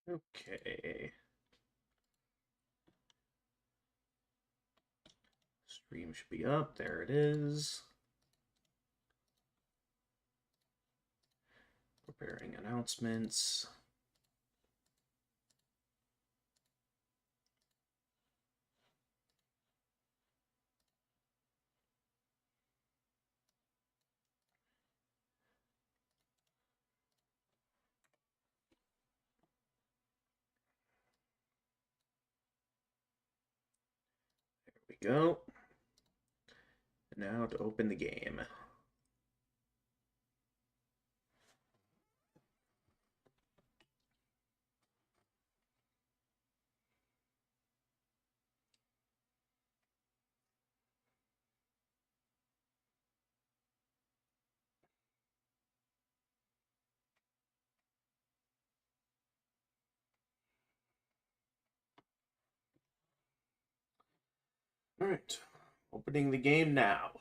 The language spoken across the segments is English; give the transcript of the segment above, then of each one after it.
Okay. Stream should be up. There it is. Preparing announcements. There we go. Now to open the game. Alright, opening the game now.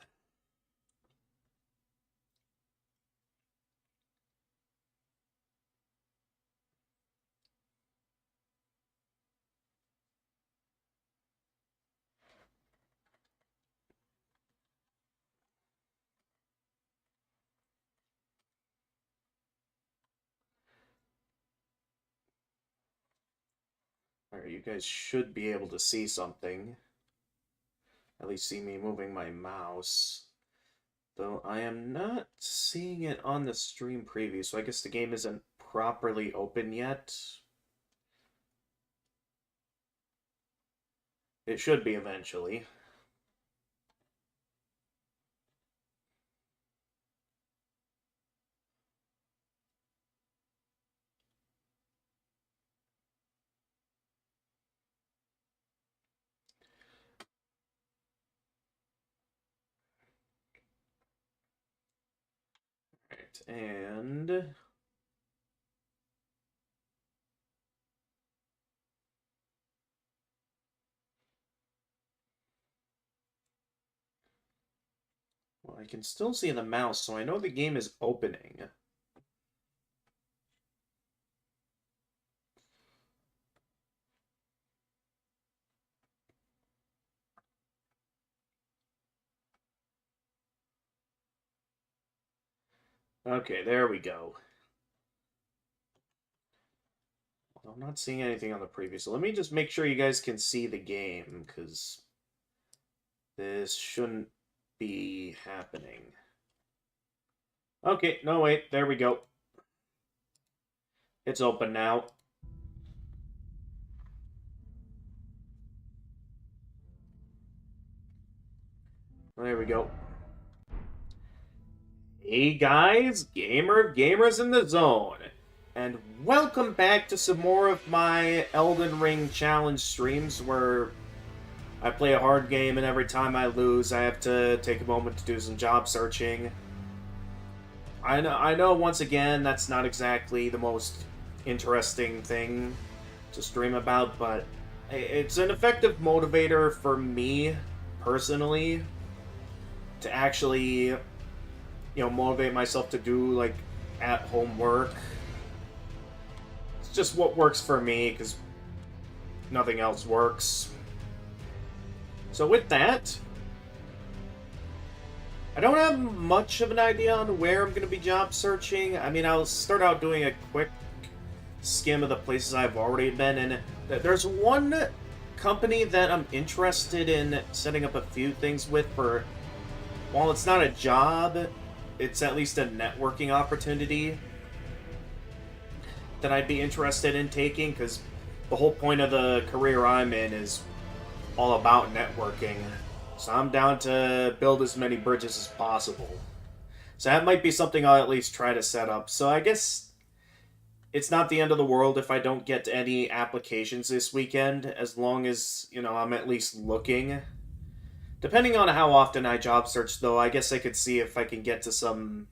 Alright, you guys should be able to see something. At least see me moving my mouse. Though I am not seeing it on the stream preview, so I guess the game isn't properly open yet. It should be eventually. Right, and well, I can still see the mouse, so I know the game is opening. Okay, there we go. Well, I'm not seeing anything on the preview, so let me just make sure you guys can see the game, because this shouldn't be happening. Okay, no wait, there we go. It's open now. There we go. Hey guys, gamers in the zone, and welcome back to some more of my Elden Ring challenge streams where I play a hard game and every time I lose I have to take a moment to do some job searching. I know once again that's not exactly the most interesting thing to stream about, but it's an effective motivator for me personally to actually motivate myself to do, like, at-home work. It's just what works for me, because nothing else works. So with that, I don't have much of an idea on where I'm going to be job searching. I mean, I'll start out doing a quick skim of the places I've already been in. There's one company that I'm interested in setting up a few things with for, while it's not a job, it's at least a networking opportunity that I'd be interested in taking, because the whole point of the career I'm in is all about networking. So I'm down to build as many bridges as possible. So that might be something I'll at least try to set up. So I guess it's not the end of the world if I don't get any applications this weekend, as long as, I'm at least looking. Depending on how often I job search, though, I guess I could see if I can get to some,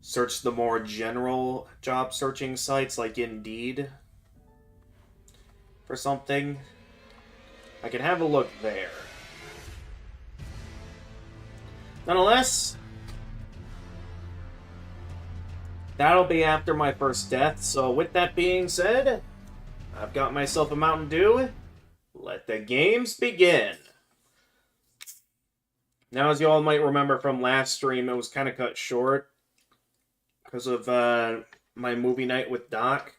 search the more general job searching sites, like Indeed, for something. I can have a look there. Nonetheless, That'll be after my first death, so with that being said, I've got myself a Mountain Dew. Let the games begin. Now, as you all might remember from last stream, it was kind of cut short because of my movie night with Doc.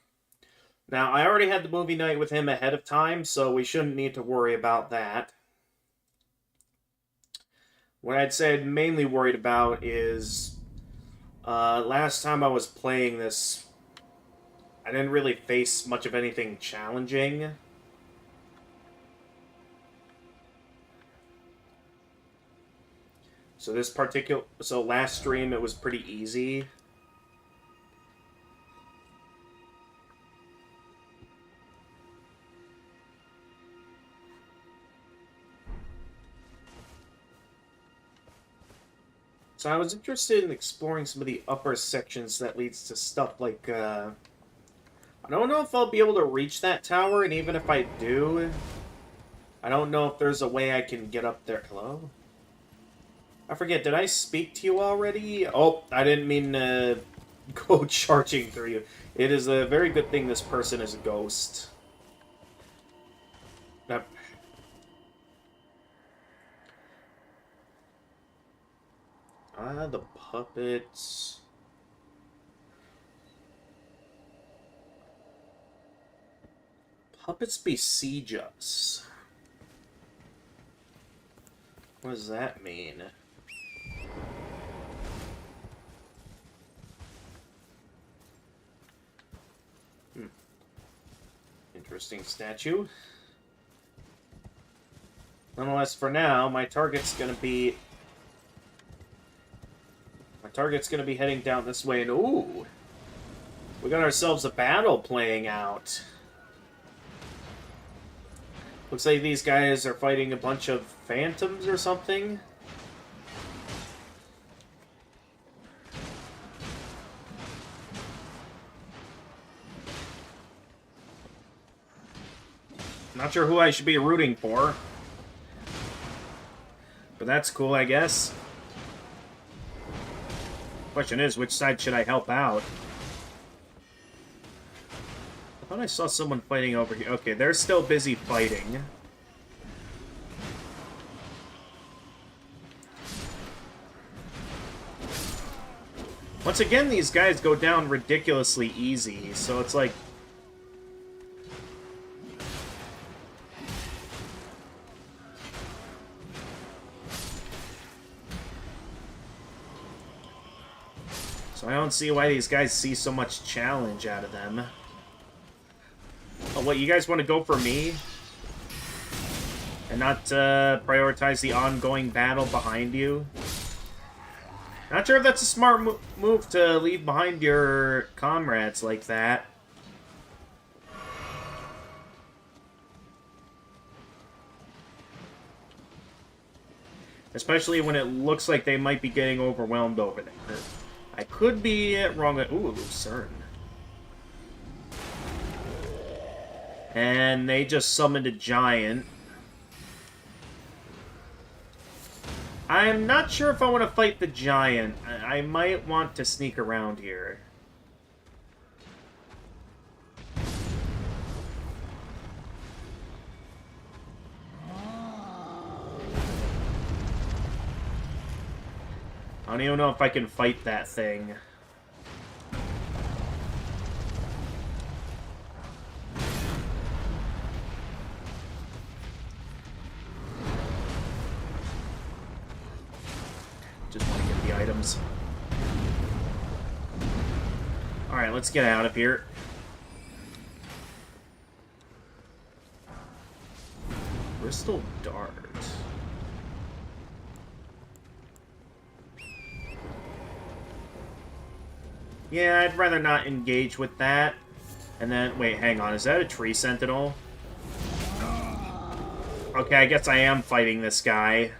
Now, I already had the movie night with him ahead of time, so we shouldn't need to worry about that. What I'd say I'm mainly worried about is last time I was playing this, I didn't really face much of anything challenging. So last stream it was pretty easy. So I was interested in exploring some of the upper sections that leads to stuff like, I don't know if I'll be able to reach that tower, and even if I do, I don't know if there's a way I can get up there. Hello? I forget, did I speak to you already? Oh, I didn't mean to go charging through you. It is a very good thing this person is a ghost. The puppets. Puppets besiege us. What does that mean? Interesting statue. Nonetheless, for now, my target's gonna be heading down this way, and ooh! We got ourselves a battle playing out. Looks like these guys are fighting a bunch of phantoms or something. Not sure who I should be rooting for. But that's cool, I guess. Question is, which side should I help out? I thought I saw someone fighting over here. Okay, they're still busy fighting. Once again, these guys go down ridiculously easy, so it's like... So I don't see why these guys see so much challenge out of them. Oh, what, you guys want to go for me? And not prioritize the ongoing battle behind you? Not sure if that's a smart move to leave behind your comrades like that. Especially when it looks like they might be getting overwhelmed over there. I could be wrong. Ooh, Lucerne. And they just summoned a giant. I'm not sure if I want to fight the giant. I might want to sneak around here. I don't even know if I can fight that thing. Just want to get the items. Alright, let's get out of here. Crystal Dart. Yeah, I'd rather not engage with that. And then, wait, hang on. Is that a tree sentinel? Okay, I guess I am fighting this guy.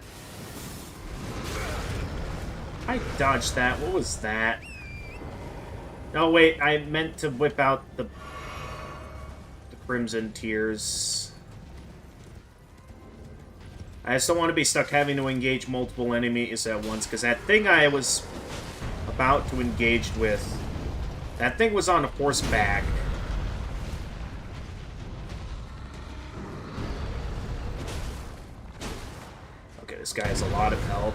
I dodged that. What was that? No, wait, I meant to whip out the Crimson Tears. I just don't want to be stuck having to engage multiple enemies at once, because that thing I was about to engage with That thing was on horseback. Okay, this guy has a lot of health.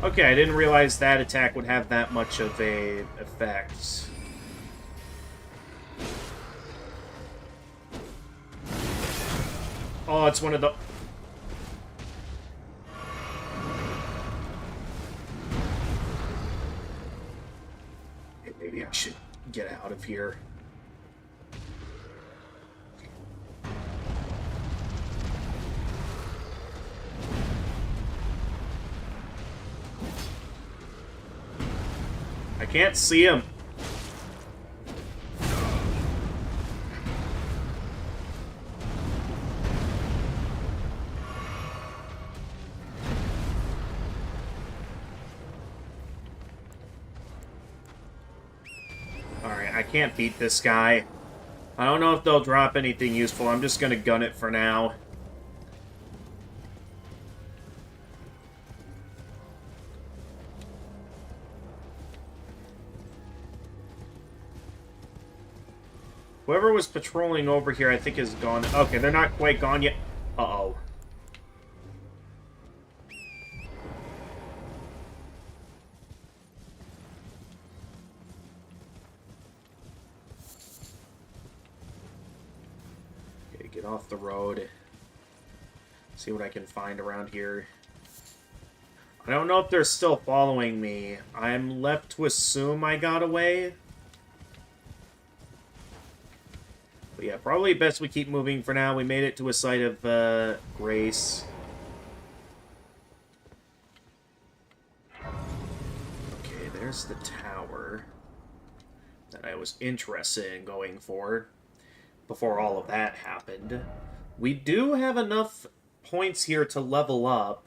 Okay, I didn't realize that attack would have that much of a effect. Oh, it's one of the... Maybe I should get out of here. I can't see him. Alright, I can't beat this guy. I don't know if they'll drop anything useful. I'm just gonna gun it for now. Whoever was patrolling over here, I think, is gone. Okay, they're not quite gone yet. Uh-oh. Okay, get off the road. See what I can find around here. I don't know if they're still following me. I'm left to assume I got away. But yeah, probably best we keep moving for now. We made it to a site of grace. Okay, there's the tower that I was interested in going for before all of that happened. We do have enough points here to level up.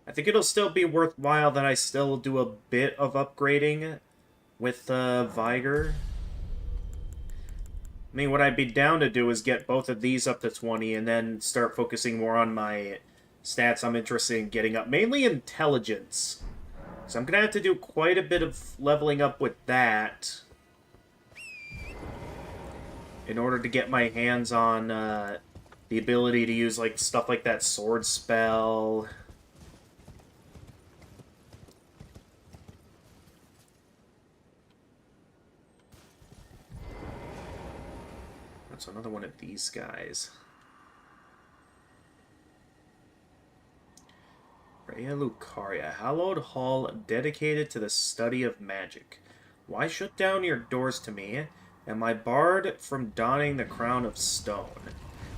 I think it'll still be worthwhile that I still do a bit of upgrading with Vigor. I mean, what I'd be down to do is get both of these up to 20 and then start focusing more on my stats I'm interested in getting up. Mainly intelligence. So I'm going to have to do quite a bit of leveling up with that in order to get my hands on the ability to use like stuff like that sword spell. So another one of these guys. Rhea Lucaria, hallowed hall dedicated to the study of magic. Why shut down your doors to me? Am I barred from donning the crown of stone?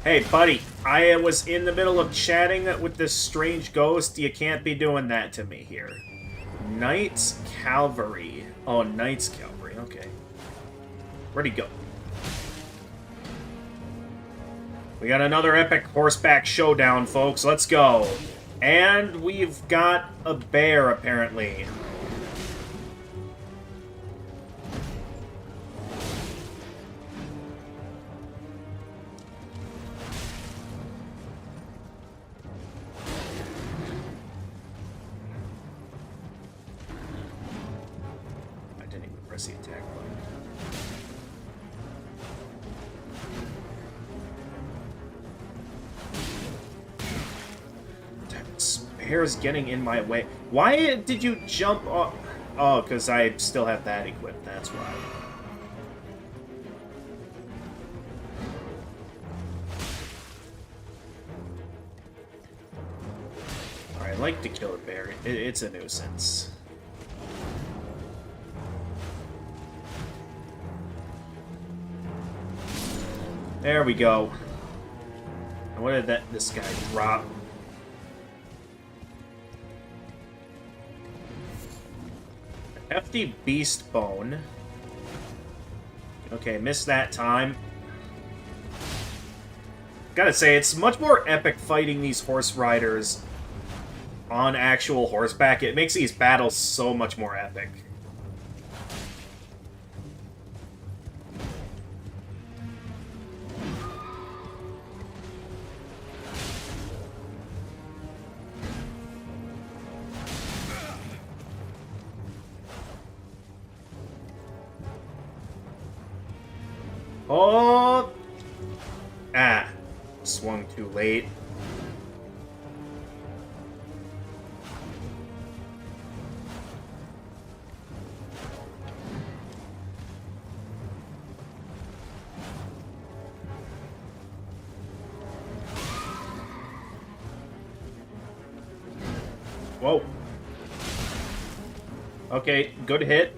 Hey, buddy, I was in the middle of chatting with this strange ghost. You can't be doing that to me here. Knights Cavalry. Oh, Knights Cavalry, okay. Where'd he go? We got another epic horseback showdown, folks. Let's go. And we've got a bear, apparently. I didn't even press the attack button. Bear's getting in my way. Why did you jump off? Oh, because I still have that equipped, that's why. Alright, I like to kill a bear. It's a nuisance. There we go. And what did this guy drop? Hefty beast bone. Okay, missed that time. Gotta say, it's much more epic fighting these horse riders on actual horseback. It makes these battles so much more epic. Oh! Ah. Swung too late. Whoa. Okay, good hit.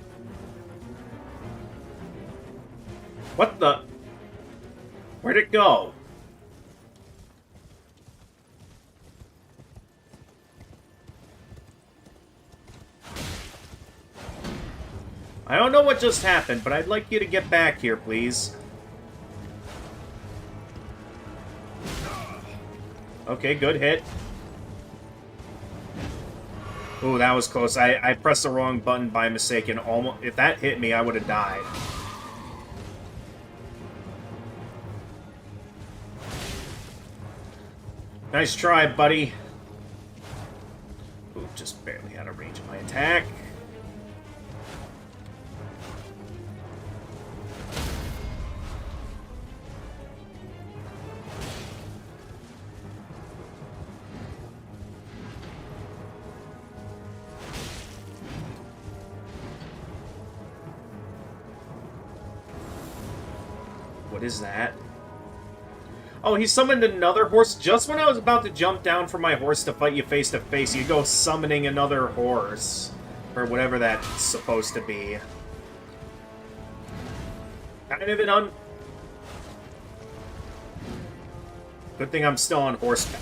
What the? Where'd it go? I don't know what just happened, but I'd like you to get back here, please. Okay, good hit. Ooh, that was close. I pressed the wrong button by mistake, and almost if that hit me, I would have died. Nice try, buddy. Ooh, just barely out of range of my attack. What is that? Oh, he summoned another horse. Just when I was about to jump down from my horse to fight you face to face, you go summoning another horse. Or whatever that's supposed to be. Kind of an Good thing I'm still on horseback.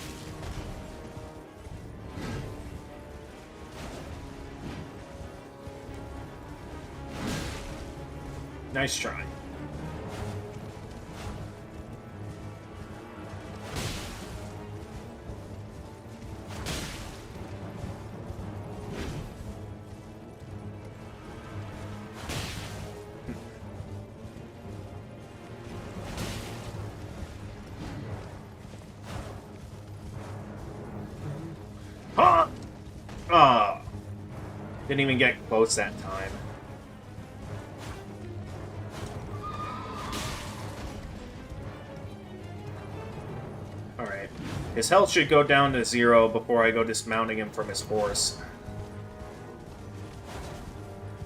Nice try. Huh! Oh. Didn't even get close that time. Alright. His health should go down to 0 before I go dismounting him from his horse.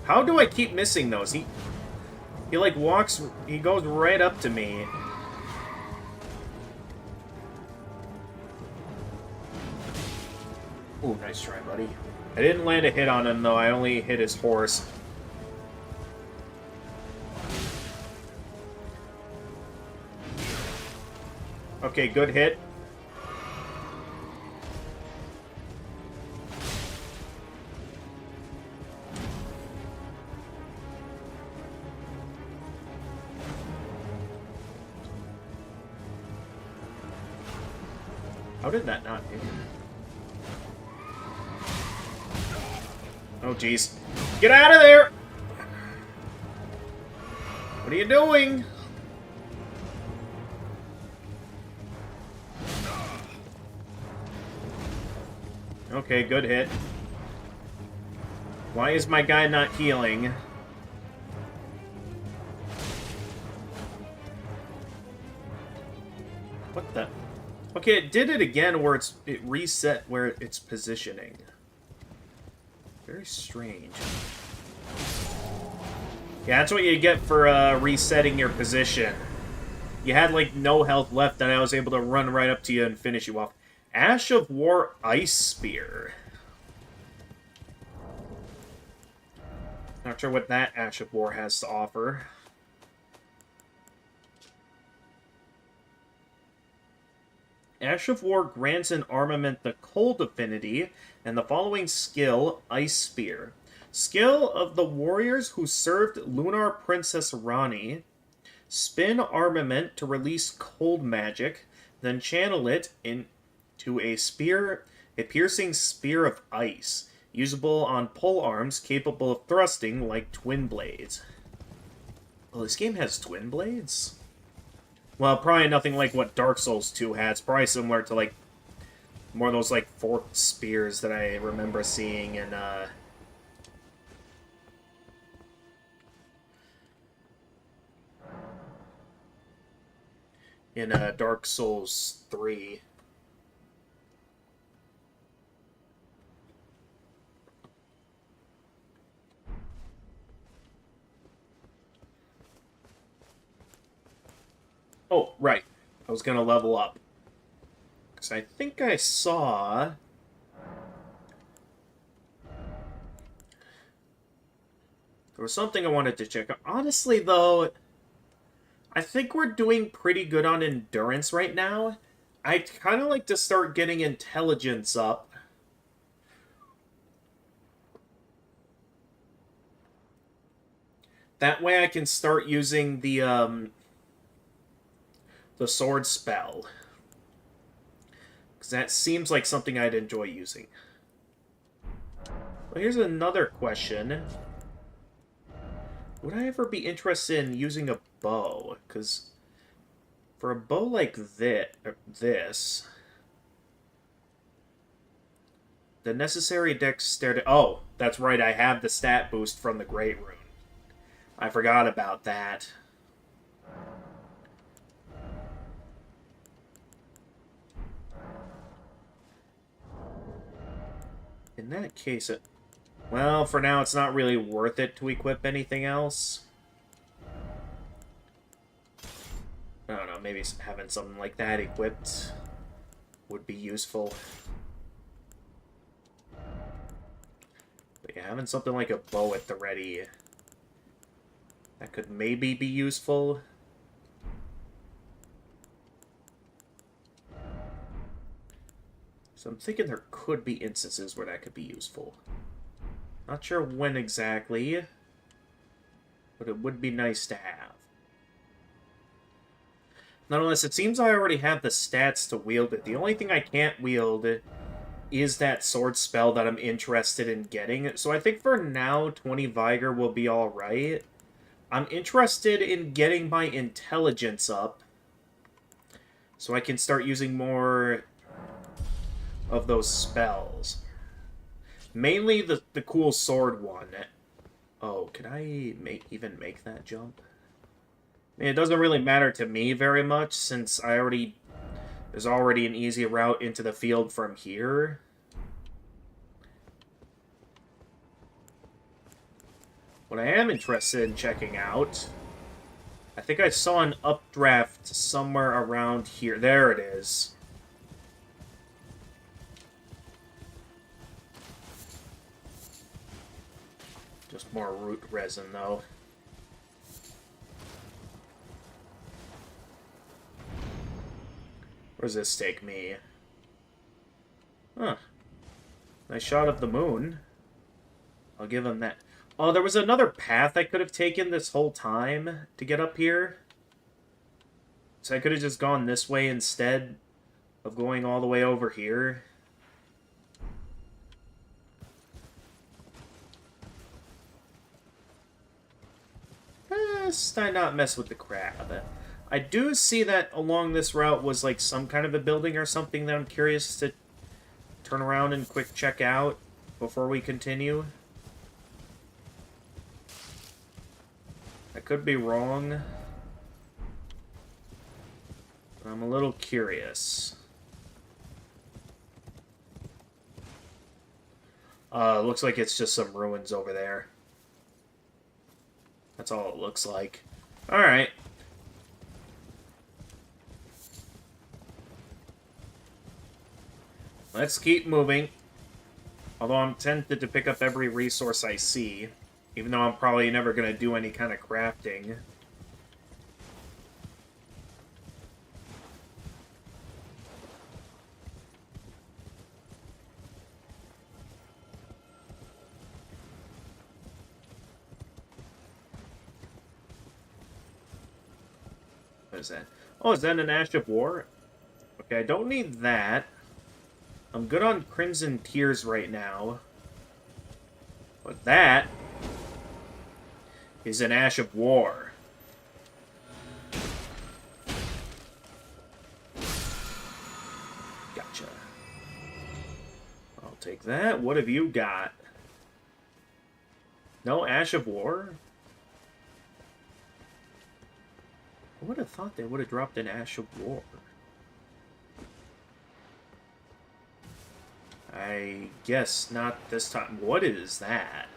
How do I keep missing those? He like walks, he goes right up to me. Ooh, nice try, buddy. I didn't land a hit on him, though. I only hit his horse. Okay, good hit. How did that not hit him? Oh, jeez. Get out of there! What are you doing? Okay, good hit. Why is my guy not healing? What the? Okay, it did it again where it reset where it's positioning. Very strange. Yeah, that's what you get for resetting your position. You had, like, no health left, and I was able to run right up to you and finish you off. Ash of War Ice Spear. Not sure what that Ash of War has to offer. Ash of War grants an armament the Cold Affinity, and the following skill, Ice Spear. Skill of the warriors who served Lunar Princess Rani. Spin armament to release cold magic, then channel it into a spear, a piercing spear of ice, usable on pole arms capable of thrusting like twin blades. Oh, this game has twin blades? Well, probably nothing like what Dark Souls 2 has. Probably similar to, like, more of those, like, forked spears that I remember seeing in, in Dark Souls 3. Oh, right. I was gonna level up. Because I think I saw... There was something I wanted to check out. Honestly, though, I think we're doing pretty good on endurance right now. I'd kind of like to start getting intelligence up. That way I can start using the sword spell. Because that seems like something I'd enjoy using. Well, here's another question. Would I ever be interested in using a bow? Because for a bow like this, the necessary dexterity... Oh, that's right, I have the stat boost from the Great Rune. I forgot about that. In that case, well, for now, it's not really worth it to equip anything else. I don't know, maybe having something like that equipped would be useful. But yeah, having something like a bow at the ready, that could maybe be useful. So I'm thinking there could be instances where that could be useful. Not sure when exactly, but it would be nice to have. Nonetheless, it seems I already have the stats to wield it. The only thing I can't wield is that sword spell that I'm interested in getting. So I think for now, 20 Vigor will be alright. I'm interested in getting my intelligence up, so I can start using more of those spells. Mainly the cool sword one. Oh, can I even make that jump? I mean, it doesn't really matter to me very much, since there's already an easy route into the field from here. What I am interested in checking out, I think I saw an updraft somewhere around here. There it is. Just more root resin, though. Where does this take me? Huh. Nice shot of the moon. I'll give him that. Oh, there was another path I could have taken this whole time to get up here. So I could have just gone this way instead of going all the way over here. Best I not mess with the crab. I do see that along this route was like some kind of a building or something that I'm curious to turn around and quick check out before we continue. I could be wrong. But I'm a little curious. Looks like it's just some ruins over there. That's all it looks like. Alright. Let's keep moving. Although I'm tempted to pick up every resource I see, even though I'm probably never going to do any kind of crafting. What is that? Oh, is that an Ash of War? Okay, I don't need that. I'm good on Crimson Tears right now. But that is an Ash of War. Gotcha. I'll take that. What have you got? No Ash of War? would have thought they would have dropped an Ash of War. I guess not this time. What is that?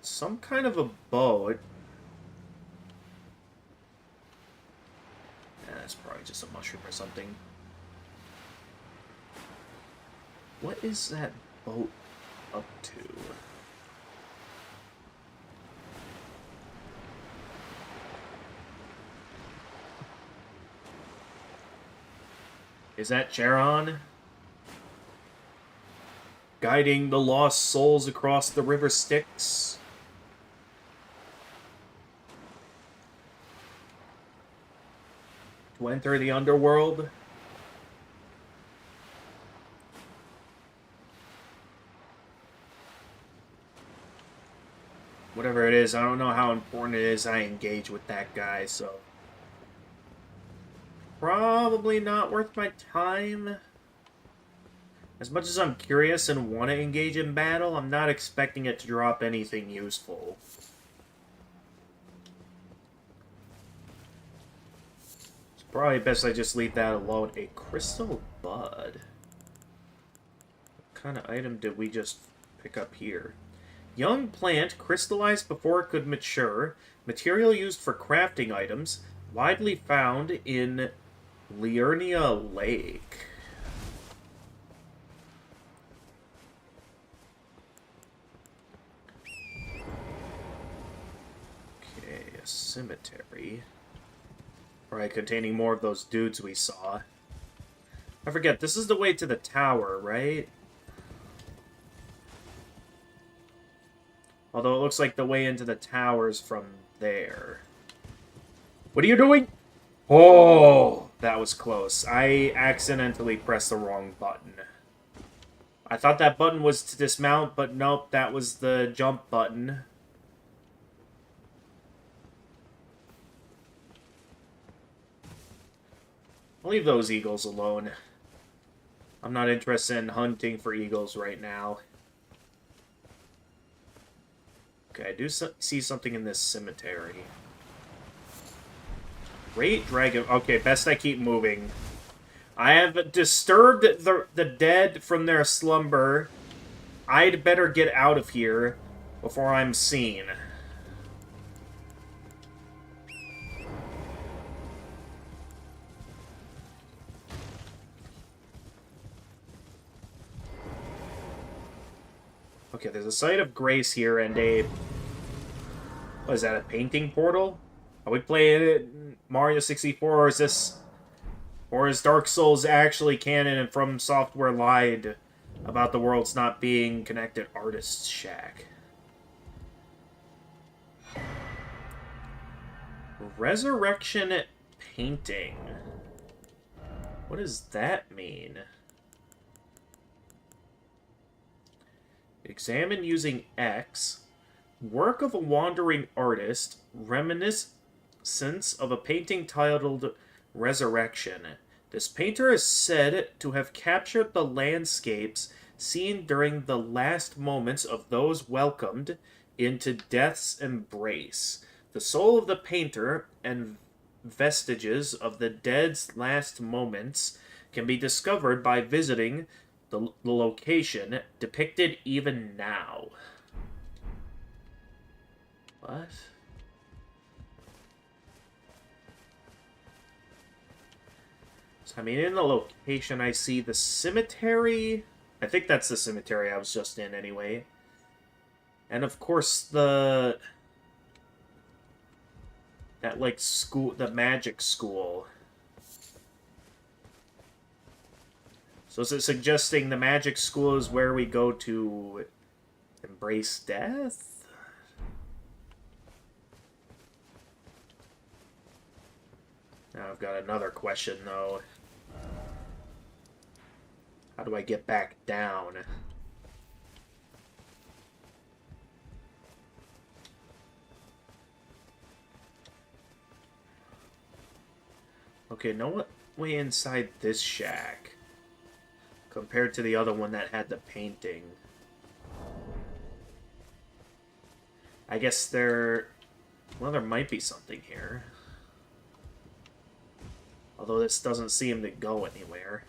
Some kind of a bow. That's probably just a mushroom or something. What is that boat up to? Is that Charon? Guiding the lost souls across the river Styx? To enter the underworld? Whatever it is, I don't know how important it is I engage with that guy, so... Probably not worth my time. As much as I'm curious and want to engage in battle, I'm not expecting it to drop anything useful. It's probably best I just leave that alone. A crystal bud. What kind of item did we just pick up here? Young plant, crystallized before it could mature. Material used for crafting items. Widely found in Liurnia Lake. Okay, a cemetery. Probably containing more of those dudes we saw. I forget, this is the way to the tower, right? Although it looks like the way into the tower's from there. What are you doing? Oh, that was close. I accidentally pressed the wrong button. I thought that button was to dismount, but nope, that was the jump button. I'll leave those eagles alone. I'm not interested in hunting for eagles right now. Okay, I do see something in this cemetery. Great dragon. Okay, best I keep moving. I have disturbed the dead from their slumber. I'd better get out of here before I'm seen. Okay, there's a site of grace here and a... What is that, a painting portal? Are we playing Mario 64, or is this... Or is Dark Souls actually canon and From Software lied about the world's not being connected? Artist's Shack. Resurrection painting. What does that mean? Examine using X. Work of a wandering artist. Reminiscence of a painting titled Resurrection. This painter is said to have captured the landscapes seen during the last moments of those welcomed into death's embrace. The soul of the painter and vestiges of the dead's last moments can be discovered by visiting the location depicted even now. What? So, I mean, in the location, I see the cemetery. I think that's the cemetery I was just in anyway. And of course, that, like, school, the magic school. So is it suggesting the magic school is where we go to embrace death? Now I've got another question, though. How do I get back down? Okay, no way inside this shack. compared to the other one that had the painting. I guess there... Well, there might be something here. Although this doesn't seem to go anywhere.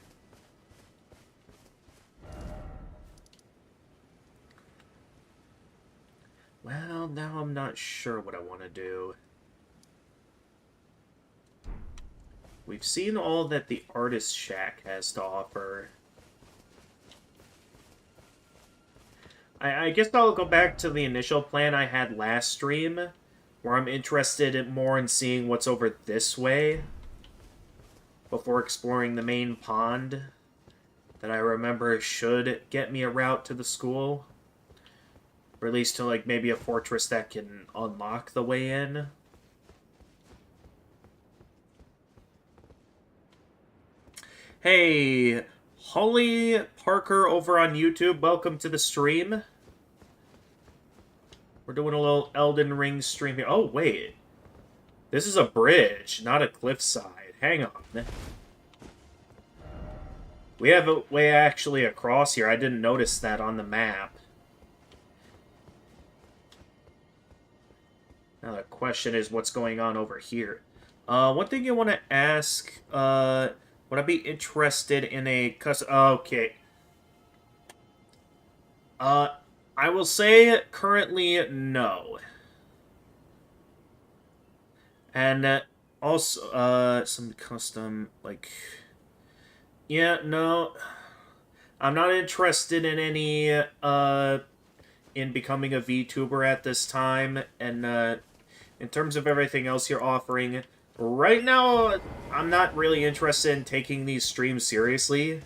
Well, now I'm not sure what I want to do. We've seen all that the Artist Shack has to offer. I guess I'll go back to the initial plan I had last stream, where I'm interested more in seeing what's over this way before exploring the main pond that I remember should get me a route to the school. Or at least to, like, maybe a fortress that can unlock the way in. Hey, Holly Parker over on YouTube, welcome to the stream. We're doing a little Elden Ring stream here. Oh, wait. This is a bridge, not a cliffside. Hang on. We have a way actually across here. I didn't notice that on the map. Now the question is, what's going on over here? One thing you want to ask, would I be interested in a custom... Okay. I will say currently no. And also, some custom, like... Yeah, no. I'm not interested in any, in becoming a VTuber at this time, and, in terms of everything else you're offering, right now, I'm not really interested in taking these streams seriously.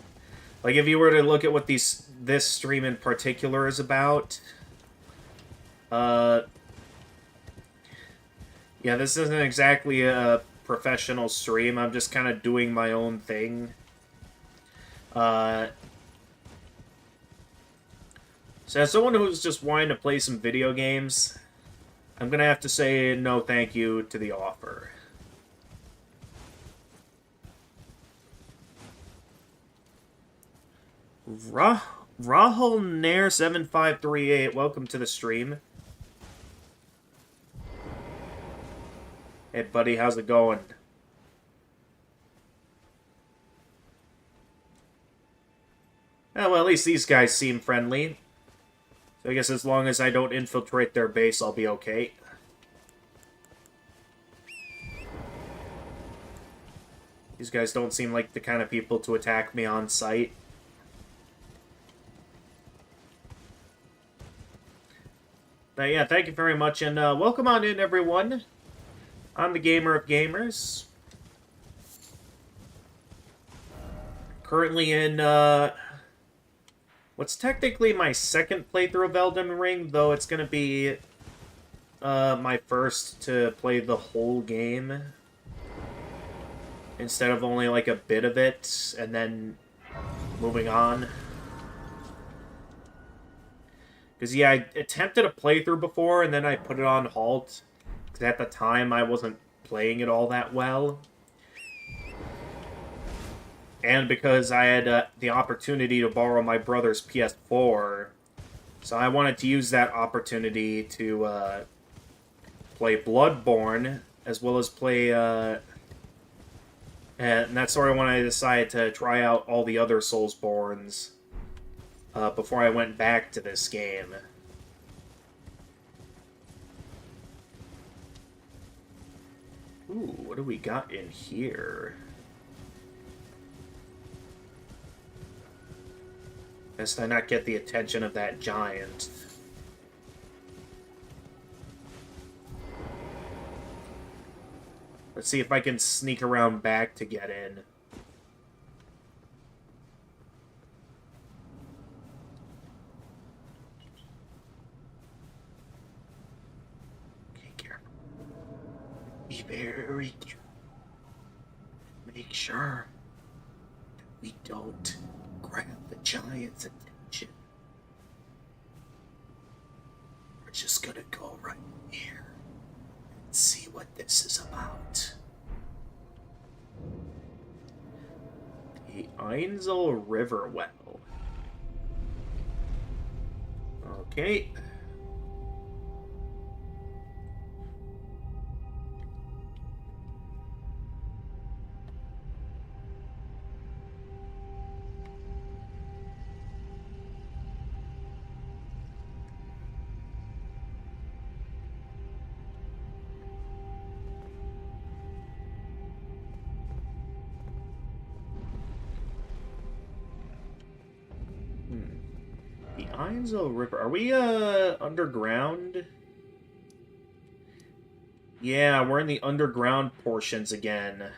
Like, if you were to look at what this stream in particular is about, yeah, this isn't exactly a professional stream. I'm just kind of doing my own thing. So as someone who's just wanting to play some video games, I'm gonna have to say no thank you to the offer. Rahul Nair 7538, welcome to the stream. Hey buddy, how's it going? Oh, well, at least these guys seem friendly. So I guess as long as I don't infiltrate their base, I'll be okay. These guys don't seem like the kind of people to attack me on sight. But yeah, thank you very much, and welcome on in, everyone. I'm the Gamer of Gamers. Currently in, what's technically my second playthrough of Elden Ring, though it's gonna be, my first to play the whole game. Instead of only, like, a bit of it, and then moving on. Because, yeah, I attempted a playthrough before, and then I put it on halt. Because at the time, I wasn't playing it all that well. And because I had the opportunity to borrow my brother's PS4. So I wanted to use that opportunity to play Bloodborne, as well as play... and that's sort of when I decided to try out all the other Soulsborns. Before I went back to this game. Ooh, what do we got in here? Best I not get the attention of that giant. Let's see if I can sneak around back to get in. Be very careful. Make sure that we don't grab the giant's attention. We're just gonna go right here and see what this is about. The Einzel River Well. Okay. The Ainzo River. Are we, underground? Yeah, we're in the underground portions again.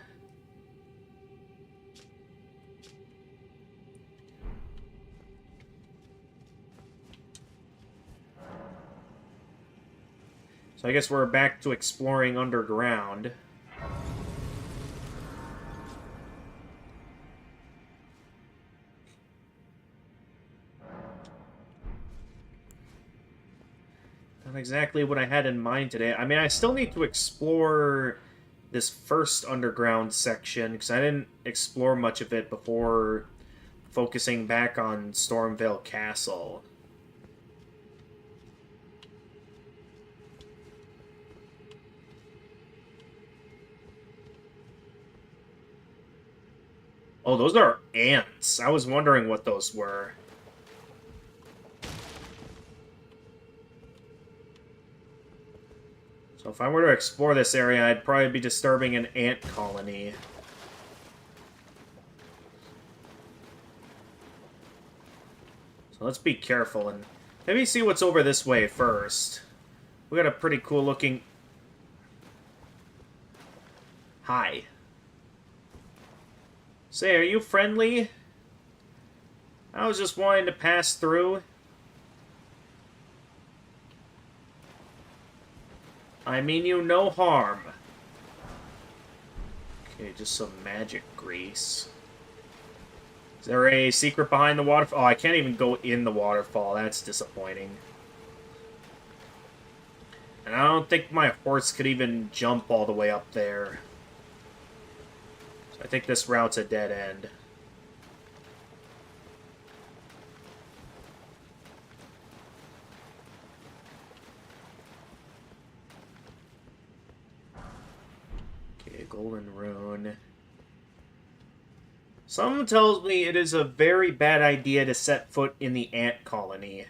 So I guess we're back to exploring underground. Not exactly what I had in mind today. I mean, I still need to explore this first underground section, because I didn't explore much of it before focusing back on Stormvale Castle. Oh, those are ants. I was wondering what those were. So if I were to explore this area, I'd probably be disturbing an ant colony. So let's be careful and maybe see what's over this way first. We got a pretty cool looking... Hi. Say, are you friendly? I was just wanting to pass through. I mean you no harm. Okay, just some magic grease. Is there a secret behind the waterfall? Oh, I can't even go in the waterfall. That's disappointing. And I don't think my horse could even jump all the way up there. So I think this route's a dead end. Okay, golden rune. Someone tells me it is a very bad idea to set foot in the ant colony.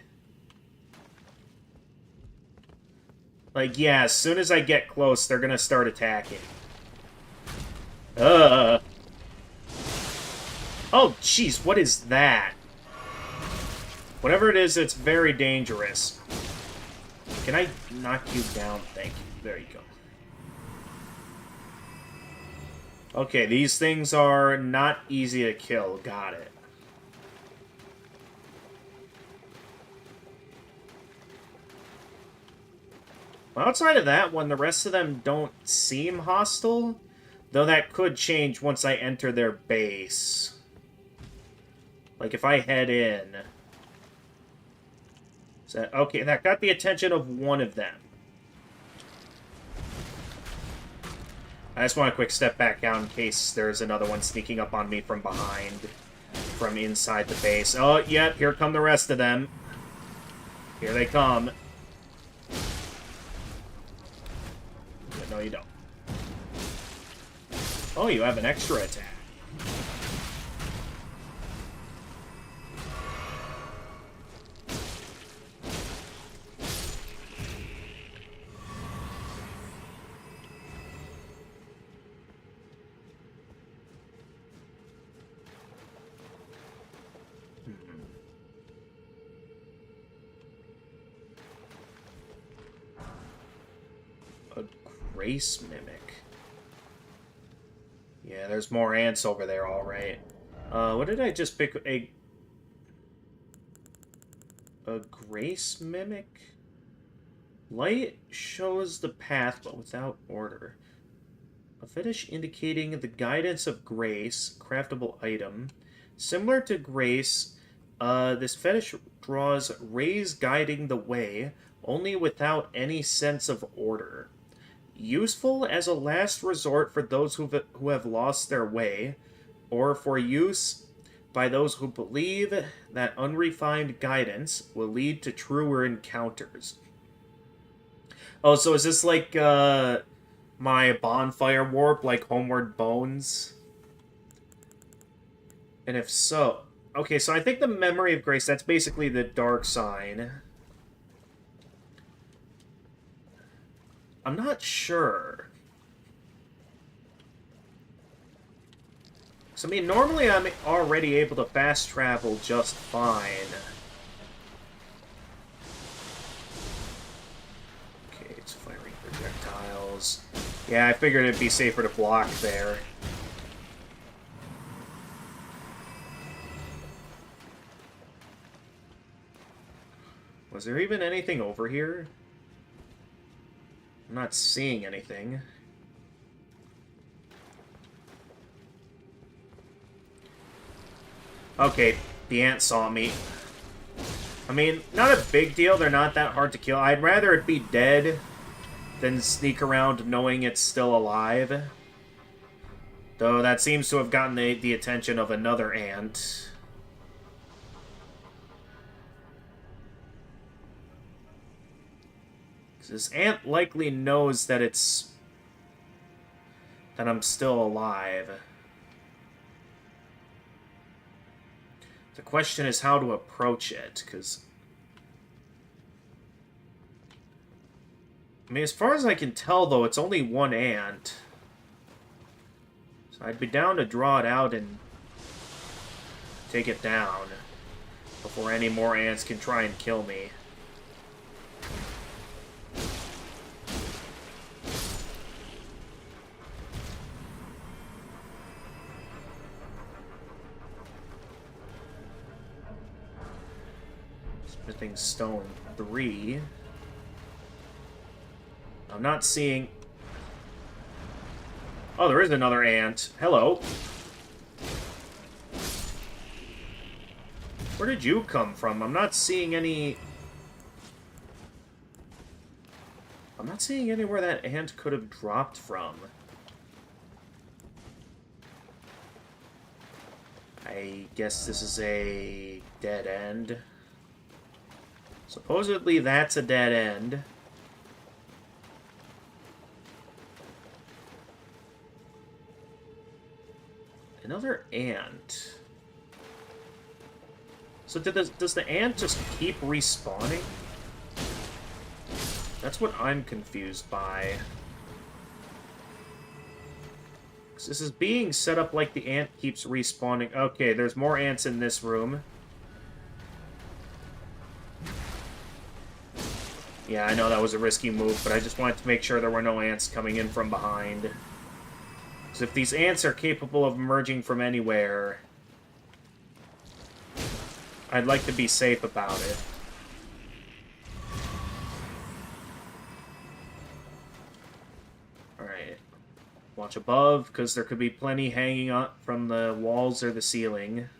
Like, yeah, as soon as I get close, they're gonna start attacking. Oh, jeez, what is that? Whatever it is, it's very dangerous. Can I knock you down? Thank you. There you go. Okay, these things are not easy to kill. Got it. Well, outside of that one, the rest of them don't seem hostile. Though that could change once I enter their base. Like, if I head in... So, okay, that got the attention of one of them. I just want a quick step back out in case there's another one sneaking up on me from behind, from inside the base. Oh, yep, here come the rest of them. Here they come. But no, you don't. Oh, you have an extra attack. Grace Mimic. Yeah, there's more ants over there, alright. What did I just pick? A Grace Mimic? Light shows the path, but without order. A fetish indicating the guidance of grace, craftable item. Similar to grace, this fetish draws rays guiding the way, only without any sense of order. Useful as a last resort for those who have lost their way, or for use by those who believe that unrefined guidance will lead to truer encounters. Oh, so is this like, my bonfire warp, like Homeward Bones? And if so... Okay, so I think the Memory of Grace, that's basically the dark sign. I'm not sure. So, I mean, normally I'm already able to fast travel just fine. Okay, it's firing projectiles. Yeah, I figured it'd be safer to block there. Was there even anything over here? I'm not seeing anything. Okay, the ant saw me. I mean, not a big deal. They're not that hard to kill. I'd rather it be dead than sneak around knowing it's still alive. Though that seems to have gotten the attention of another ant. This ant likely knows that that I'm still alive. The question is how to approach it, because... I mean, as far as I can tell, though, it's only one ant. So I'd be down to draw it out and take it down before any more ants can try and kill me. Smithing Stone 3. I'm not seeing... Oh, there is another ant. Hello. Where did you come from? I'm not seeing any... I'm not seeing anywhere that ant could have dropped from. I guess this is a dead end. Supposedly that's a dead end. Another ant. So does the ant just keep respawning? That's what I'm confused by. 'Cause this is being set up like the ant keeps respawning. Okay, there's more ants in this room. Yeah, I know that was a risky move, but I just wanted to make sure there were no ants coming in from behind. Because if these ants are capable of emerging from anywhere, I'd like to be safe about it. Alright. Watch above, because there could be plenty hanging up from the walls or the ceiling.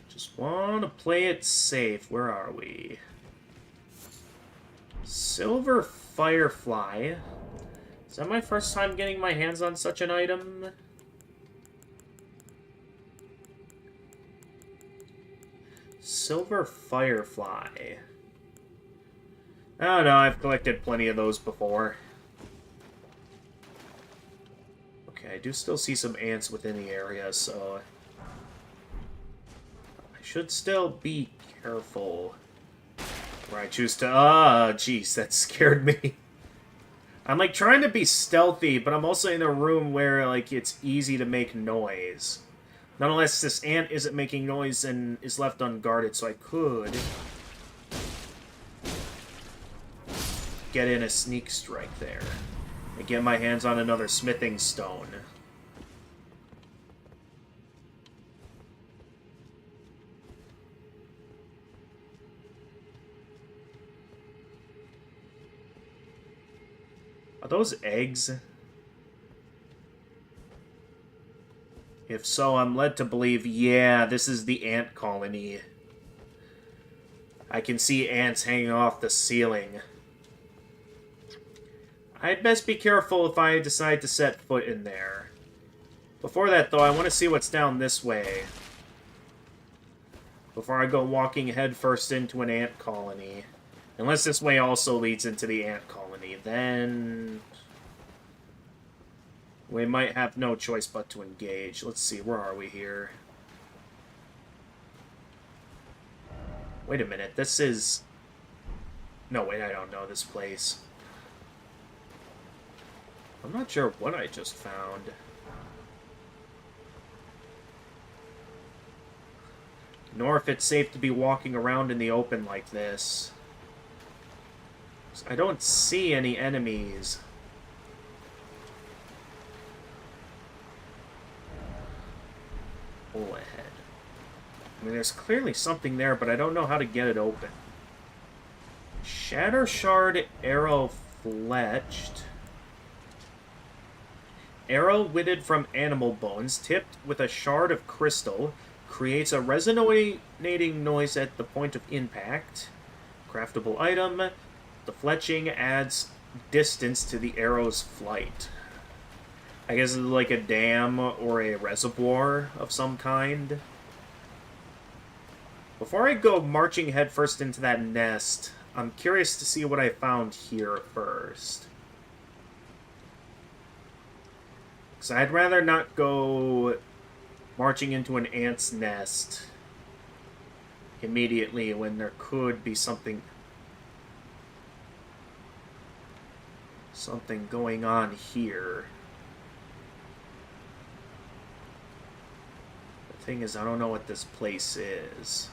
Just want to play it safe. Where are we? Silver Firefly. Is that my first time getting my hands on such an item? Silver Firefly. I don't know, I've collected plenty of those before. Okay, I do still see some ants within the area, so... I should still be careful where I choose to... Ah, jeez, that scared me. I'm, like, trying to be stealthy, but I'm also in a room where, like, it's easy to make noise. Nonetheless, this ant isn't making noise and is left unguarded, so I could get in a sneak strike there and get my hands on another smithing stone. Are those eggs? If so, I'm led to believe, yeah, this is the ant colony. I can see ants hanging off the ceiling. I'd best be careful if I decide to set foot in there. Before that, though, I want to see what's down this way. before I go walking headfirst into an ant colony. Unless this way also leads into the ant colony, then we might have no choice but to engage. Let's see, where are we here? Wait a minute, this is... No, wait, I don't know this place. I'm not sure what I just found. Nor if it's safe to be walking around in the open like this. I don't see any enemies. Pull ahead. I mean, there's clearly something there, but I don't know how to get it open. Shatter Shard Arrow Fletched. Arrow witted from animal bones, tipped with a shard of crystal, creates a resonating noise at the point of impact. Craftable item. The fletching adds distance to the arrow's flight. I guess it's like a dam or a reservoir of some kind. Before I go marching headfirst into that nest, I'm curious to see what I found here first. Because I'd rather not go marching into an ant's nest immediately when there could be something going on here. The thing is, I don't know what this place is.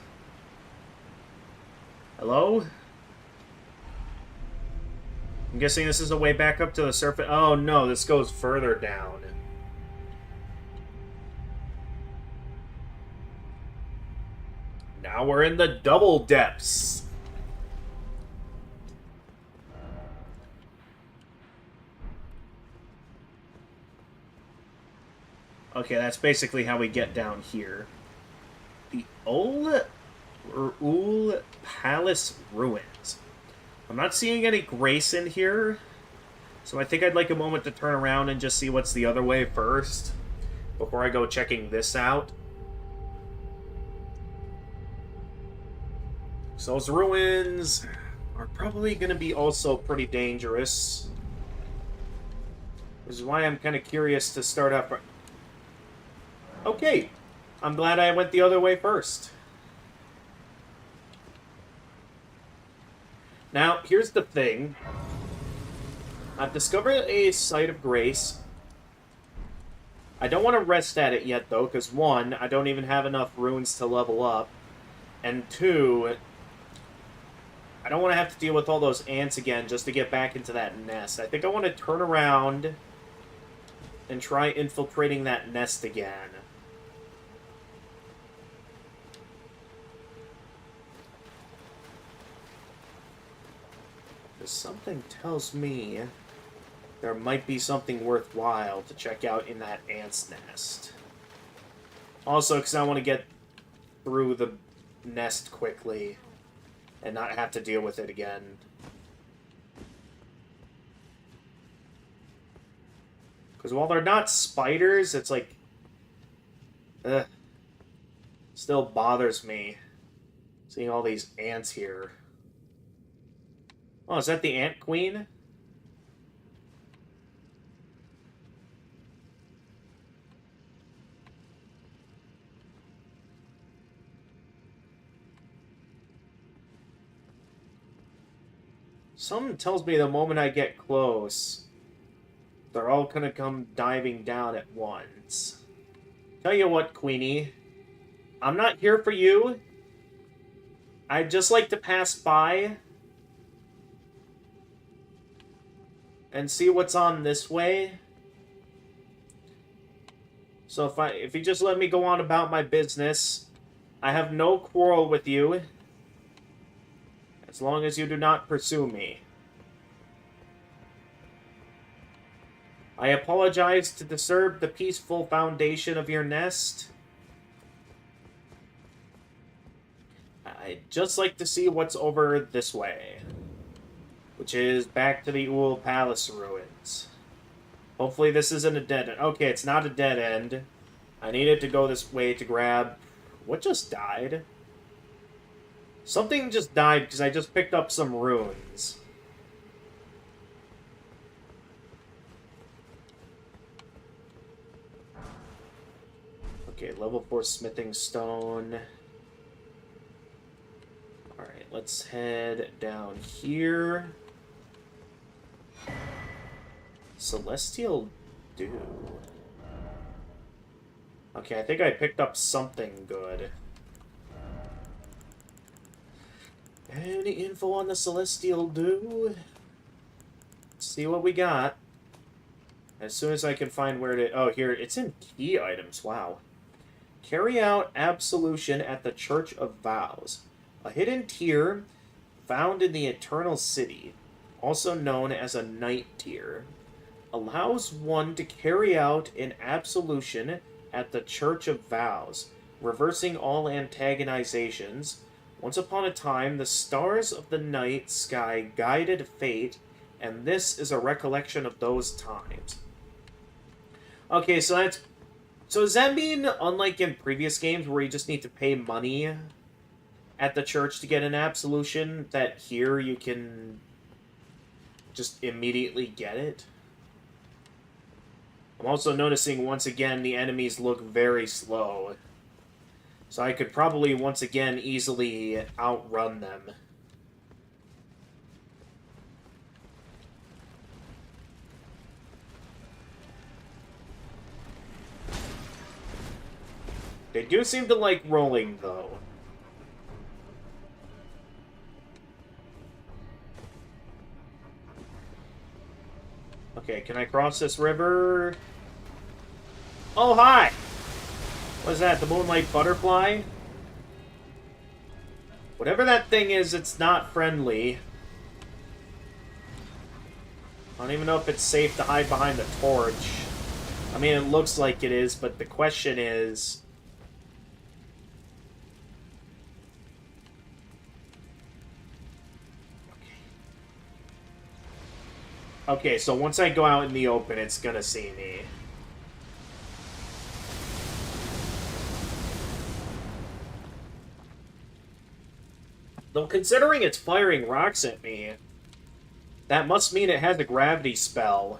Hello? I'm guessing this is the way back up to the surface. Oh no, this goes further down. Now we're in the double depths. Okay, that's basically how we get down here. The Ul Palace Ruins. I'm not seeing any grace in here, so I think I'd like a moment to turn around and just see what's the other way first, before I go checking this out. So those ruins are probably going to be also pretty dangerous. Which is why I'm kind of curious to start up. Okay, I'm glad I went the other way first. Now, here's the thing. I've discovered a site of grace. I don't want to rest at it yet, though, because one, I don't even have enough runes to level up. And two, I don't want to have to deal with all those ants again just to get back into that nest. I think I want to turn around and try infiltrating that nest again. Something tells me there might be something worthwhile to check out in that ant's nest. Also, because I want to get through the nest quickly and not have to deal with it again. Because while they're not spiders, it's like... Ugh. Still bothers me seeing all these ants here. Oh, is that the Ant Queen? Something tells me the moment I get close, they're all gonna come diving down at once. Tell you what, Queenie, I'm not here for you. I'd just like to pass by and see what's on this way. So if you just let me go on about my business, I have no quarrel with you, as long as you do not pursue me. I apologize to disturb the peaceful foundation of your nest. I'd just like to see what's over this way, which is back to the Ul Palace ruins. Hopefully this isn't a dead end. Okay, it's not a dead end. I needed to go this way to grab... What just died? Something just died because I just picked up some runes. Okay, level 4 smithing stone. Alright, let's head down here. Celestial Dew. Okay, I think I picked up something good. Any info on the Celestial Dew? Let's see what we got. As soon as I can find where to... Oh, here. It's in key items. Wow. Carry out absolution at the Church of Vows. A hidden tier found in the Eternal City, also known as a night tier, allows one to carry out an absolution at the Church of Vows, reversing all antagonizations. Once upon a time, the stars of the night sky guided fate, and this is a recollection of those times. Okay, so that's... So does that mean, unlike in previous games where you just need to pay money at the church to get an absolution, that here you can just immediately get it? I'm also noticing, once again, the enemies look very slow. So I could probably, once again, easily outrun them. They do seem to like rolling, though. Okay, can I cross this river? Oh, hi! What is that, the Moonlight Butterfly? Whatever that thing is, it's not friendly. I don't even know if it's safe to hide behind the torch. I mean, it looks like it is, but the question is... Okay, so once I go out in the open, it's gonna see me. Though considering it's firing rocks at me, that must mean it has a gravity spell.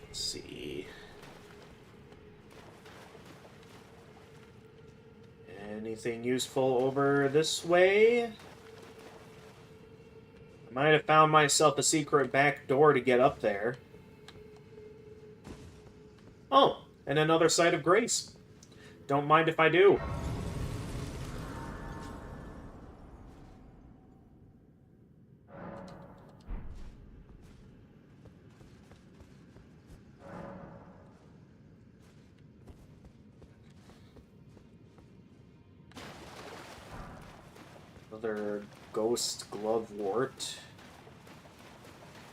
Let's see. Anything useful over this way? I might have found myself a secret back door to get up there. Oh, and another site of grace. Don't mind if I do. Another ghost glovewort.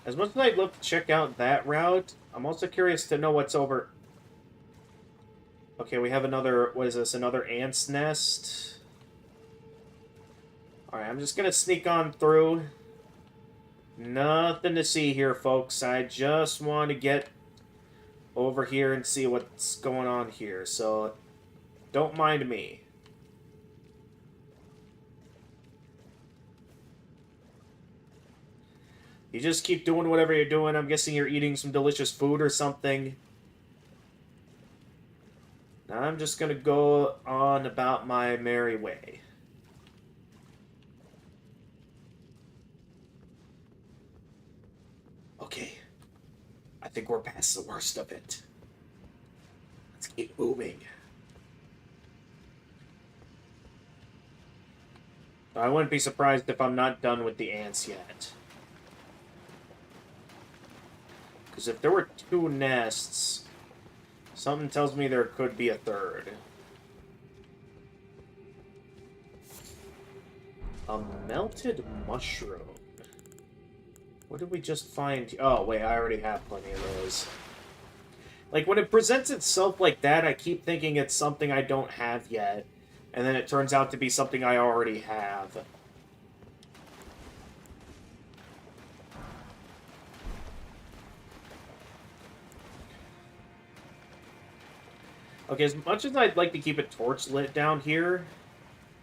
As much as I'd love to check out that route, I'm also curious to know what's over... Okay, we have another... What is this? Another ant's nest? Alright, I'm just gonna sneak on through. Nothing to see here, folks. I just want to get over here and see what's going on here, so don't mind me. You just keep doing whatever you're doing. I'm guessing you're eating some delicious food or something. Now I'm just going to go on about my merry way. Okay. I think we're past the worst of it. Let's keep moving. I wouldn't be surprised if I'm not done with the ants yet. Because if there were 2 nests, something tells me there could be a 3rd. A melted mushroom. What did we just find? Oh, wait, I already have plenty of those. Like, when it presents itself like that, I keep thinking it's something I don't have yet. And then it turns out to be something I already have. Okay, as much as I'd like to keep it torch lit down here,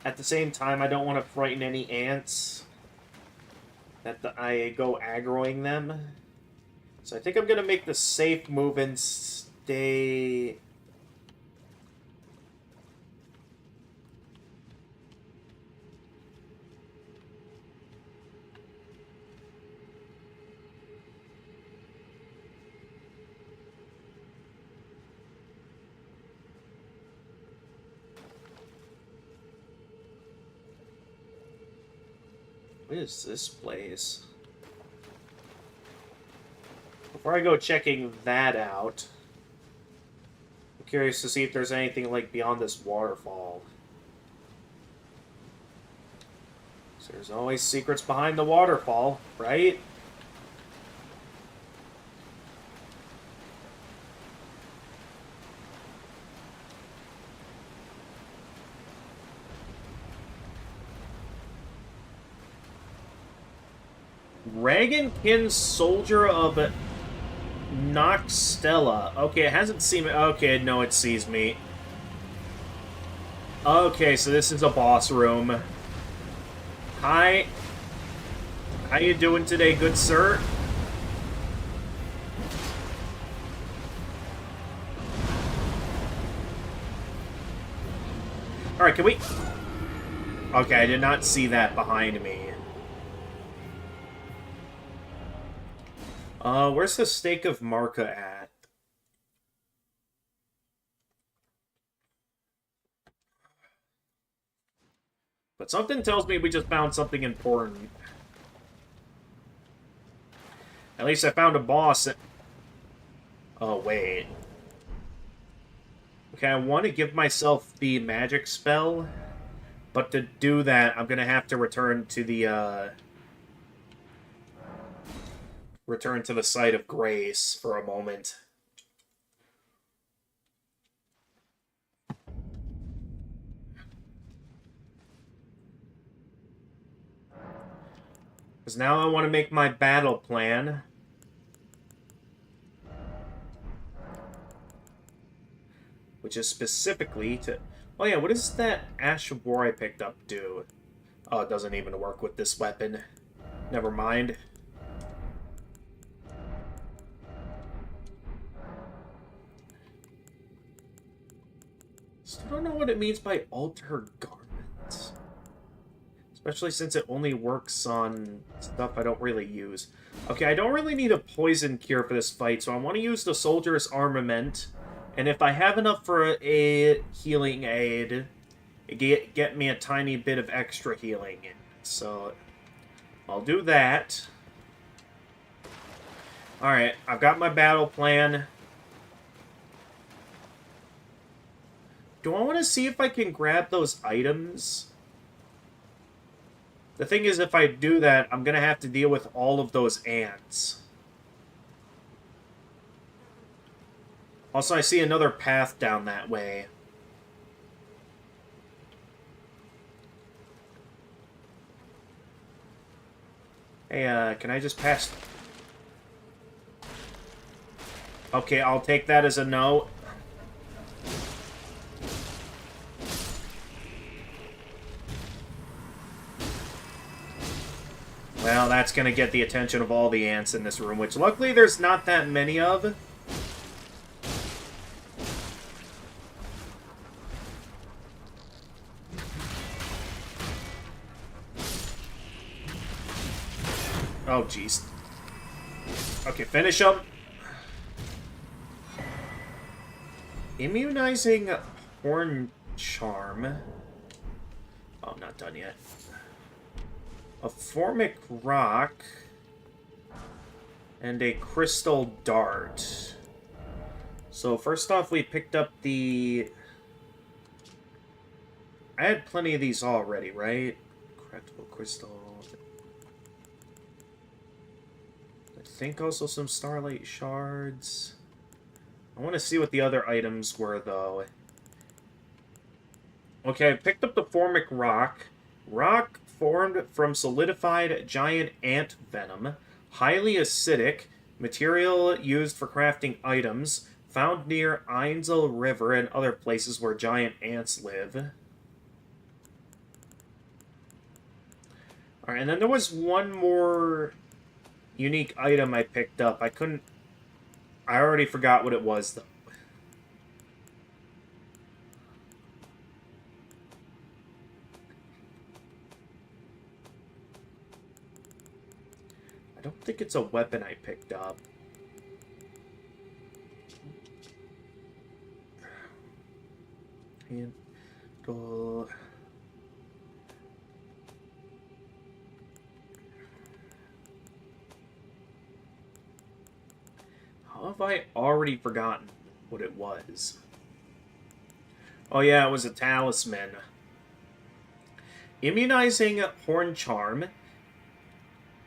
at the same time, I don't want to frighten any ants that I go aggroing them. So I think I'm going to make the safe move and stay... What is this place? Before I go checking that out, I'm curious to see if there's anything, like, beyond this waterfall. So there's always secrets behind the waterfall, right? Dragonkin Soldier of Noxtella. Okay, it hasn't seen me. Okay, no, it sees me. Okay, so this is a boss room. Hi. How you doing today, good sir? Alright, can we... Okay, I did not see that behind me. Where's the Stake of Marca at? But something tells me we just found something important. At least I found a boss. Oh, wait. Okay, I want to give myself the magic spell, but to do that, I'm going to have to return to the, return to the site of grace for a moment. Because now I want to make my battle plan. Which is specifically to... Oh yeah, what does that Ash of War I picked up do? Oh, it doesn't even work with this weapon. Never mind. Still don't know what it means by alter garments. Especially since it only works on stuff I don't really use. Okay, I don't really need a poison cure for this fight, so I want to use the soldier's armament. And if I have enough for a healing aid, get me a tiny bit of extra healing. So, I'll do that. Alright, I've got my battle plan. Do I want to see if I can grab those items? The thing is, if I do that, I'm going to have to deal with all of those ants. Also, I see another path down that way. Hey, can I just pass... Okay, I'll take that as a no. Well, that's going to get the attention of all the ants in this room, which luckily there's not that many of. Oh, jeez. Okay, finish him. Immunizing Horn Charm. Oh, I'm not done yet. A Formic Rock. And a Crystal Dart. So, first off, we picked up the... I had plenty of these already, right? Craftable Crystal... I think also some Starlight Shards. I want to see what the other items were, though. Okay, I picked up the Formic Rock. Rock formed from solidified giant ant venom. Highly acidic. Material used for crafting items. found near Ainsel River and other places where giant ants live. Alright, and then there was one more unique item I picked up. I already forgot what it was, though. I don't think it's a weapon I picked up. And go. How have I already forgotten what it was? Oh yeah, it was a talisman. Immunizing horn charm.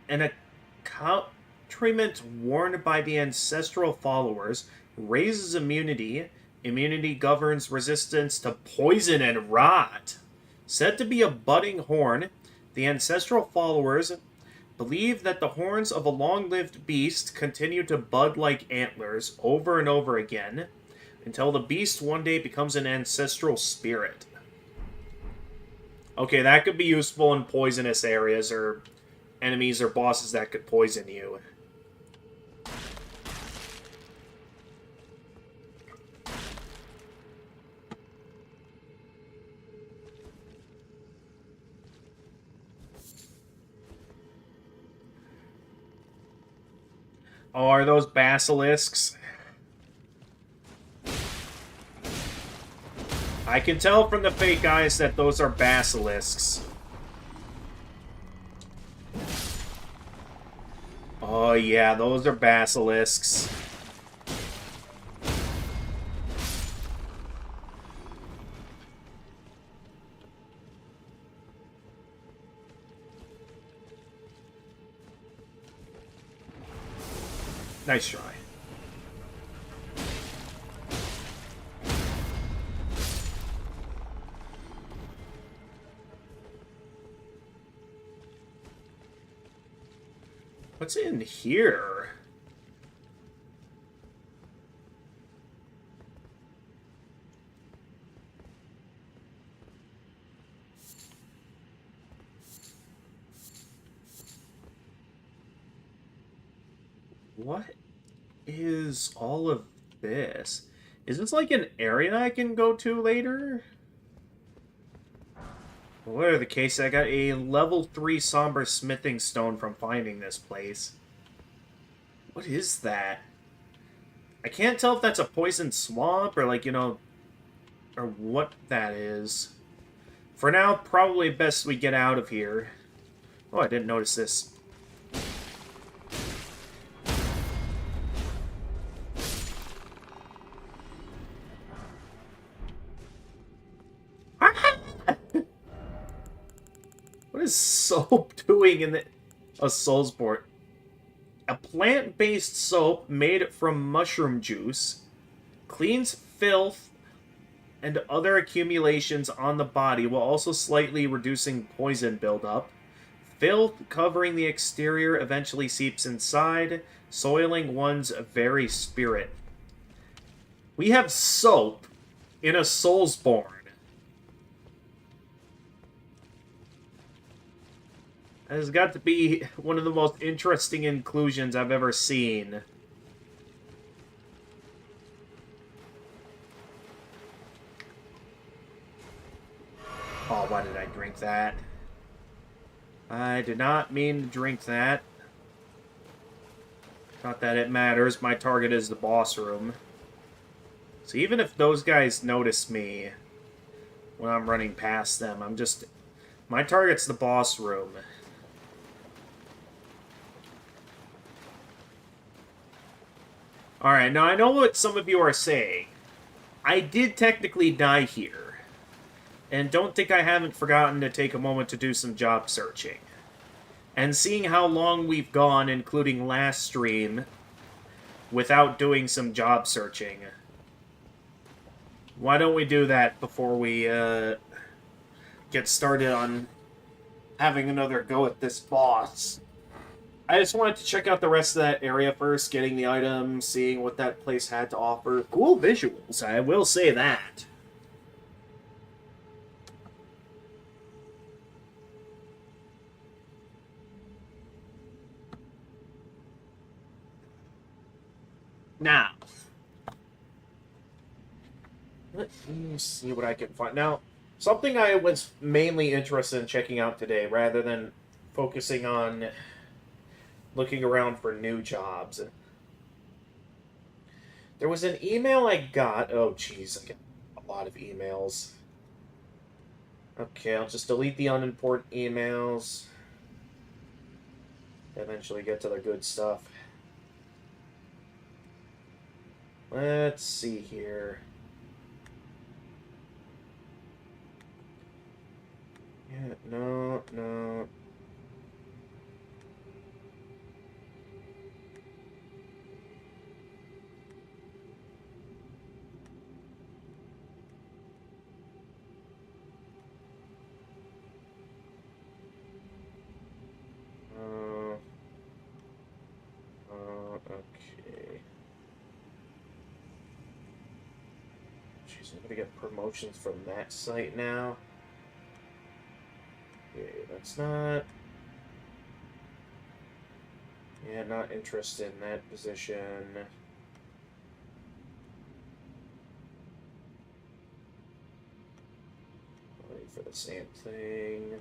An accoutrement worn by the ancestral followers raises immunity. Immunity governs resistance to poison and rot. Said to be a budding horn, the ancestral followers believe that the horns of a long-lived beast continue to bud like antlers over and over again until the beast one day becomes an ancestral spirit. Okay, that could be useful in poisonous areas or enemies or bosses that could poison you. Oh, are those basilisks? I can tell from the fake eyes that those are basilisks. Oh yeah, those are basilisks. Nice try. What's in here? What is all of this? Is this like an area I can go to later? Whatever the case, I got a level 3 somber smithing stone from finding this place. What is that? I can't tell if that's a poison swamp or like, you know, or what that is. For now, probably best we get out of here. Oh, I didn't notice this. What is soap doing in a Soulsport? A plant-based soap made from mushroom juice cleans filth and other accumulations on the body while also slightly reducing poison buildup. Filth covering the exterior eventually seeps inside, soiling one's very spirit. We have soap in a Soulsborne. That has got to be one of the most interesting inclusions I've ever seen. Oh, why did I drink that? I did not mean to drink that. Not that it matters. My target is the boss room. So even if those guys notice me when I'm running past them, I'm just... My target's the boss room. Alright, now I know what some of you are saying. I did technically die here. And don't think I haven't forgotten to take a moment to do some job searching. And seeing how long we've gone, including last stream, without doing some job searching. Why don't we do that before we get started on having another go at this boss? I just wanted to check out the rest of that area first, getting the items, seeing what that place had to offer. Cool visuals, I will say that. Now, let me see what I can find. Now, something I was mainly interested in checking out today, rather than focusing on looking around for new jobs. There was an email I got. Oh, jeez, I get a lot of emails. Okay, I'll just delete the unimportant emails. Eventually get to the good stuff. Let's see here. Yeah, no, no. Okay. Jeez, I'm gonna get promotions from that site now. Okay, that's not... Yeah, not interested in that position. Wait for the same thing.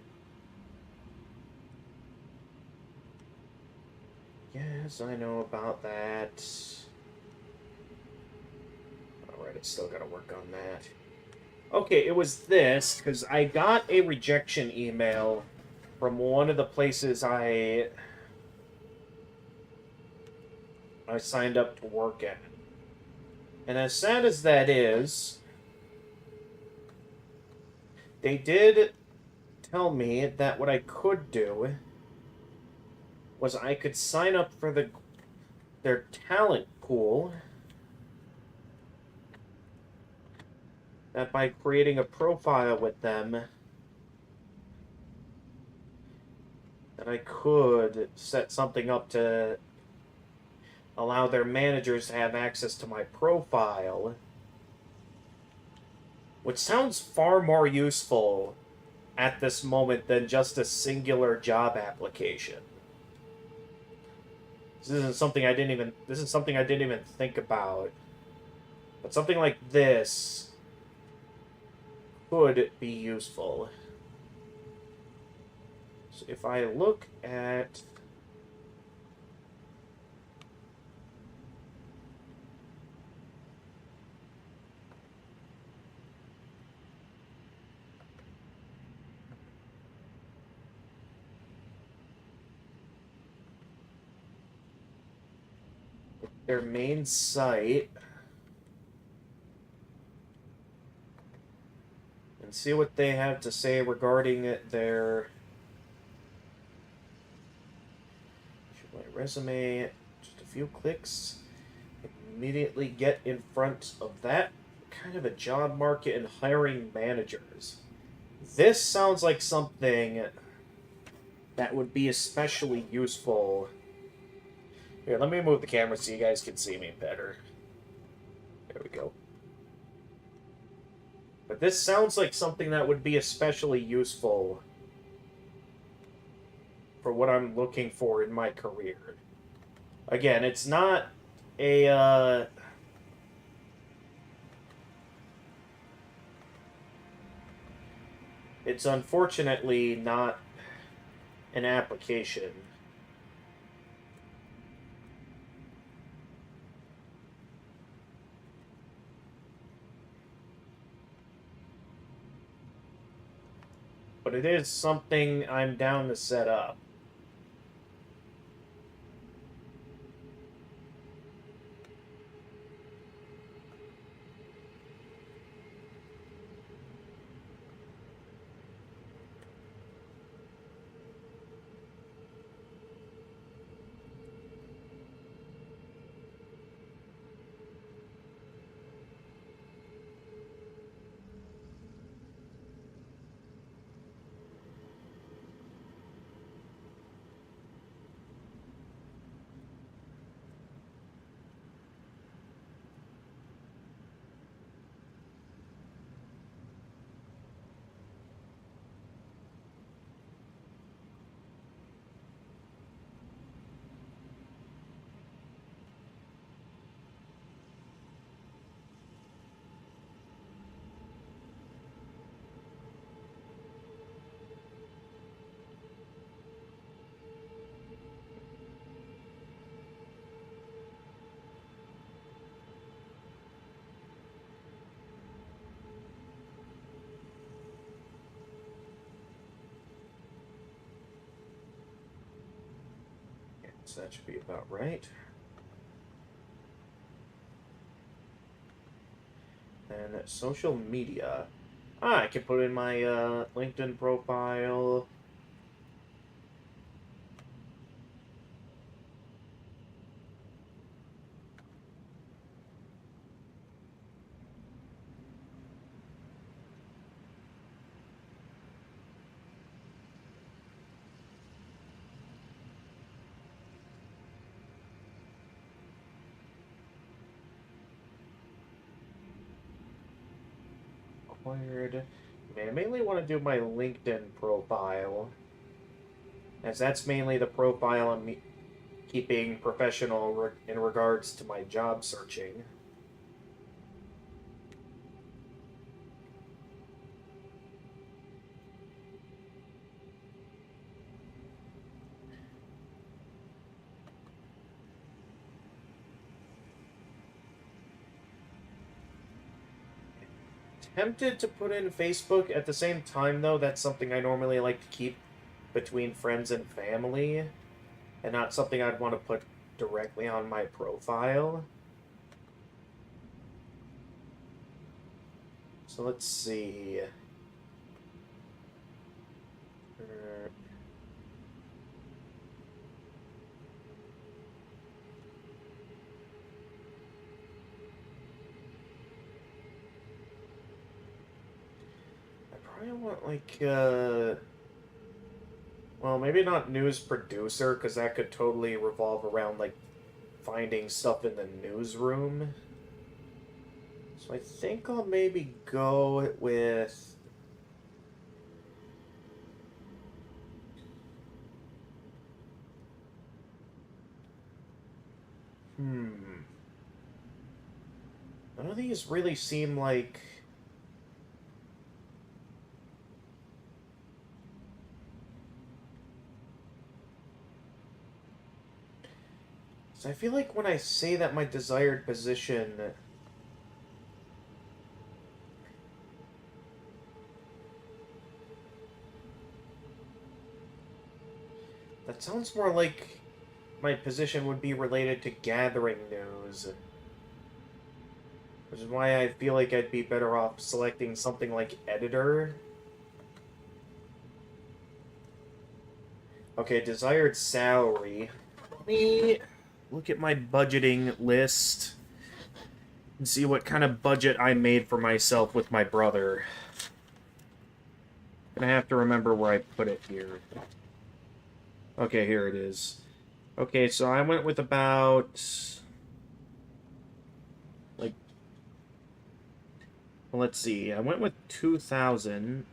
Yes, I know about that. Alright, I still gotta work on that. Okay, it was this, because I got a rejection email from one of the places I signed up to work at. And as sad as that is, they did tell me that what I could do was I could sign up for their talent pool, that by creating a profile with them, that I could set something up to allow their managers to have access to my profile, which sounds far more useful at this moment than just a singular job application. This isn't something I didn't even think about. But something like this could be useful. So if I look at... their main site and see what they have to say regarding their my resume. Just a few clicks, immediately get in front of that kind of a job market and hiring managers. This sounds like something that would be especially useful. Here, let me move the camera so you guys can see me better. There we go. But this sounds like something that would be especially useful for what I'm looking for in my career. Again, it's not a, it's unfortunately not an application. But it is something I'm down to set up. That should be about right. And social media. Ah, I can put in my LinkedIn profile. Acquired. I mainly want to do my LinkedIn profile, as that's mainly the profile I'm keeping professional in regards to my job searching. Tempted to put in Facebook. At the same time, though, that's something I normally like to keep between friends and family, and not something I'd want to put directly on my profile. So let's see. I probably want, like, well, maybe not news producer, because that could totally revolve around, like, finding stuff in the newsroom. So I think I'll maybe go with... None of these really seem like... So I feel like when I say that my desired position... That sounds more like my position would be related to gathering news. Which is why I feel like I'd be better off selecting something like editor. Okay, desired salary. Let me look at my budgeting list and see what kind of budget I made for myself with my brother. Gonna have to remember where I put it here. Okay, here it is. Okay, so I went with about... like... well, let's see. I went with 2,000.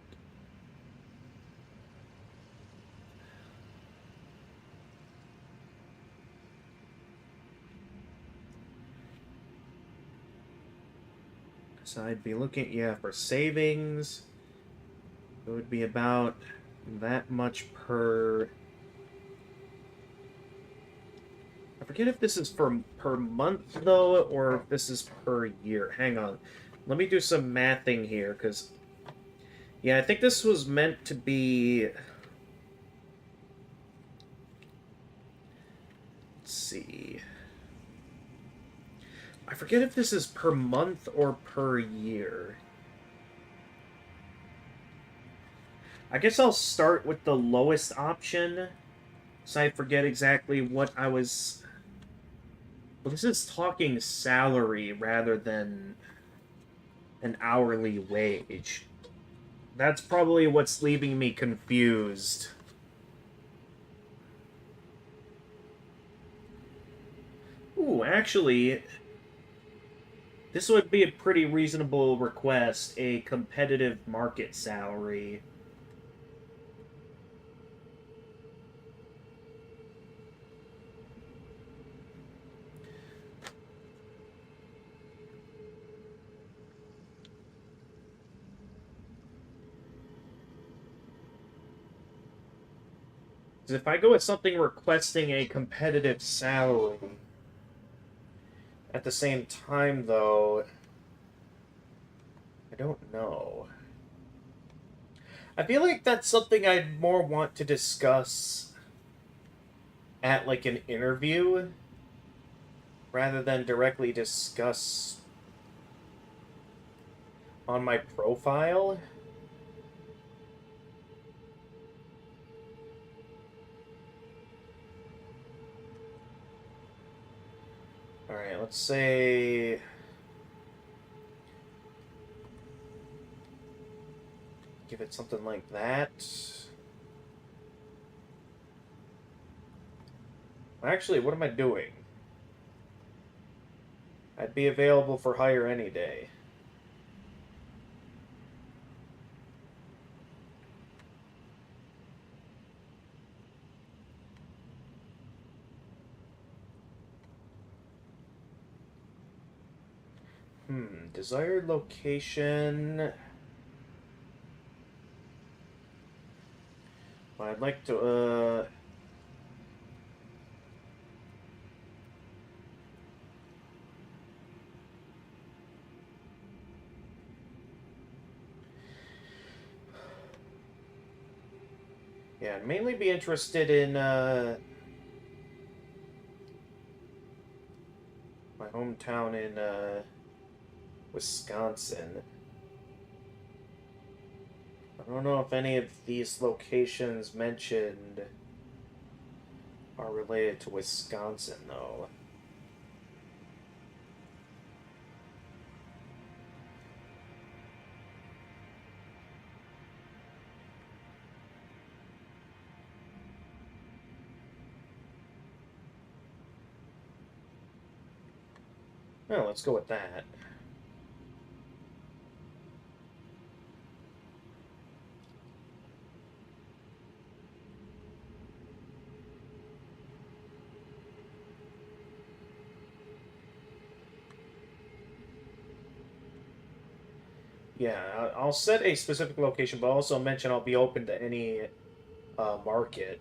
So I'd be looking, yeah, for savings. It would be about that much per... I forget if this is per month, though, or if this is per year. Hang on. Let me do some mathing here, because... yeah, I think this was meant to be... let's see... I forget if this is per month or per year. I guess I'll start with the lowest option, so I forget exactly what I was... well, this is talking salary rather than an hourly wage. That's probably what's leaving me confused. Ooh, actually... this would be a pretty reasonable request, a competitive market salary. Because if I go with something requesting a competitive salary, at the same time, though, I don't know. I feel like that's something I'd more want to discuss at like an interview rather than directly discuss on my profile. Alright, let's say... give it something like that. Actually, what am I doing? I'd be available for hire any day. Desired location... I'd like to, yeah, I'd mainly be interested in, my hometown in, Wisconsin. I don't know if any of these locations mentioned are related to Wisconsin, though. Oh, let's go with that. Yeah, I'll set a specific location, but also mention I'll be open to any market.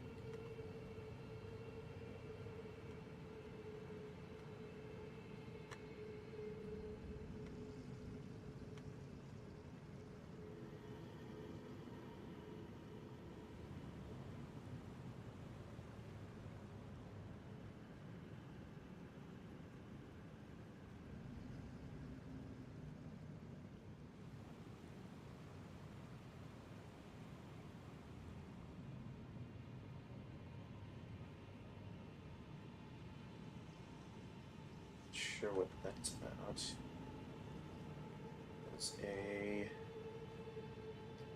Sure what that's about. That's a...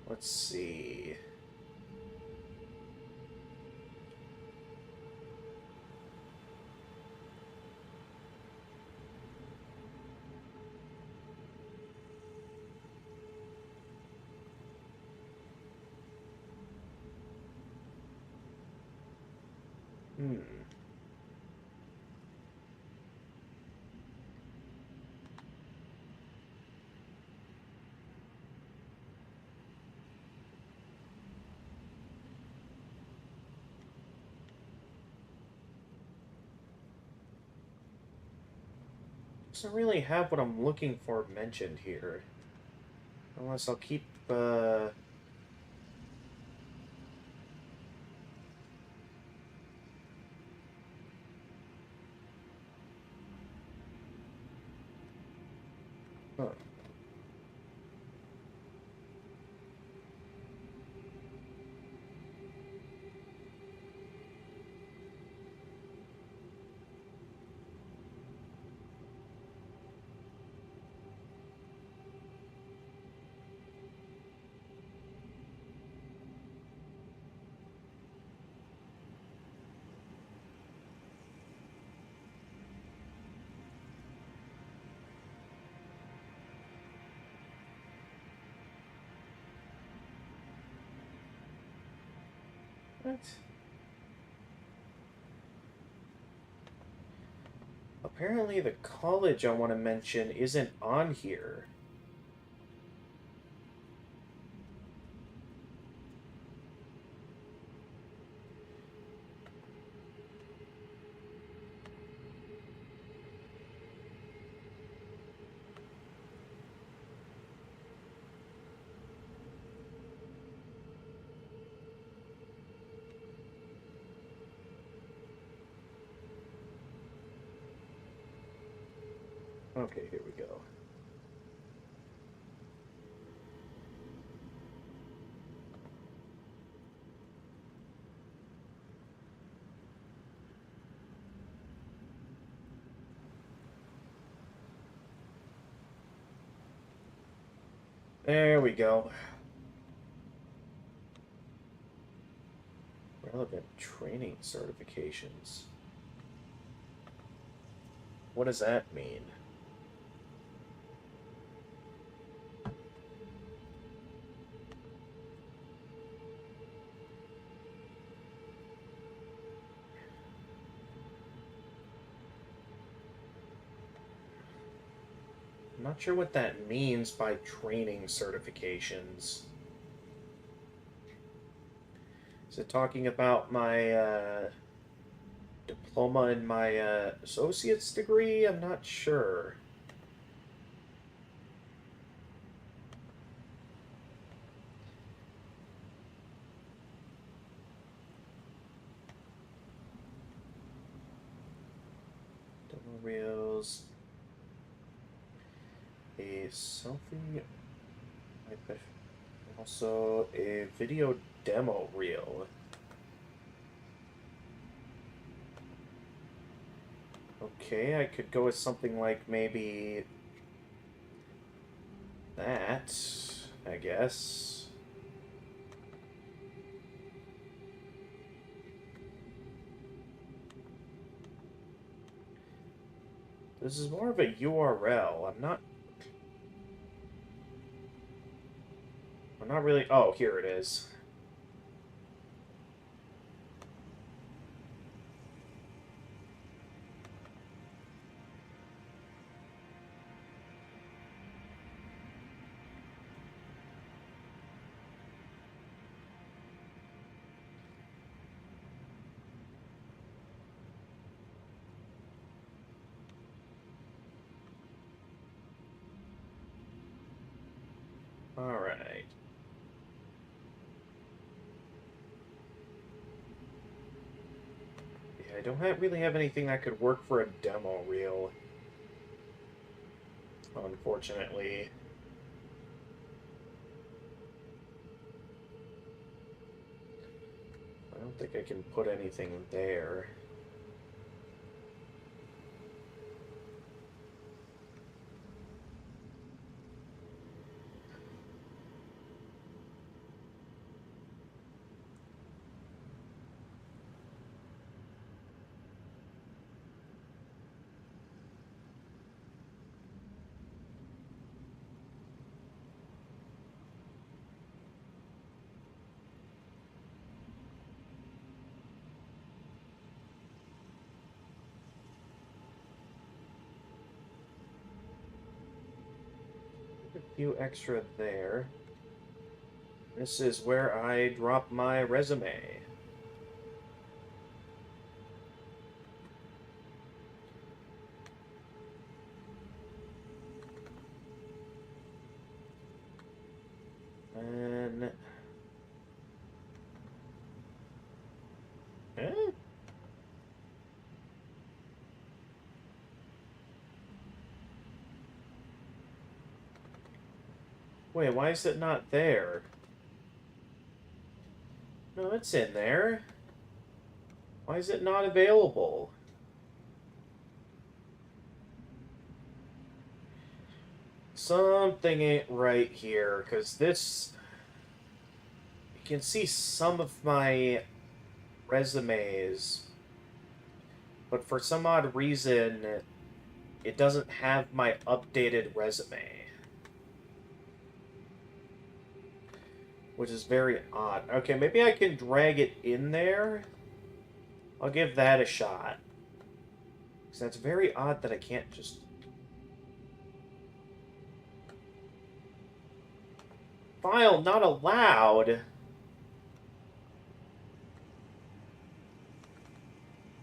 let's see... doesn't really have what I'm looking for mentioned here. Unless I'll keep, huh. What? Apparently the college I want to mention isn't on here. Okay, here we go. There we go. Relevant training certifications. What does that mean? I'm not sure what that means by training certifications. Is it talking about my diploma and my associate's degree? I'm not sure. Demo reels. A selfie. Also, a video demo reel. Okay, I could go with something like maybe that, I guess. This is more of a URL. I'm not really... Oh, here it is. Alright. Yeah, I don't really have anything that could work for a demo reel. Unfortunately. I don't think I can put anything there. A few extra there. This is where I drop my resume. And... Eh? Wait, why is it not there? No, it's in there. Why is it not available? Something ain't right here, because this... You can see some of my resumes, but for some odd reason, it doesn't have my updated resume. Which is very odd. Okay, maybe I can drag it in there. I'll give that a shot. Because that's very odd that I can't just... File not allowed?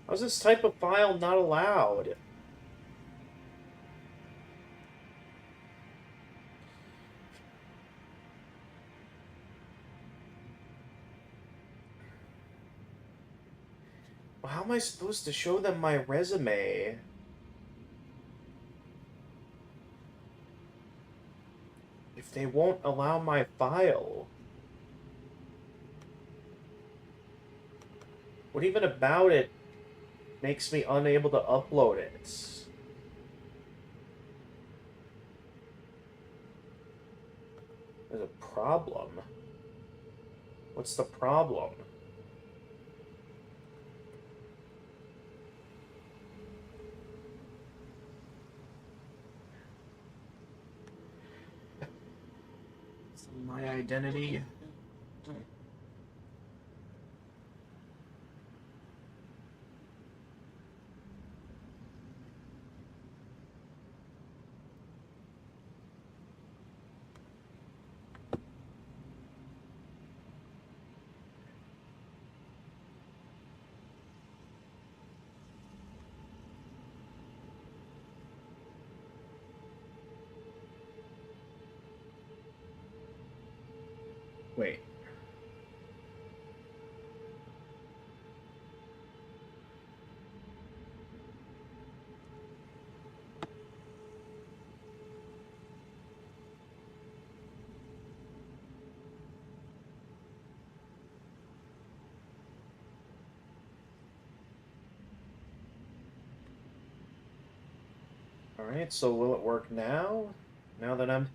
How's this type of file not allowed? Well, how am I supposed to show them my resume? They won't allow my file. What even about it makes me unable to upload it? There's a problem. What's the problem? It's my identity. Wait. Alright, so will it work now? Now that I'm...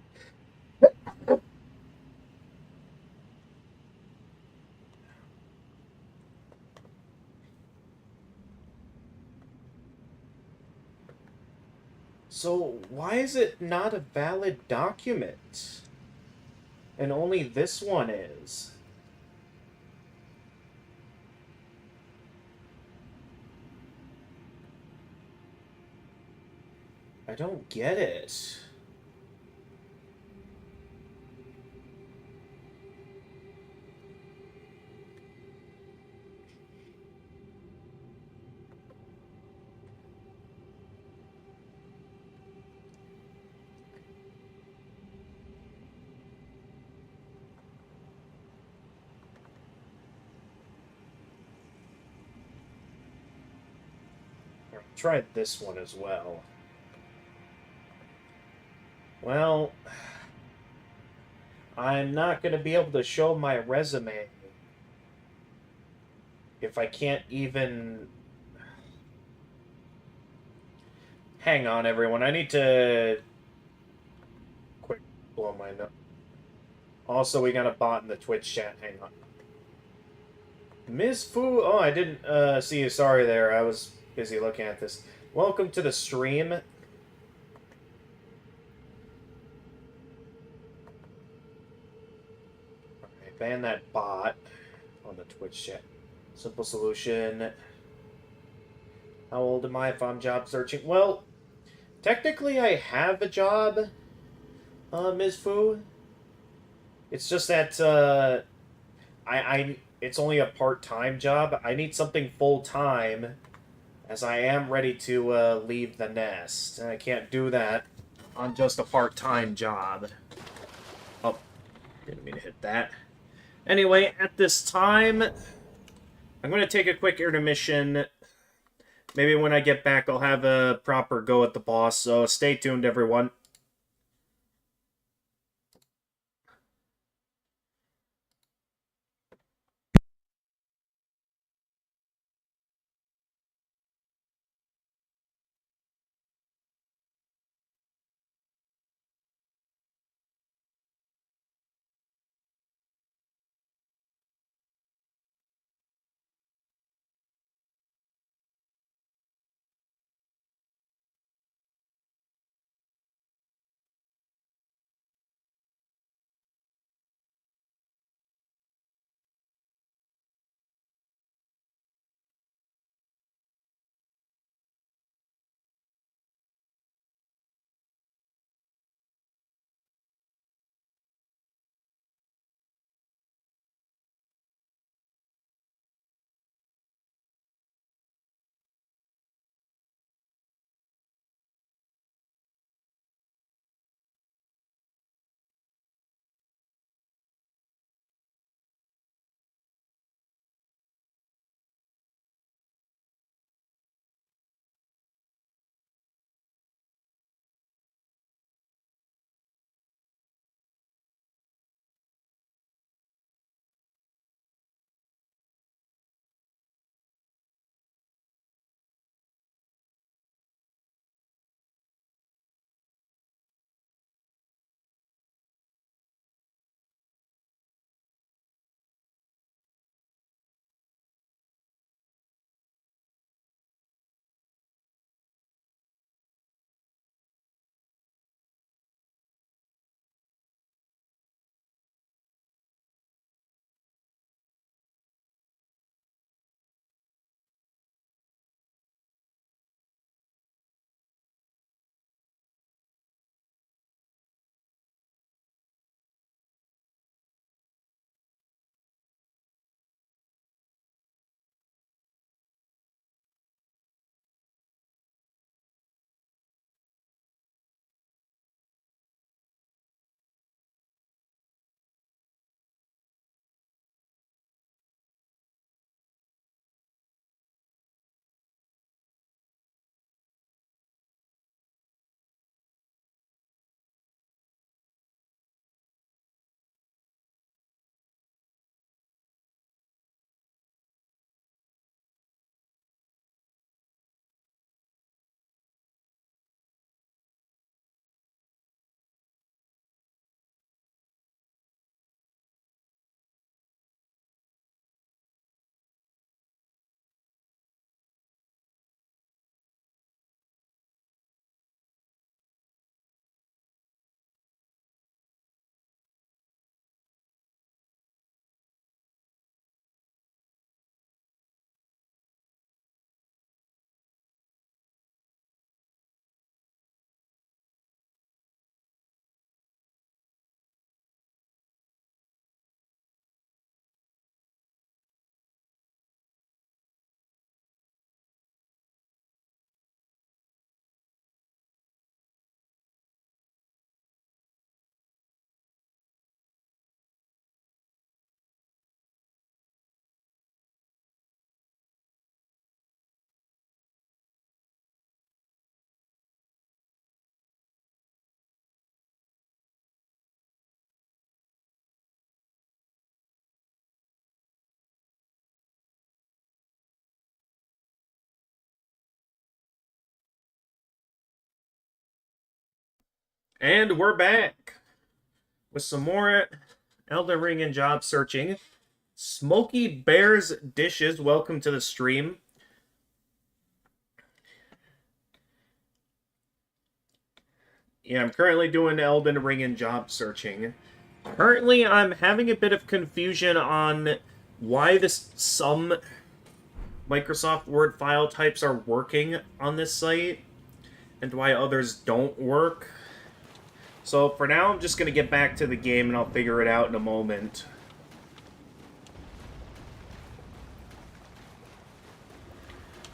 So, why is it not a valid document? And only this one is? I don't get it. Try this one as well. Well, I'm not going to be able to show my resume if I can't even... Hang on, everyone. I need to... Quick blow my nose. Also, we got a bot in the Twitch chat. Hang on. Ms. Fu... Oh, I didn't see you. Sorry there. I was busy looking at this. Welcome to the stream. Okay, ban that bot on the Twitch chat. Simple solution. How old am I if I'm job searching? Well, technically I have a job, Ms. Fu. It's just that, it's only a part-time job. I need something full-time, as I am ready to, leave the nest. And I can't do that on just a part-time job. Oh, didn't mean to hit that. Anyway, at this time, I'm going to take a quick intermission. Maybe when I get back, I'll have a proper go at the boss, so stay tuned, everyone. And we're back with some more Elden Ring and job searching. Smoky Bear's Dishes, welcome to the stream. Yeah, I'm currently doing Elden Ring and job searching. Currently, I'm having a bit of confusion on why some Microsoft Word file types are working on this site and why others don't work. So for now, I'm just going to get back to the game and I'll figure it out in a moment.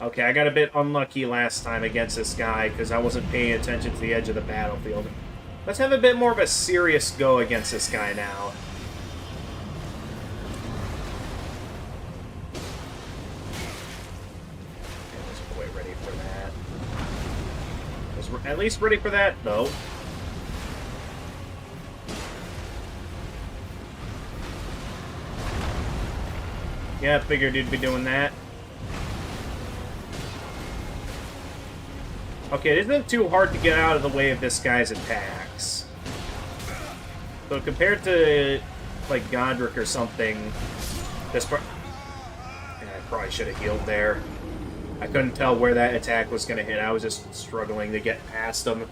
Okay, I got a bit unlucky last time against this guy because I wasn't paying attention to the edge of the battlefield. Let's have a bit more of a serious go against this guy now. I wasn't quite ready for that. I was at least ready for that, though. Yeah, I figured you'd be doing that. Okay, it isn't too hard to get out of the way of this guy's attacks. So compared to, like, Godric or something, this part... Yeah, I probably should have healed there. I couldn't tell where that attack was going to hit. I was just struggling to get past him.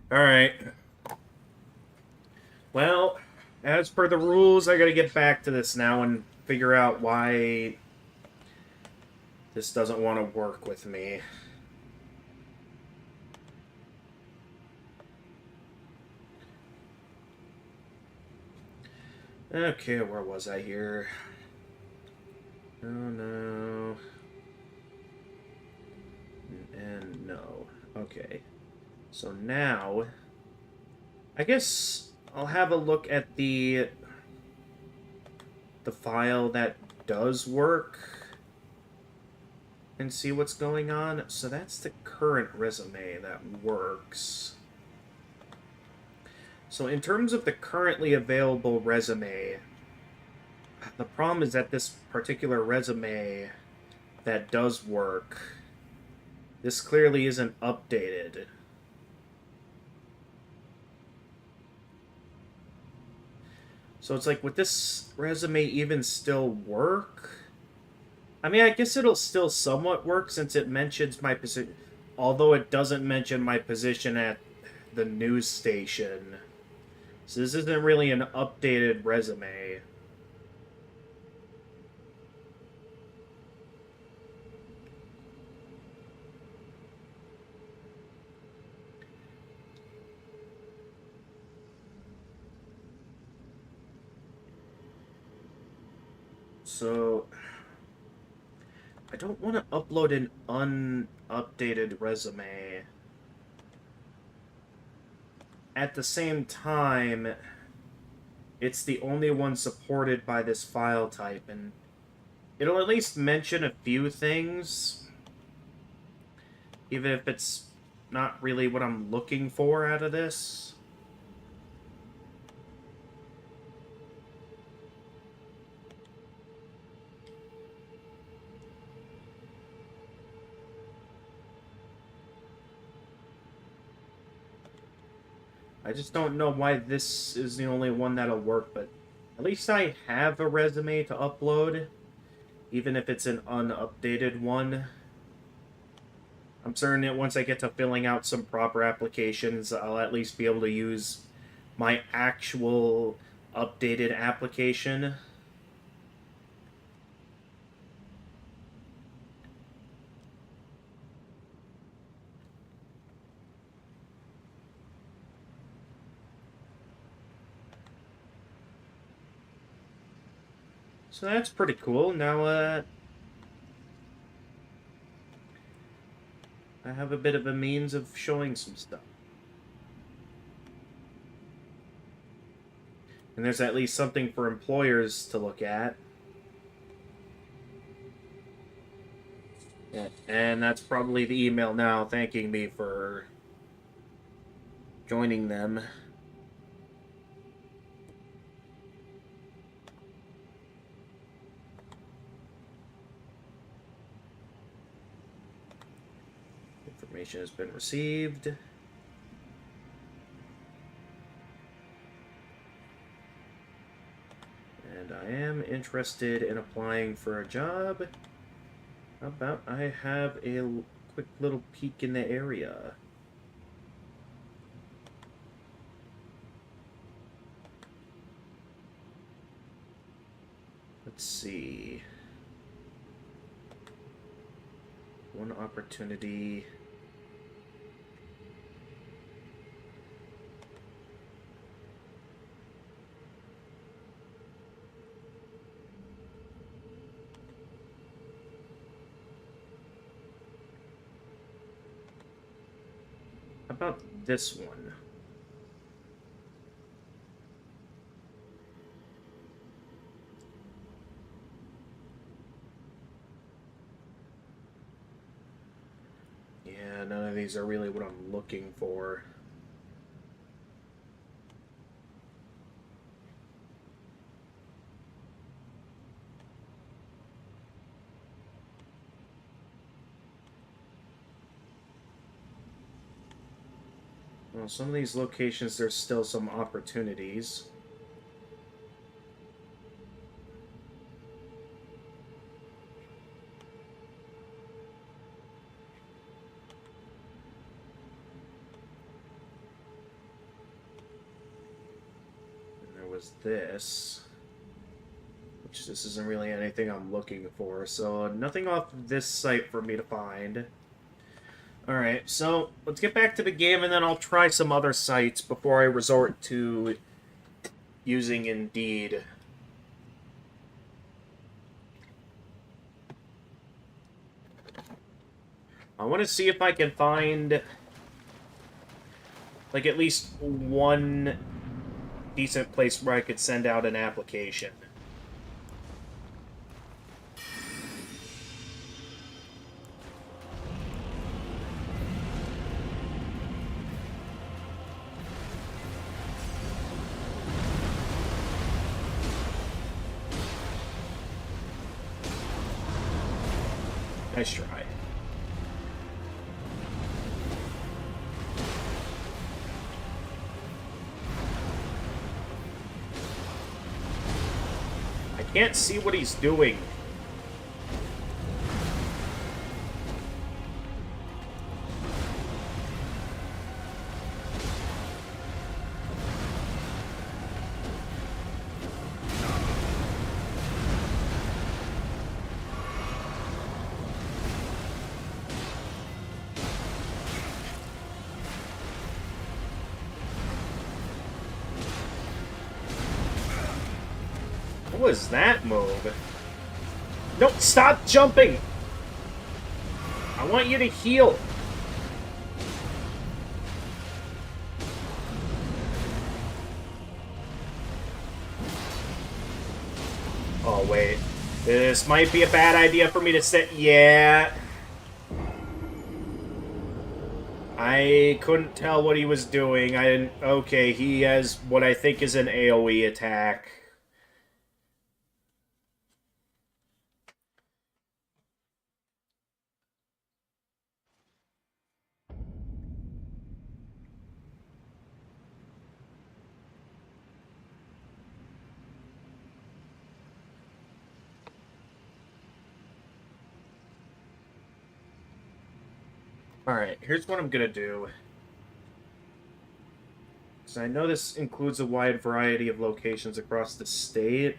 Alright. Well, as per the rules, I gotta get back to this now and figure out why this doesn't want to work with me. Okay, where was I here? Oh, no. And no. Okay. So now, I guess I'll have a look at the file that does work and see what's going on. So that's the current resume that works. So in terms of the currently available resume, the problem is that this particular resume that does work, this clearly isn't updated. So it's like, would this resume even still work? I mean, I guess it'll still somewhat work since it mentions my position, although it doesn't mention my position at the news station. So this isn't really an updated resume. So, I don't want to upload an unupdated resume. At the same time, it's the only one supported by this file type, and it'll at least mention a few things, even if it's not really what I'm looking for out of this. I just don't know why this is the only one that'll work, but at least I have a resume to upload, even if it's an unupdated one. I'm certain that once I get to filling out some proper applications, I'll at least be able to use my actual updated application. So that's pretty cool. Now, I have a bit of a means of showing some stuff. And there's at least something for employers to look at. Yeah, and that's probably the email now thanking me for joining them. Information has been received. And I am interested in applying for a job. How about I have a quick little peek in the area? Let's see. One opportunity. How about this one? Yeah, none of these are really what I'm looking for. Well, some of these locations, there's still some opportunities. And there was this, which this isn't really anything I'm looking for, so nothing off this site for me to find. Alright, so let's get back to the game, and then I'll try some other sites before I resort to using Indeed. I want to see if I can find, like, at least one decent place where I could send out an application. Nice try. I can't see what he's doing. What was that move? No, stop jumping! I want you to heal. Oh, wait. This might be a bad idea for me to set. Yeah. I couldn't tell what he was doing. I didn't. Okay, he has what I think is an AoE attack. Alright, here's what I'm gonna do. So I know this includes a wide variety of locations across the state.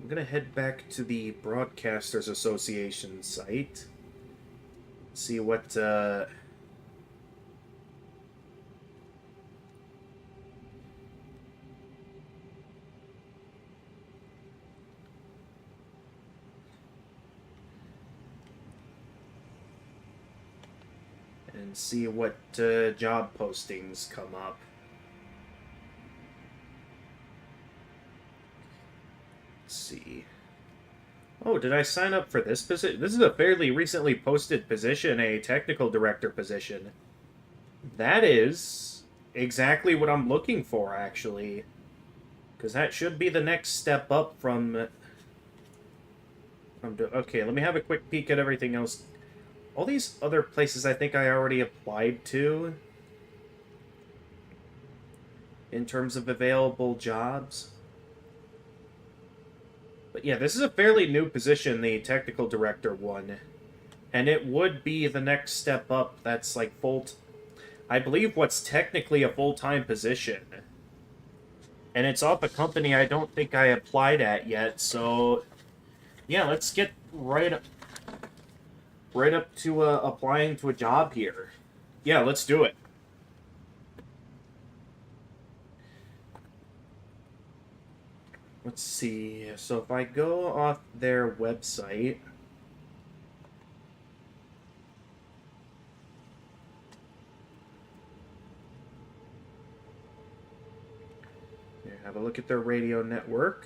I'm gonna head back to the Broadcasters Association site. See what, and see what job postings come up. Let's see. Oh, did I sign up for this position? This is a fairly recently posted position, a technical director position. That is exactly what I'm looking for, actually. Because that should be the next step up from... okay, let me have a quick peek at everything else. all these other places I think I already applied to in terms of available jobs. But yeah, this is a fairly new position, the technical director one. And it would be the next step up that's like I believe what's technically a full-time position. And it's off a company I don't think I applied at yet, so yeah, let's get right up to applying to a job here. Yeah, let's do it. Let's see. So if I go off their website, here, have a look at their radio network.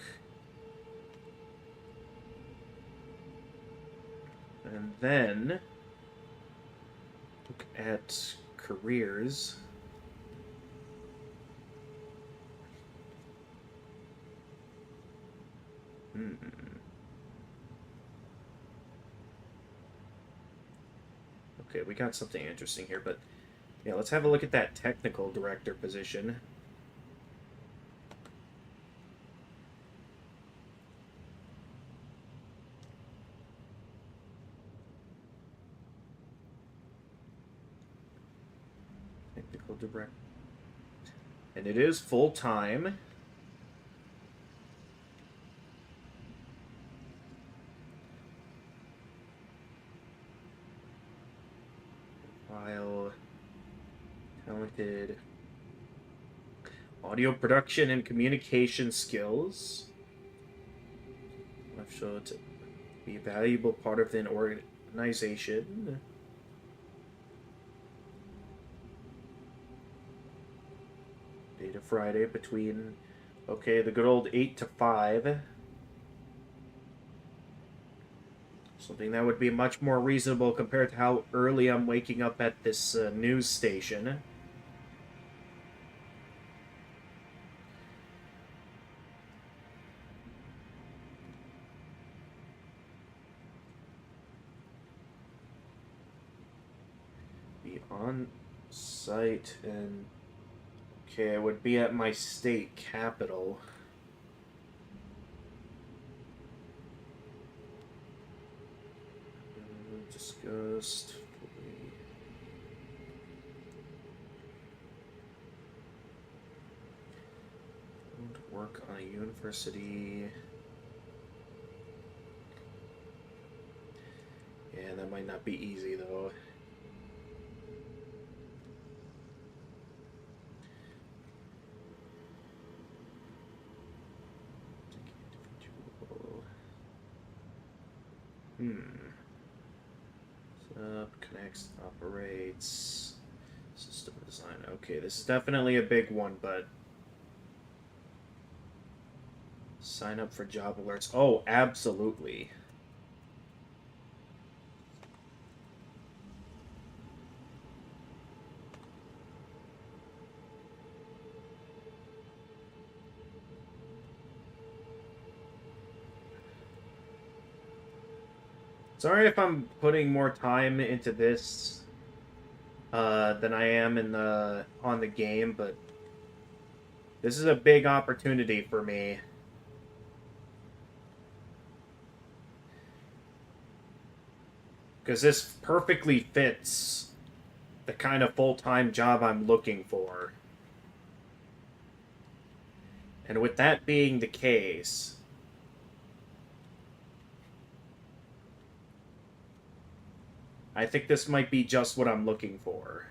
And then look at careers. Okay, we got something interesting here, but yeah, let's have a look at that technical director position. Technical director. And it is full-time. While talented audio production and communication skills. I've shown to be a valuable part of an organization. Day to Friday between, okay, the good old 8 to 5. Something that would be much more reasonable compared to how early I'm waking up at this news station. Be on site and... Okay, I would be at my state capital. Discussed. Don't work on a university. Yeah, that might not be easy though. Connects, operates, system design. Okay, this is definitely a big one, but sign up for job alerts. Oh, absolutely. Sorry if I'm putting more time into this than I am on the game, but this is a big opportunity for me. Because this perfectly fits the kind of full-time job I'm looking for. And with that being the case, I think this might be just what I'm looking for.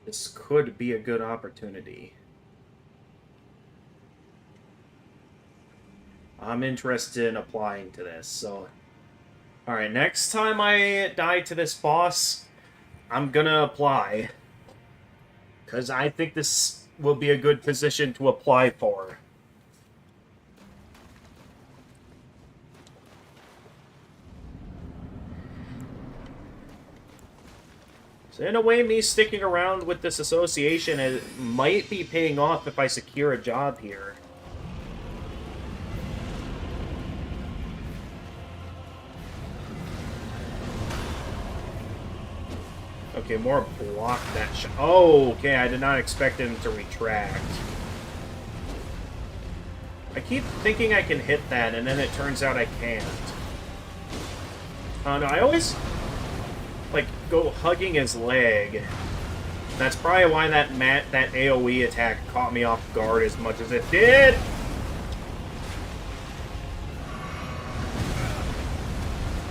This could be a good opportunity. I'm interested in applying to this, so... Alright, next time I die to this boss, I'm gonna apply. Because I think this will be a good position to apply for. So in a way, me sticking around with this association might be paying off if I secure a job here. Okay, more block that shot. Oh, okay, I did not expect him to retract. I keep thinking I can hit that, and then it turns out I can't. No, I always, like, go hugging his leg. That's probably why that AoE attack caught me off guard as much as it did!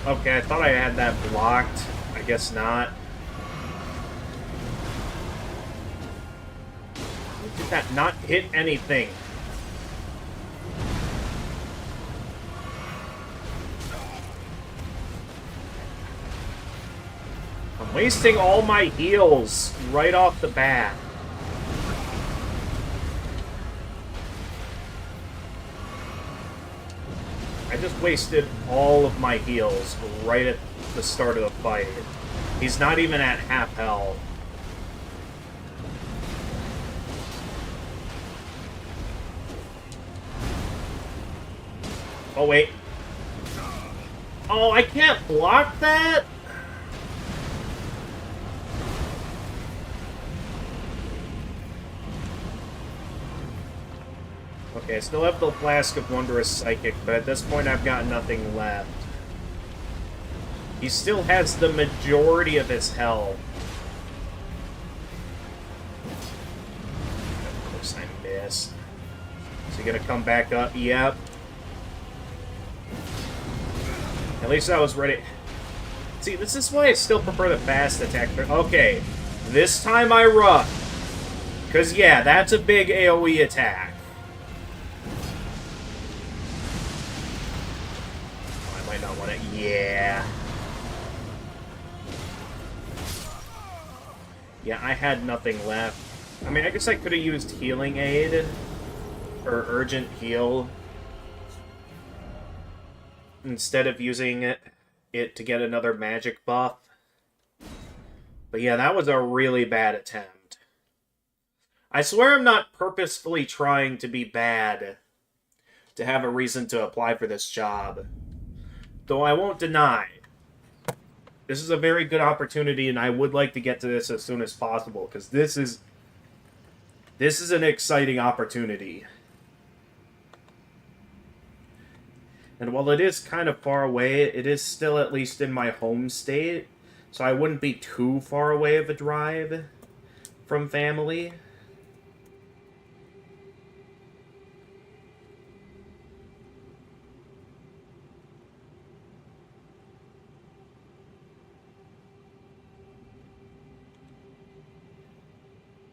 Okay, I thought I had that blocked. I guess not. Did that not hit anything? I'm wasting all my heals right off the bat. I just wasted all of my heals right at the start of the fight. He's not even at half health. Oh, wait. Oh, I can't block that? Okay, I still have the Flask of Wondrous Psychic, but at this point I've got nothing left. He still has the majority of his health. Of course I missed. Is he gonna come back up? Yep. At least I was ready. See, this is why I still prefer the fast attack. Okay, this time I run. Because, yeah, that's a big AoE attack. Oh, I might not want to... Yeah. Yeah, I had nothing left. I mean, I guess I could have used Healing Aid. Or Urgent Heal. Instead of using it to get another magic buff. But yeah, that was a really bad attempt. I swear I'm not purposefully trying to be bad to have a reason to apply for this job. Though I won't deny, this is a very good opportunity and I would like to get to this as soon as possible, because this is an exciting opportunity. And while it is kind of far away, it is still at least in my home state, so I wouldn't be too far away of a drive from family.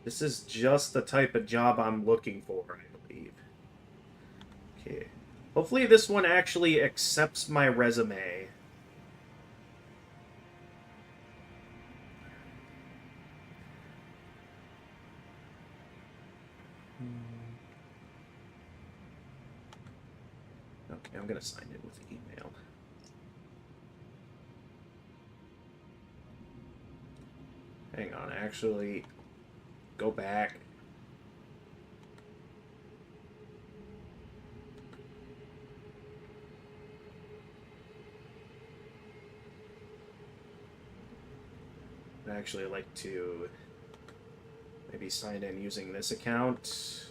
This is just the type of job I'm looking for, I believe. Okay. Hopefully this one actually accepts my resume. Okay, I'm gonna sign it with email. Hang on, actually, go back. I'd actually like to maybe sign in using this account.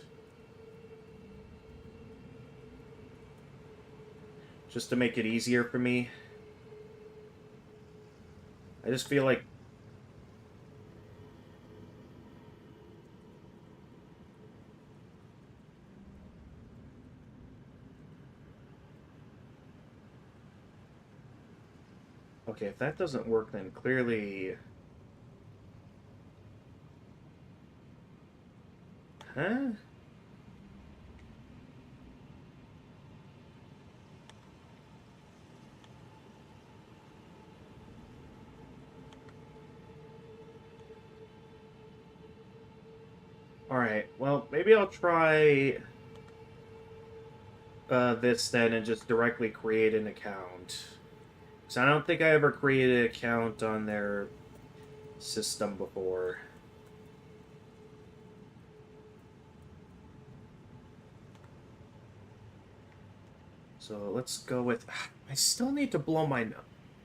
Just to make it easier for me. I just feel like... Okay, if that doesn't work, then clearly... Huh? Alright, well, maybe I'll try this then and just directly create an account. So I don't think I ever created an account on their system before. So let's go with... I still need to blow my nose.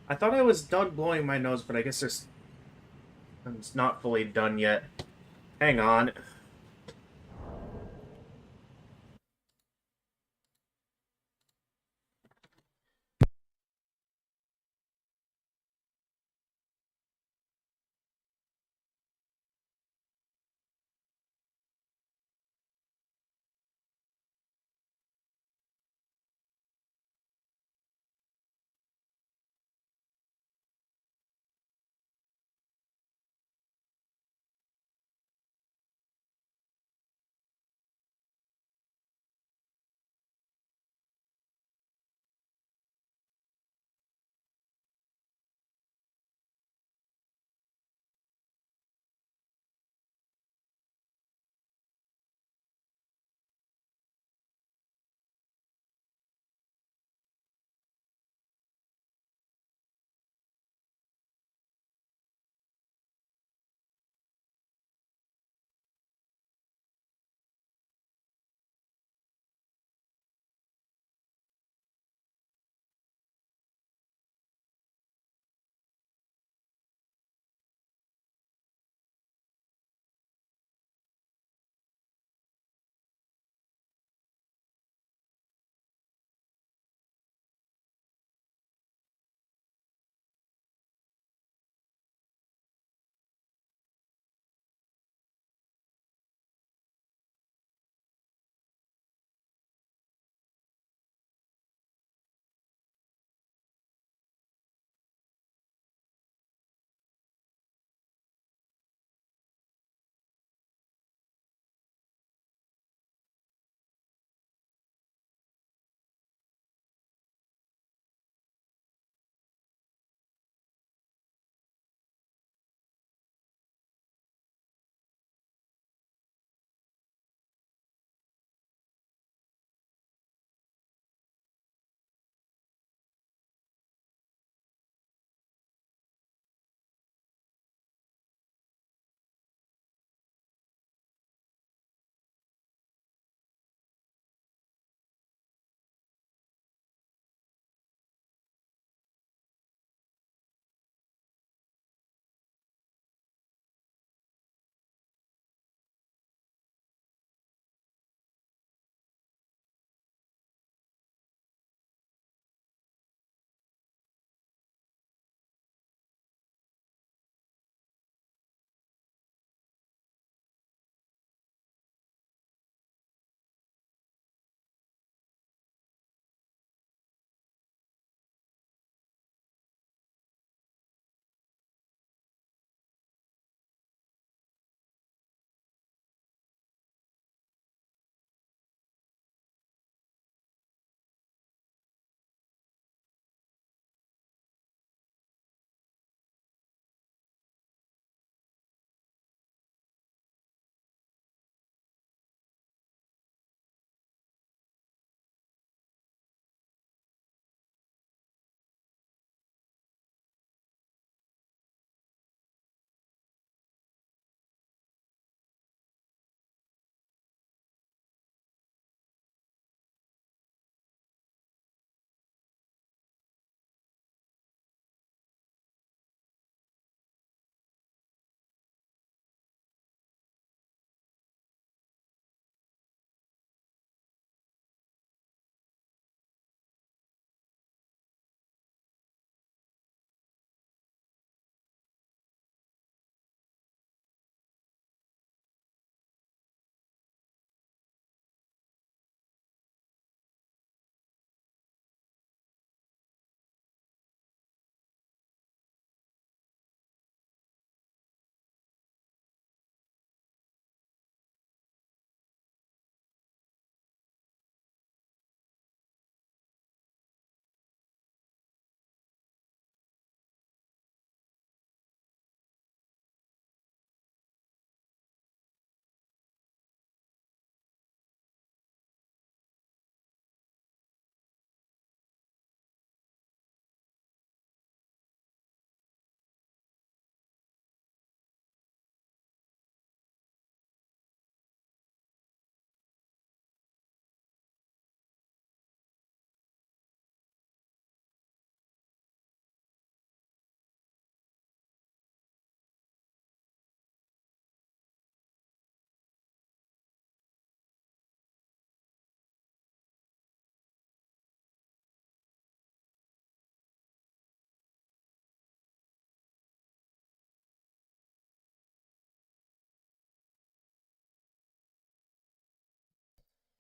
I thought I was done blowing my nose, but I guess there's... It's not fully done yet. Hang on.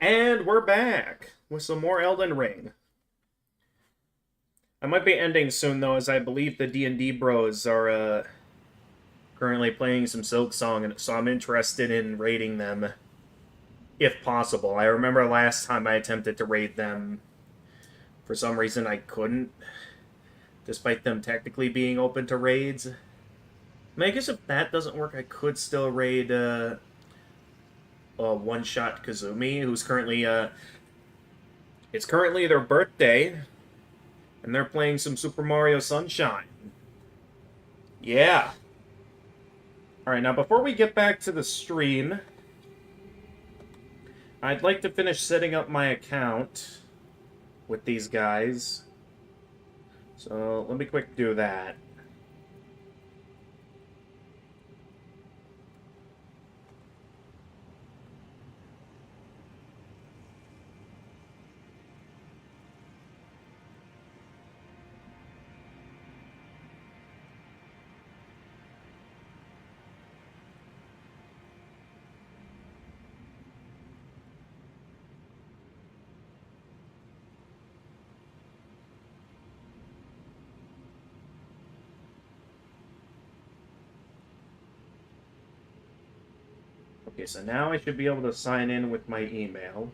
And we're back with some more Elden Ring. I might be ending soon, though, as I believe the D&D bros are currently playing some Silksong, and so I'm interested in raiding them, if possible. I remember last time I attempted to raid them, for some reason I couldn't, despite them technically being open to raids. I mean, I guess if that doesn't work, I could still raid One-Shot Kazumi, who's currently, it's currently their birthday, and they're playing some Super Mario Sunshine. Yeah. Alright, now before we get back to the stream, I'd like to finish setting up my account with these guys. So, let me quick do that. Okay, so now I should be able to sign in with my email.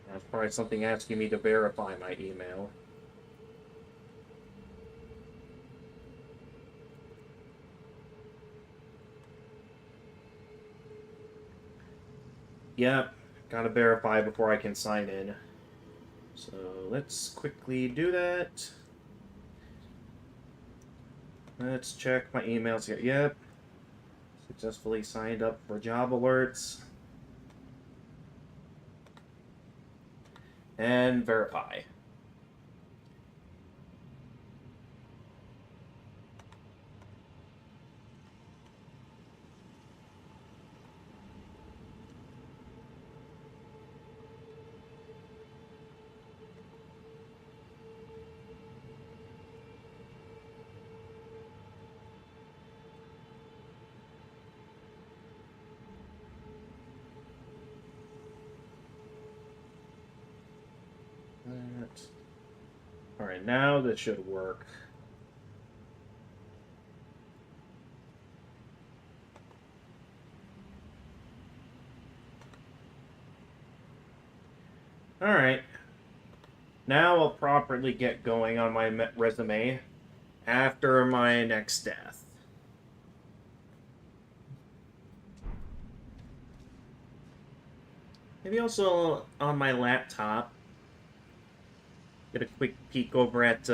That's probably something asking me to verify my email. Yep, gotta verify before I can sign in. So let's quickly do that. Let's check my emails here. Yep. Successfully signed up for job alerts. And verify. Alright, now this should work. Alright. Now I'll properly get going on my resume after my next death. Maybe also on my laptop. Get a quick peek over at,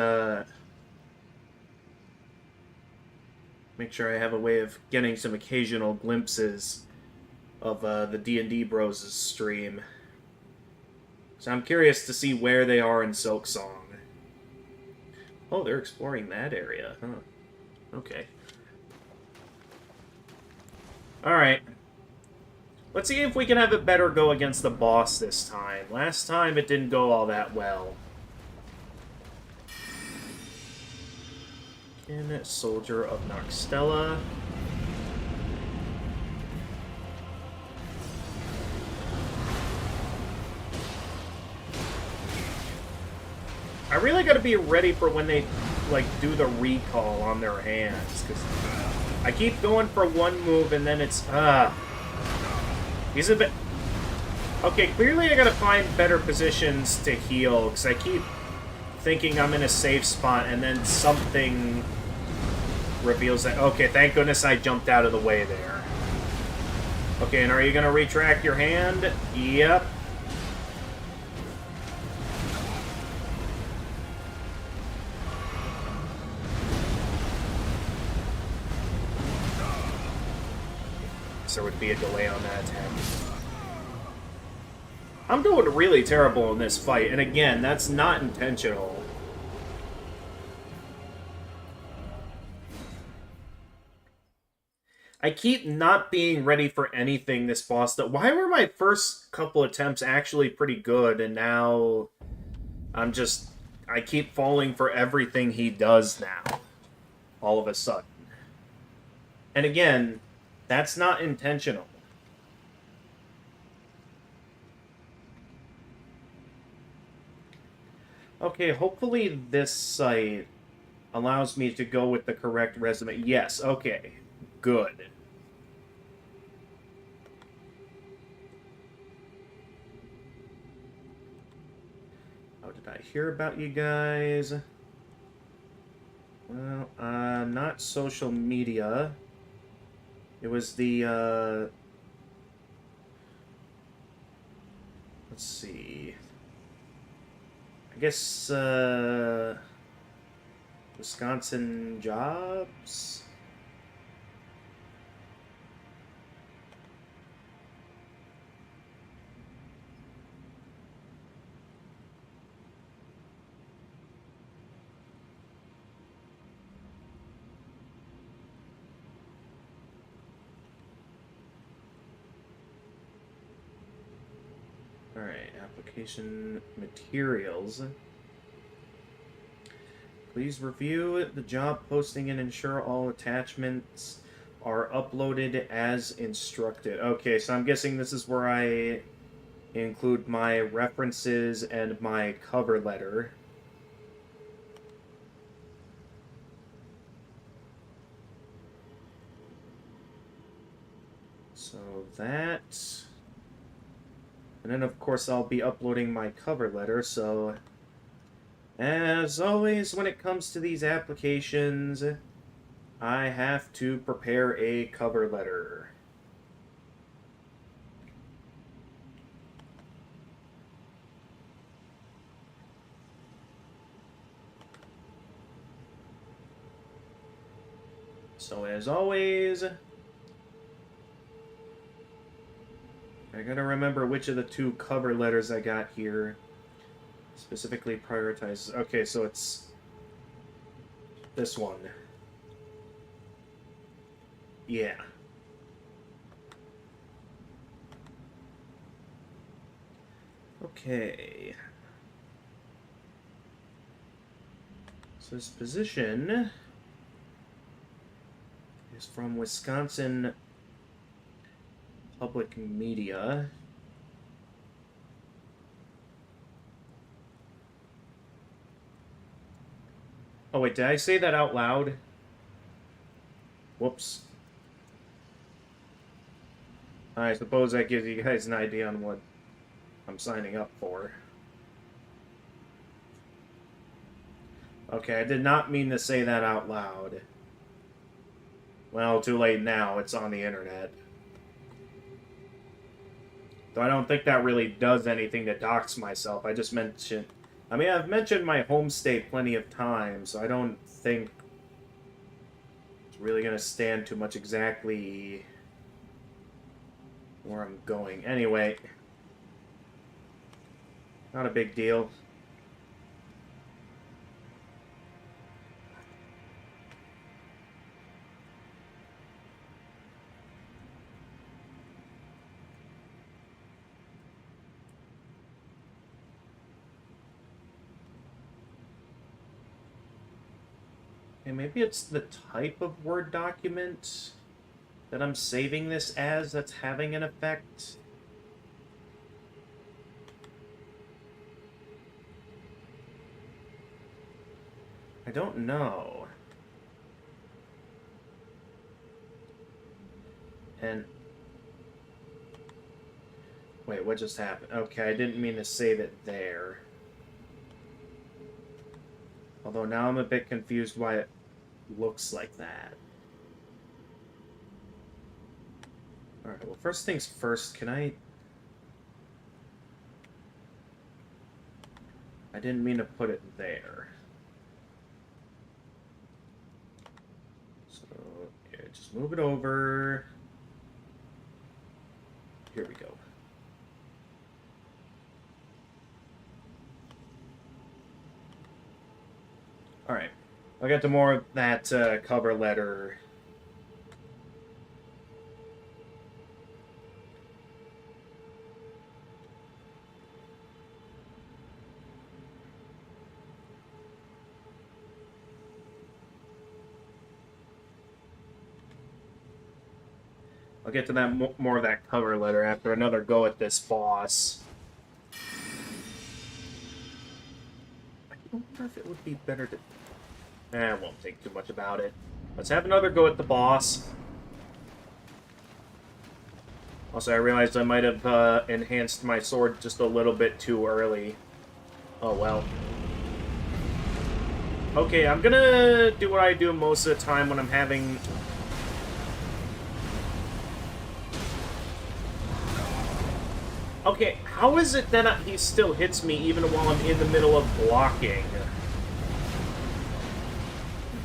make sure I have a way of getting some occasional glimpses of the D&D Bros' stream. So I'm curious to see where they are in Silksong. Oh, they're exploring that area, huh? Okay. Alright. Let's see if we can have a better go against the boss this time. Last time it didn't go all that well. Soldier of Noxtella. I really gotta be ready for when they, like, do the recall on their hands, because I keep going for one move and then it's, he's a bit... Okay, clearly I gotta find better positions to heal, because I keep thinking I'm in a safe spot and then something reveals that... Okay, thank goodness I jumped out of the way there. Okay, and are you gonna retract your hand? Yep. There would be a delay on that attack. I'm doing really terrible in this fight, and again, that's not intentional. I keep not being ready for anything this boss. Why were my first couple attempts actually pretty good, and now I keep falling for everything he does now, all of a sudden. And again, that's not intentional. Okay, hopefully this site allows me to go with the correct resume. Yes, okay. Good. How did I hear about you guys? Well, not social media. It was the, let's see. I guess, Wisconsin jobs? Alright, application materials. Please review the job posting and ensure all attachments are uploaded as instructed. Okay, so I'm guessing this is where I include my references and my cover letter. So that... And then, of course, I'll be uploading my cover letter, so... As always, when it comes to these applications, I have to prepare a cover letter. So, as always... I gotta remember which of the two cover letters I got here specifically prioritizes. Okay, so it's this one. Yeah. Okay. So this position is from Wisconsin Public Media. Oh wait, did I say that out loud? Whoops. I suppose that gives you guys an idea on what I'm signing up for. Okay, I did not mean to say that out loud. Well, too late now. It's on the internet. Though I don't think that really does anything to dox myself. I just mentioned... I mean, I've mentioned my home state plenty of times, so I don't think it's really going to stand too much exactly where I'm going. Anyway, not a big deal. Okay, maybe it's the type of Word document that I'm saving this as that's having an effect. I don't know. And... Wait, what just happened? Okay, I didn't mean to save it there. Although now I'm a bit confused why it looks like that. Alright, well, first things first, can I didn't mean to put it there. So, yeah, just move it over. Here we go. Alright, I'll get to more of that cover letter. I'll get to that more of that cover letter after another go at this boss. I wonder if it would be better to... I won't think too much about it. Let's have another go at the boss. Also, I realized I might have enhanced my sword just a little bit too early. Oh, well. Okay, I'm gonna do what I do most of the time when I'm having... Okay, how is it that he still hits me even while I'm in the middle of blocking?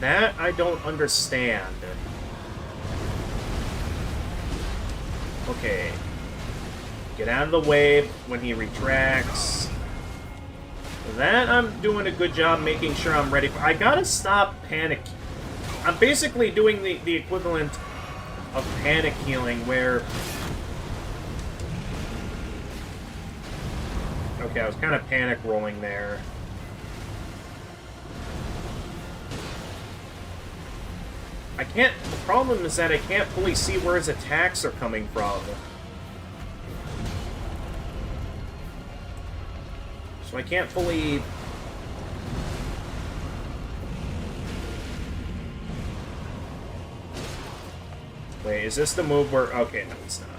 That I don't understand. Okay. Get out of the way when he retracts. That I'm doing a good job making sure I'm ready for. I gotta stop panic. I'm basically doing the equivalent of panic healing where... Okay, I was kind of panic rolling there. I can't... The problem is that I can't fully see where his attacks are coming from. So I can't fully... Wait, is this the move where... Okay, no, it's not.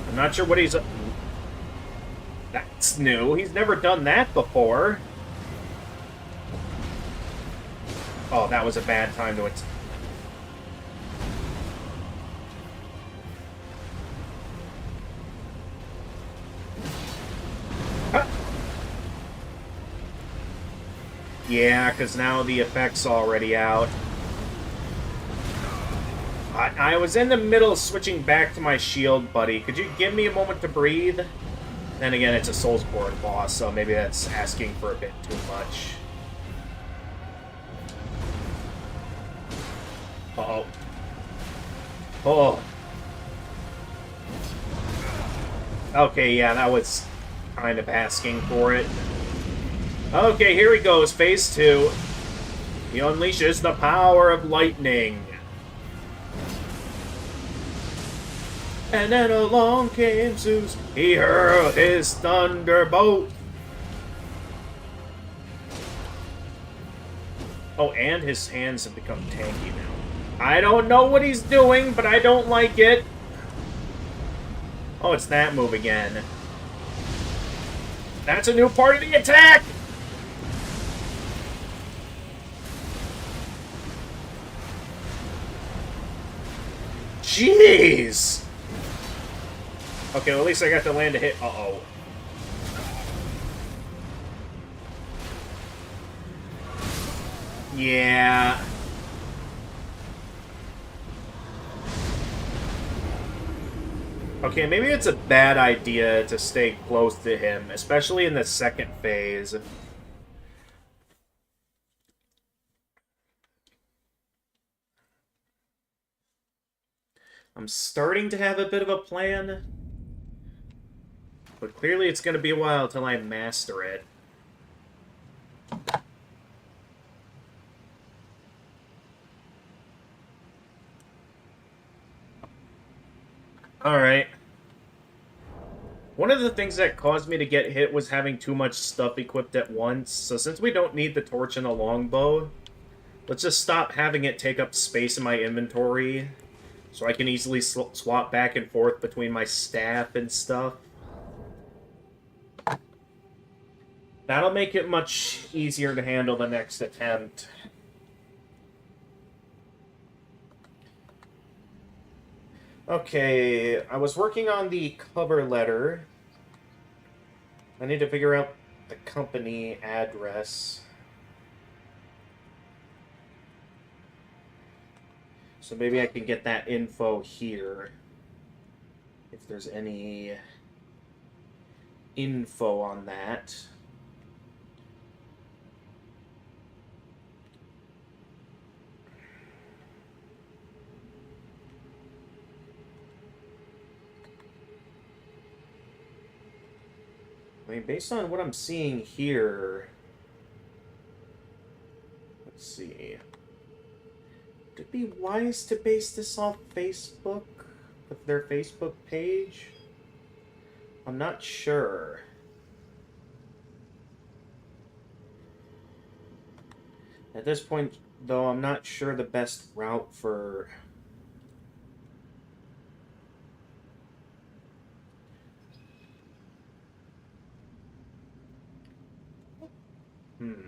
I'm not sure what he's... That's new. He's never done that before. Oh, that was a bad time to... Yeah, because now the effect's already out. I was in the middle of switching back to my shield, buddy. Could you give me a moment to breathe? Then again, it's a Soulsborne boss, so maybe that's asking for a bit too much. Uh-oh. Oh. Okay, yeah, that was kind of asking for it. Okay, here he goes, phase 2. He unleashes the power of lightning. And then along came Zeus. He hurled his thunderbolt. Oh, and his hands have become tanky now. I don't know what he's doing, but I don't like it. Oh, it's that move again. That's a new part of the attack! Jeez! Okay, well, at least I got to land a hit. Uh-oh. Yeah. Okay, maybe it's a bad idea to stay close to him, especially in the second phase. I'm starting to have a bit of a plan, but clearly it's going to be a while till I master it. Alright. One of the things that caused me to get hit was having too much stuff equipped at once, so since we don't need the torch and the longbow, let's just stop having it take up space in my inventory, so I can easily swap back and forth between my staff and stuff. That'll make it much easier to handle the next attempt. Okay, I was working on the cover letter. I need to figure out the company address. So maybe I can get that info here. If there's any info on that. I mean, based on what I'm seeing here... Let's see. be wise to base this off Facebook, with their Facebook page? I'm not sure. At this point, though, I'm not sure the best route for... Hmm.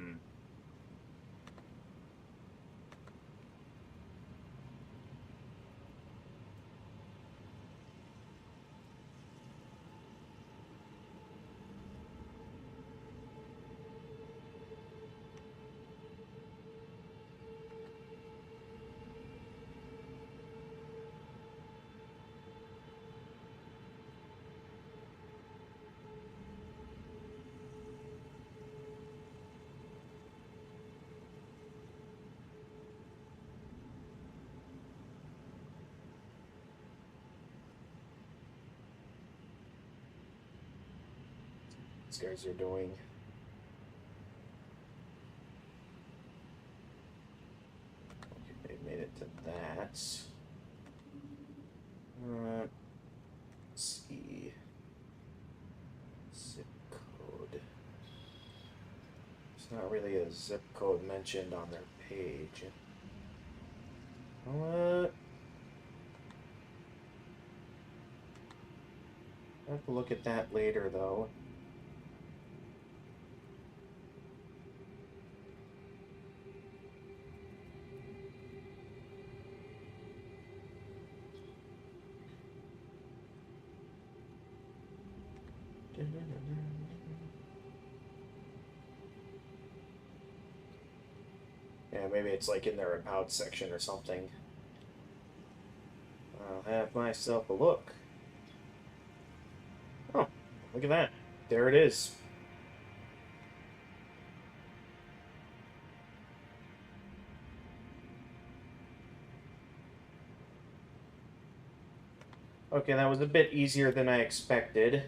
These guys are doing... Okay, they made it to that. Let's see. Zip code. There's not really a zip code mentioned on their page. What? I'll have to look at that later, though. Yeah, maybe it's like in their about section or something. I'll have myself a look. Oh, look at that. There it is. Okay, that was a bit easier than I expected.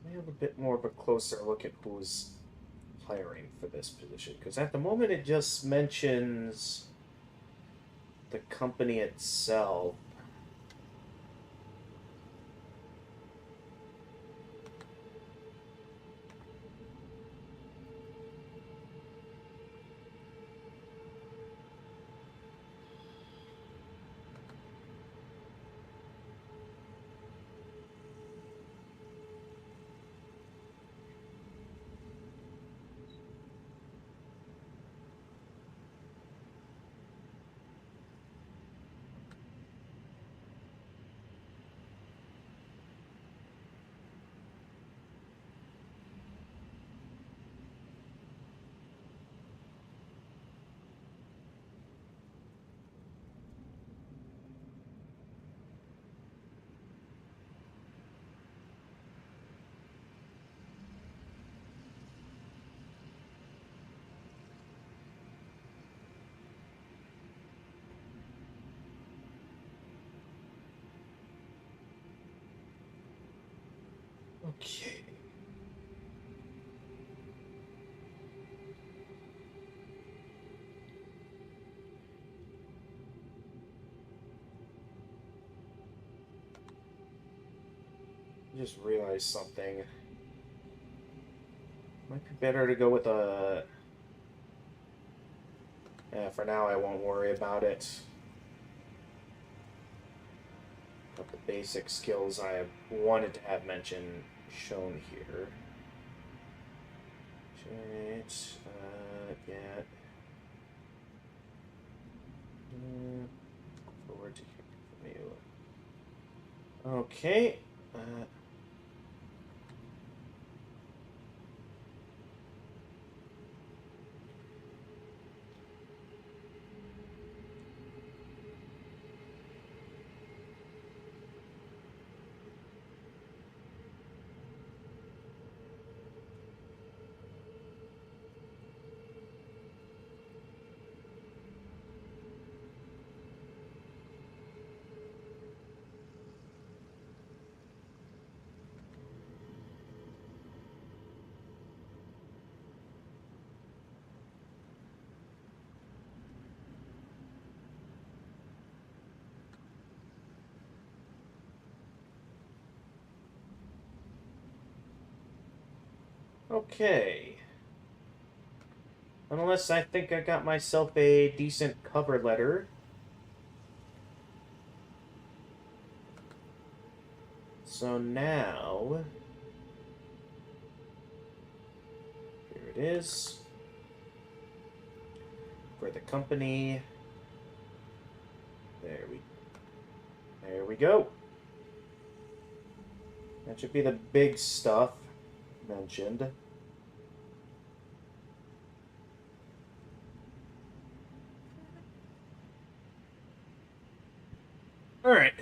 Let me have a bit more of a closer look at who's hiring for this position, because at the moment it just mentions the company itself. Okay. I just realized something. Might be better to go with a... Yeah, for now I won't worry about it. But the basic skills I wanted to have mentioned shown here. Yeah. Okay. Okay. Unless I think I got myself a decent cover letter. So now... Here it is. For the company. There we go. That should be the big stuff mentioned. Alright,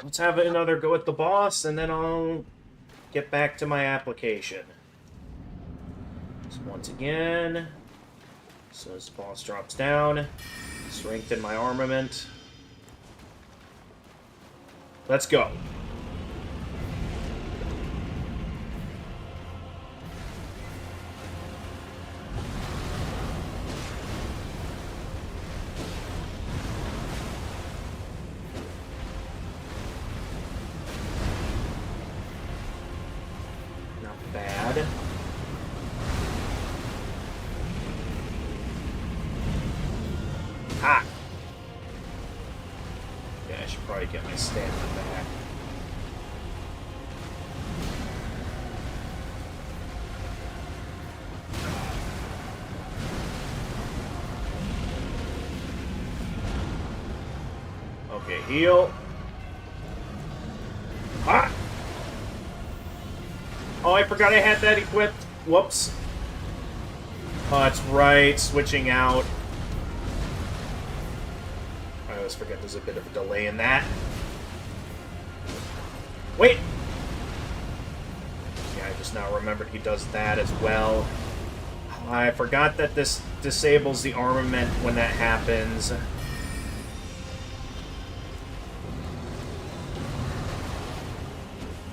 let's have another go at the boss, and then I'll get back to my application. So once again, so as the boss drops down, strengthen my armament. Let's go. Bad. Ah! Yeah, I should probably get my stamina back. Okay, heal. Ah! Oh, I forgot I had that equipped. Whoops. Oh, that's right. Switching out. I always forget there's a bit of a delay in that. Wait! Yeah, I just now remembered he does that as well. I forgot that this disables the armament when that happens.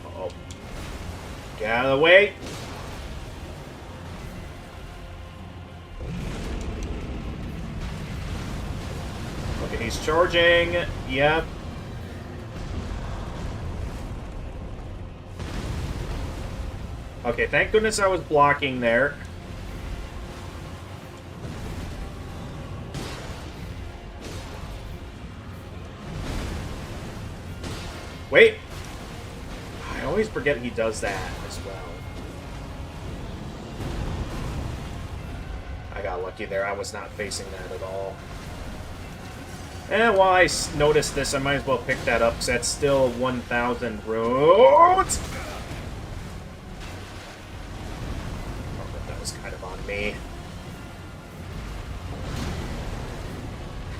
Uh-oh. Get out of the way! Okay, he's charging. Yep. Okay, thank goodness I was blocking there. Wait! I always forget he does that as well. I got lucky there. I was not facing that at all. And while I noticed this, I might as well pick that up, because that's still 1,000 roads. Oh, that was kind of on me.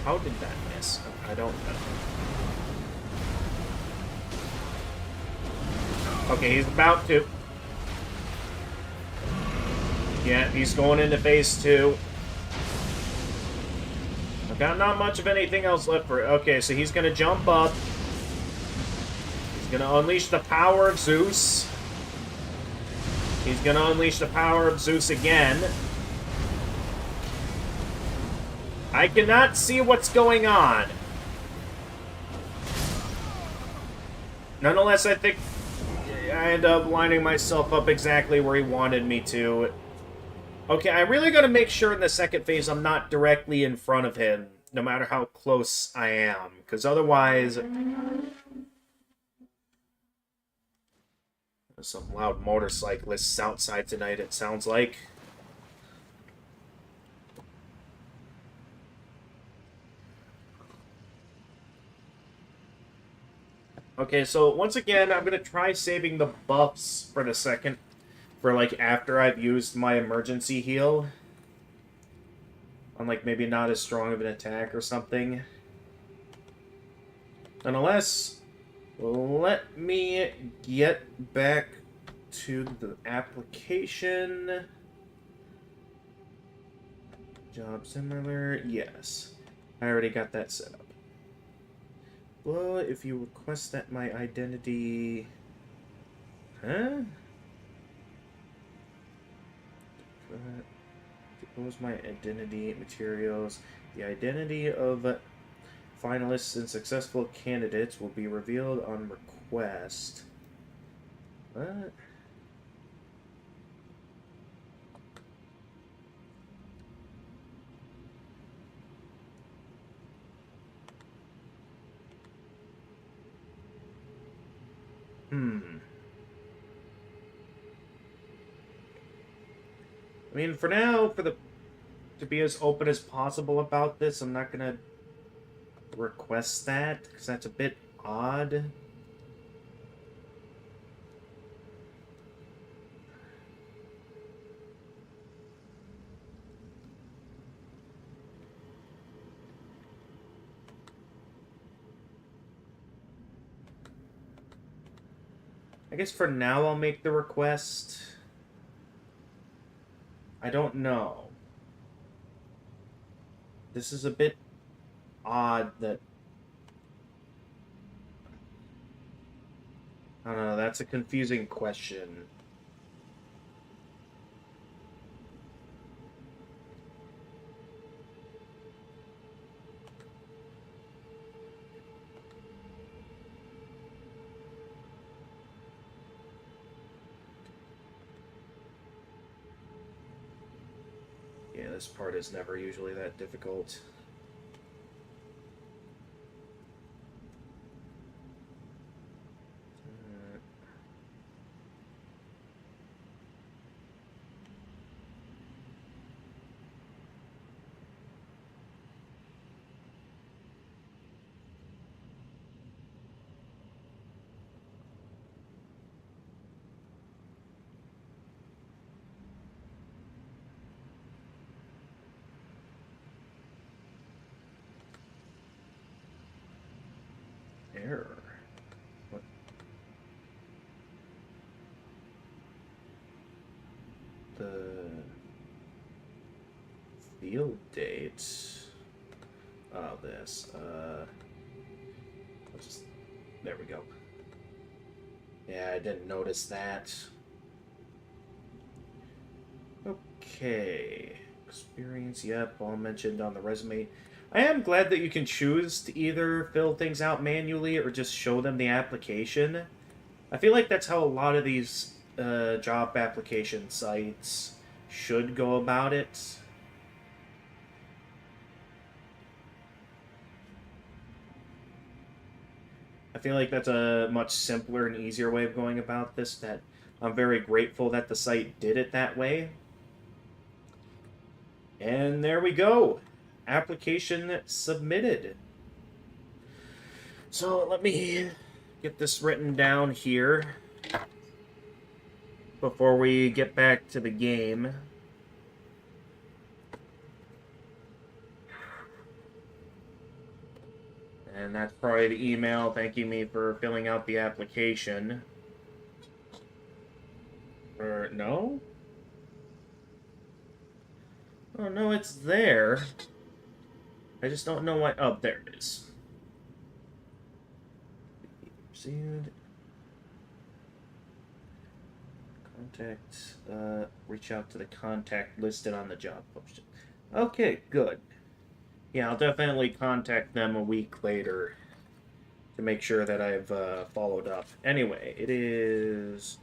How did that miss? I don't know. Okay, he's about to. Yeah, he's going into phase 2. I've got not much of anything else left for it. Okay, so he's going to jump up. He's going to unleash the power of Zeus. He's going to unleash the power of Zeus again. I cannot see what's going on. Nonetheless, I think I end up lining myself up exactly where he wanted me to. Okay, I really gotta make sure in the second phase I'm not directly in front of him, no matter how close I am, because otherwise... There's some loud motorcyclists outside tonight, it sounds like. Okay, so once again, I'm gonna try saving the buffs for the second, for like after I've used my emergency heal. On like maybe not as strong of an attack or something. Nonetheless, let me get back to the application. Job similar, yes. I already got that set up. Well, if you request that my identity... Huh? Depose my identity materials. The identity of finalists and successful candidates will be revealed on request. What? I mean, for now, to be as open as possible about this, I'm not gonna request that, because that's a bit odd. I guess for now I'll make the request. I don't know. This is a bit odd that... I don't know, that's a confusing question. Yeah, this part is never usually that difficult. Error. What? The field date. Oh, this. I'll just... There we go. Yeah, I didn't notice that. Okay. Experience, yep, all mentioned on the resume. I am glad that you can choose to either fill things out manually or just show them the application. I feel like that's how a lot of these job application sites should go about it. I feel like that's a much simpler and easier way of going about this, that I'm very grateful that the site did it that way. And there we go. Application submitted. So let me get this written down here before we get back to the game. And that's probably the email thanking me for filling out the application. Or no? Oh, no, it's there. I just don't know why... Oh, there it is. Received. Contact, reach out to the contact listed on the job posting. Okay, good. Yeah, I'll definitely contact them a week later to make sure that I've followed up. Anyway, it is...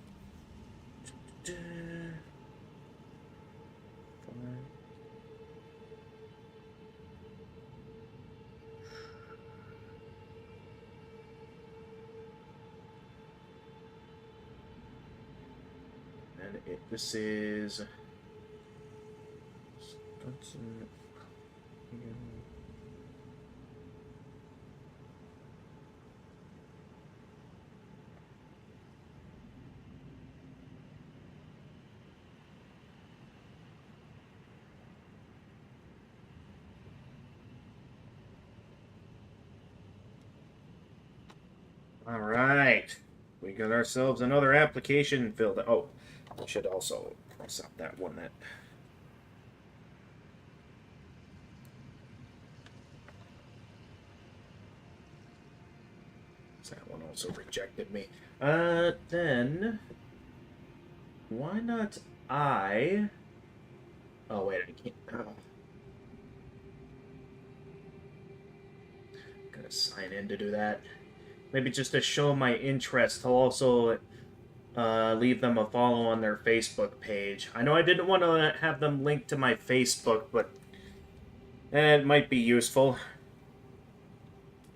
And this is... Wisconsin. Alright. We got ourselves another application filled out. Oh, I should also cross out that one that... That one also rejected me. Then... Why not I... Oh, wait, I can't... Oh. Gotta sign in to do that. Maybe just to show my interest, I'll also leave them a follow on their Facebook page. I know I didn't want to have them linked to my Facebook, but it might be useful.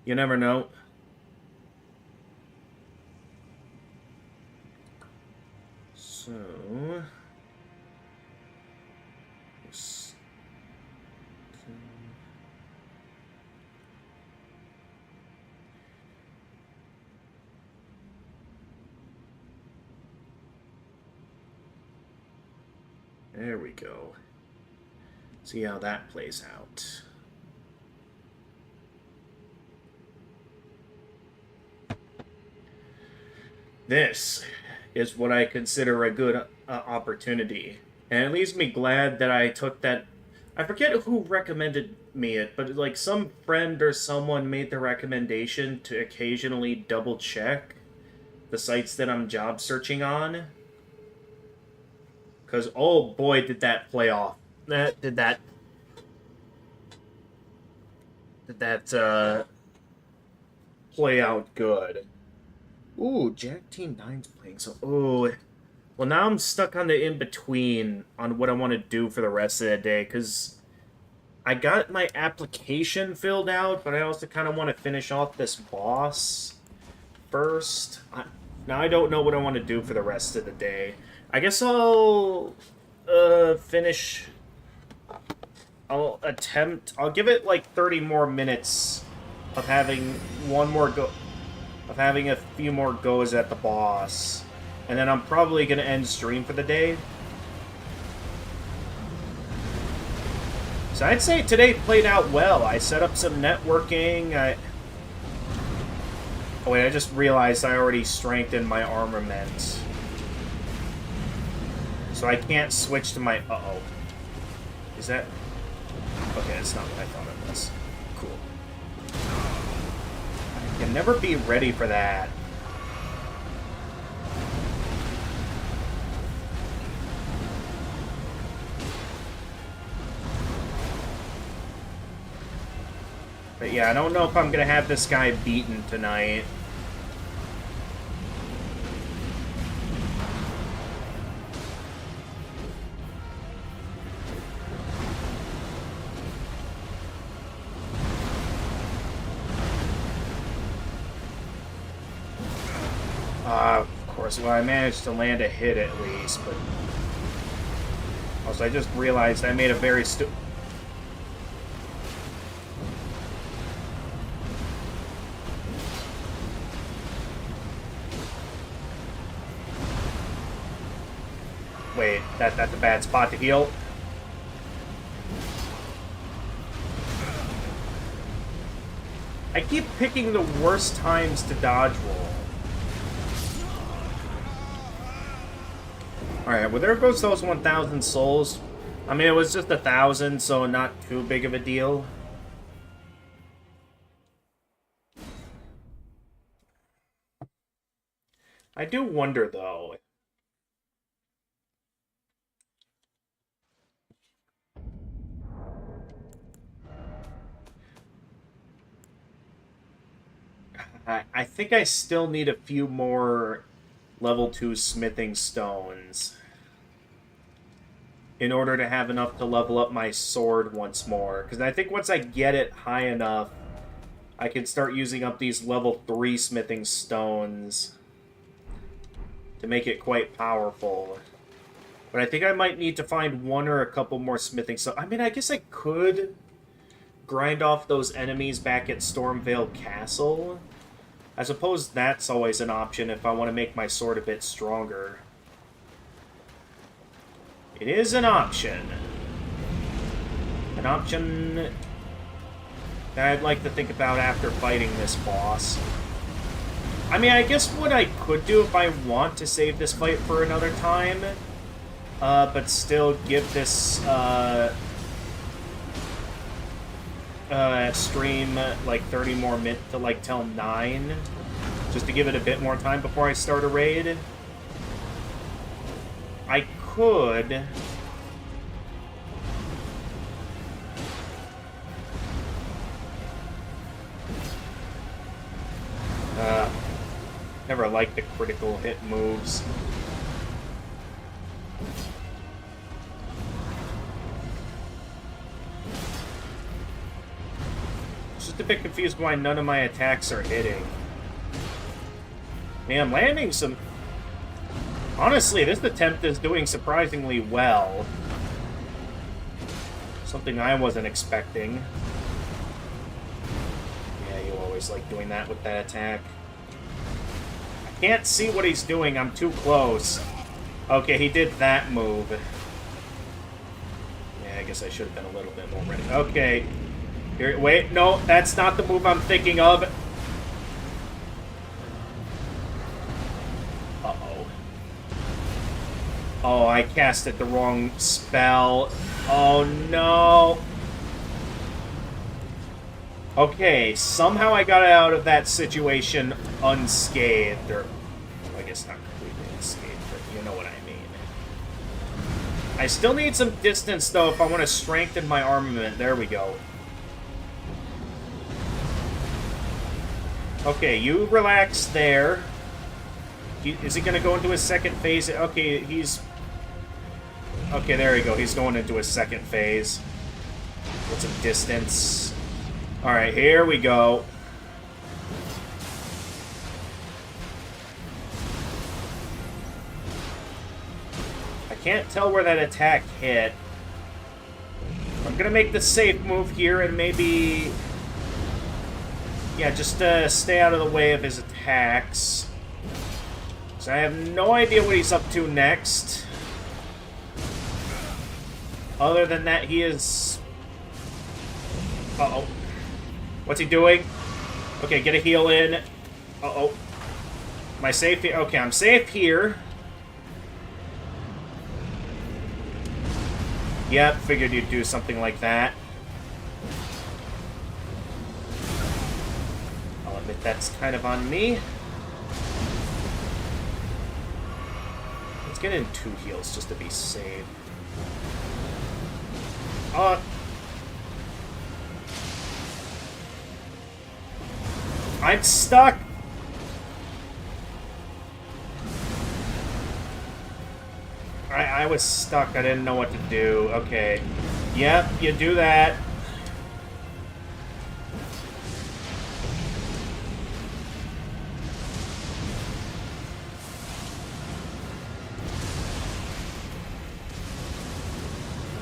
You never know. So... There we go. See how that plays out. This is what I consider a good opportunity. And it leaves me glad that I took that... I forget who recommended me it, but like some friend or someone made the recommendation to occasionally double check the sites that I'm job searching on. Because, oh boy, did that play off. Did that play out good. Ooh, Jack Team 9's playing, so... Ooh. Well, now I'm stuck on the in-between on what I want to do for the rest of the day, because I got my application filled out, but I also kind of want to finish off this boss first. Now I don't know what I want to do for the rest of the day. I guess I'll finish... I'll give it like 30 more minutes of having a few more goes at the boss. And then I'm probably going to end stream for the day. So I'd say today played out well. I set up some networking. Oh wait, I just realized I already strengthened my armament. So I can't switch to my... Uh-oh. Is that... Okay, that's not what I thought it was. Cool. I can never be ready for that. But yeah, I don't know if I'm gonna have this guy beaten tonight. Of course, well, I managed to land a hit at least, but... Also, I just realized I made a very Wait, that's a bad spot to heal. I keep picking the worst times to dodge roll. Alright, well there goes those 1,000 souls. I mean, it was just 1,000, so not too big of a deal. I do wonder, though. I think I still need a few more level 2 smithing stones in order to have enough to level up my sword once more. Because I think once I get it high enough, I can start using up these level 3 smithing stones to make it quite powerful. But I think I might need to find one or a couple more smithing stones. I mean, I guess I could grind off those enemies back at Stormvale Castle. I suppose that's always an option if I want to make my sword a bit stronger. It is an option. An option that I'd like to think about after fighting this boss. I mean, I guess what I could do if I want to save this fight for another time, but still give this stream like 30 more minutes to like till 9, just to give it a bit more time before I start a raid. I could. Never liked the critical hit moves. Just a bit confused why none of my attacks are hitting. Man, I'm landing some... Honestly, this attempt is doing surprisingly well. Something I wasn't expecting. Yeah, you always like doing that with that attack. I can't see what he's doing, I'm too close. Okay, he did that move. Yeah, I guess I should have been a little bit more ready. Okay. Here, wait, no, that's not the move I'm thinking of. Uh-oh. Oh, I casted the wrong spell. Oh, no. Okay, somehow I got out of that situation unscathed, or I guess not completely unscathed, but you know what I mean. I still need some distance, though, if I want to strengthen my armament. There we go. Okay, you relax there. Is he going to go into his second phase? Okay, he's... Okay, there we go. He's going into his second phase. Get some distance. Alright, here we go. I can't tell where that attack hit. I'm gonna make the safe move here and maybe... Yeah, just stay out of the way of his attacks. So I have no idea what he's up to next. Other than that, he is... Uh-oh. What's he doing? Okay, get a heal in. Uh-oh. Am I safe here? Okay, I'm safe here. Yep, figured you'd do something like that. I'll admit that's kind of on me. Let's get in 2 heals just to be safe. I'm stuck! I was stuck. I didn't know what to do. Okay. Yep, you do that.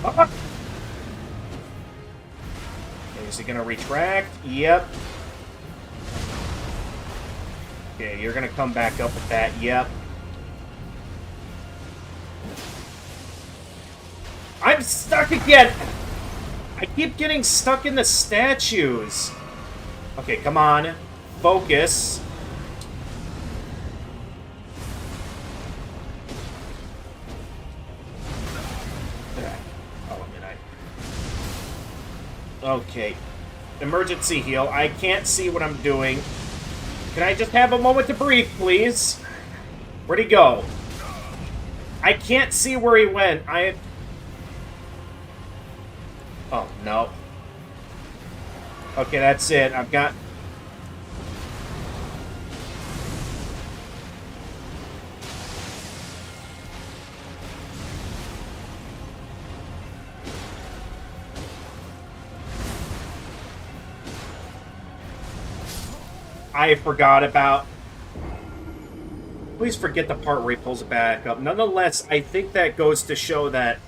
Ah! Is he gonna retract? Yep. Okay, you're gonna come back up with that. Yep. I'm stuck again! I keep getting stuck in the statues. Okay, come on. Focus. Okay. Emergency heal. I can't see what I'm doing. Can I just have a moment to breathe, please? Where'd he go? I can't see where he went. Oh, no. Okay, that's it. I've got... I forgot about... Please forget the part where he pulls it back up. Nonetheless, I think that goes to show that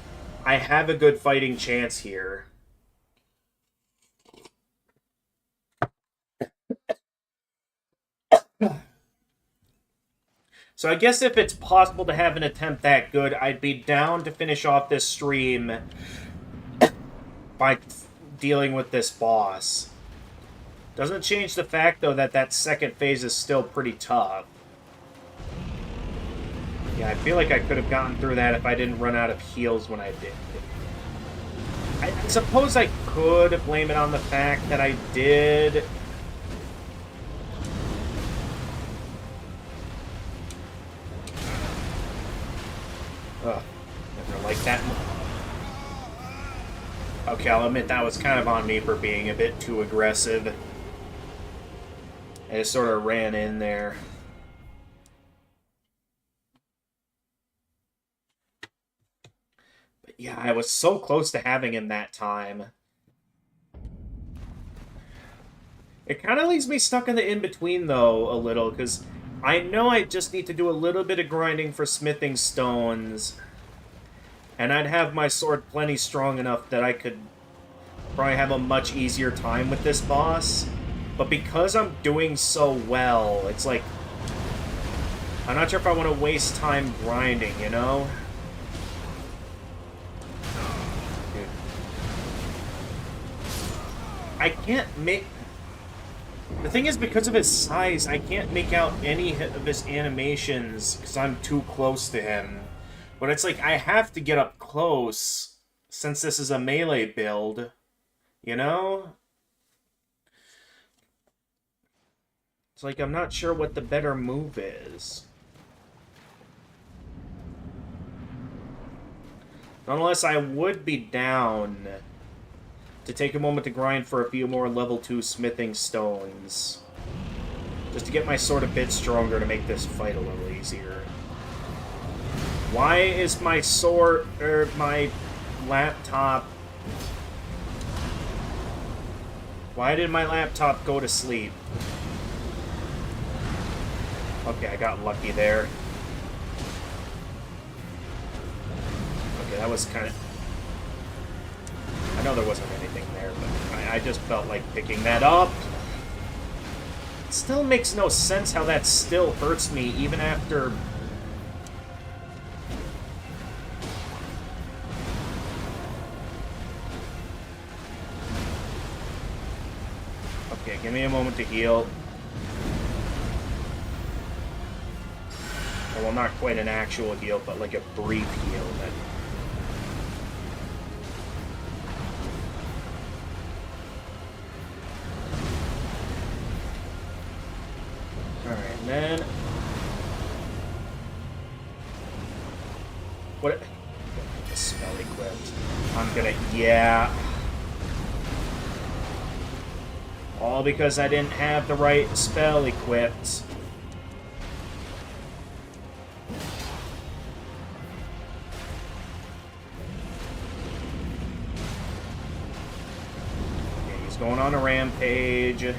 I have a good fighting chance here. So I guess if it's possible to have an attempt that good, I'd be down to finish off this stream by dealing with this boss. Doesn't change the fact, though, that that second phase is still pretty tough. Yeah, I feel like I could have gotten through that if I didn't run out of heals when I did. I suppose I could blame it on the fact that I did... Ugh, never liked that. Okay, I'll admit that was kind of on me for being a bit too aggressive. I just sort of ran in there. But yeah, I was so close to having him that time. It kind of leaves me stuck in the in-between, though, a little, because I know I just need to do a little bit of grinding for smithing stones, and I'd have my sword plenty strong enough that I could probably have a much easier time with this boss. But because I'm doing so well, it's like, I'm not sure if I want to waste time grinding, you know? Dude. I can't make... The thing is, because of his size, I can't make out any of his animations because I'm too close to him. But it's like, I have to get up close since this is a melee build, you know? It's like, I'm not sure what the better move is. Nonetheless, I would be down to take a moment to grind for a few more level 2 smithing stones. Just to get my sword a bit stronger to make this fight a little easier. Why is my sword, or my laptop... Why did my laptop go to sleep? Okay, I got lucky there. Okay, that was kind of... I know there wasn't anything there, but I just felt like picking that up. It still makes no sense how that still hurts me, even after... Okay, give me a moment to heal. Well, not quite an actual heal, but like a brief heal. That... Alright, and then... What... Get the spell equipped. I'm gonna... Yeah... All because I didn't have the right spell equipped. Okay, he's going on a rampage.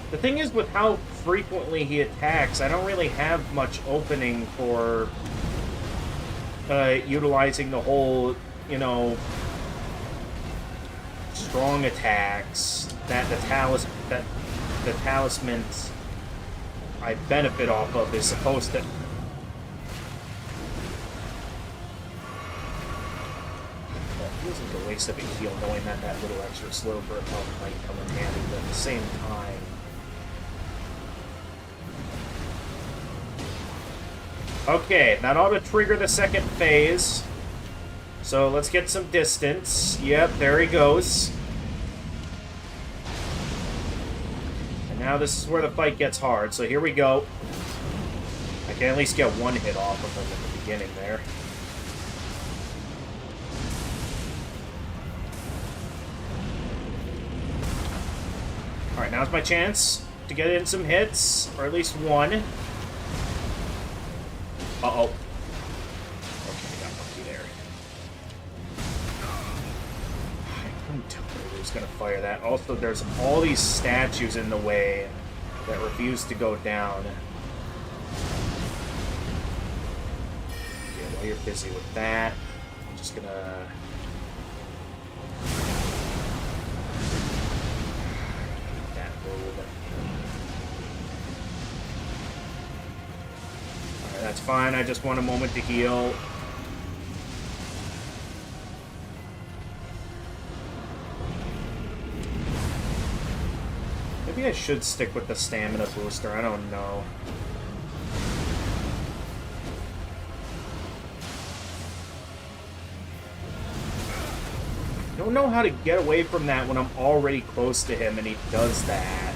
The thing is, with how frequently he attacks, I don't really have much opening for utilizing the whole, you know, strong attacks that the talismans I benefit off of is supposed to... It feels like a waste of a heal knowing that that little extra slow burn health might come in handy, but at the same time... Okay, that ought to trigger the second phase. So let's get some distance. Yep, there he goes. And now this is where the fight gets hard, so here we go. I can at least get one hit off of him at the beginning there. Alright, now's my chance to get in some hits, or at least one. Uh-oh. Okay, I got lucky there. I couldn't tell who was going to fire that. Also, there's all these statues in the way that refuse to go down. Okay, while you're busy with that, I'm just going to... move. Alright, that's fine. I just want a moment to heal. Maybe I should stick with the stamina booster. I don't know. I don't know how to get away from that when I'm already close to him and he does that.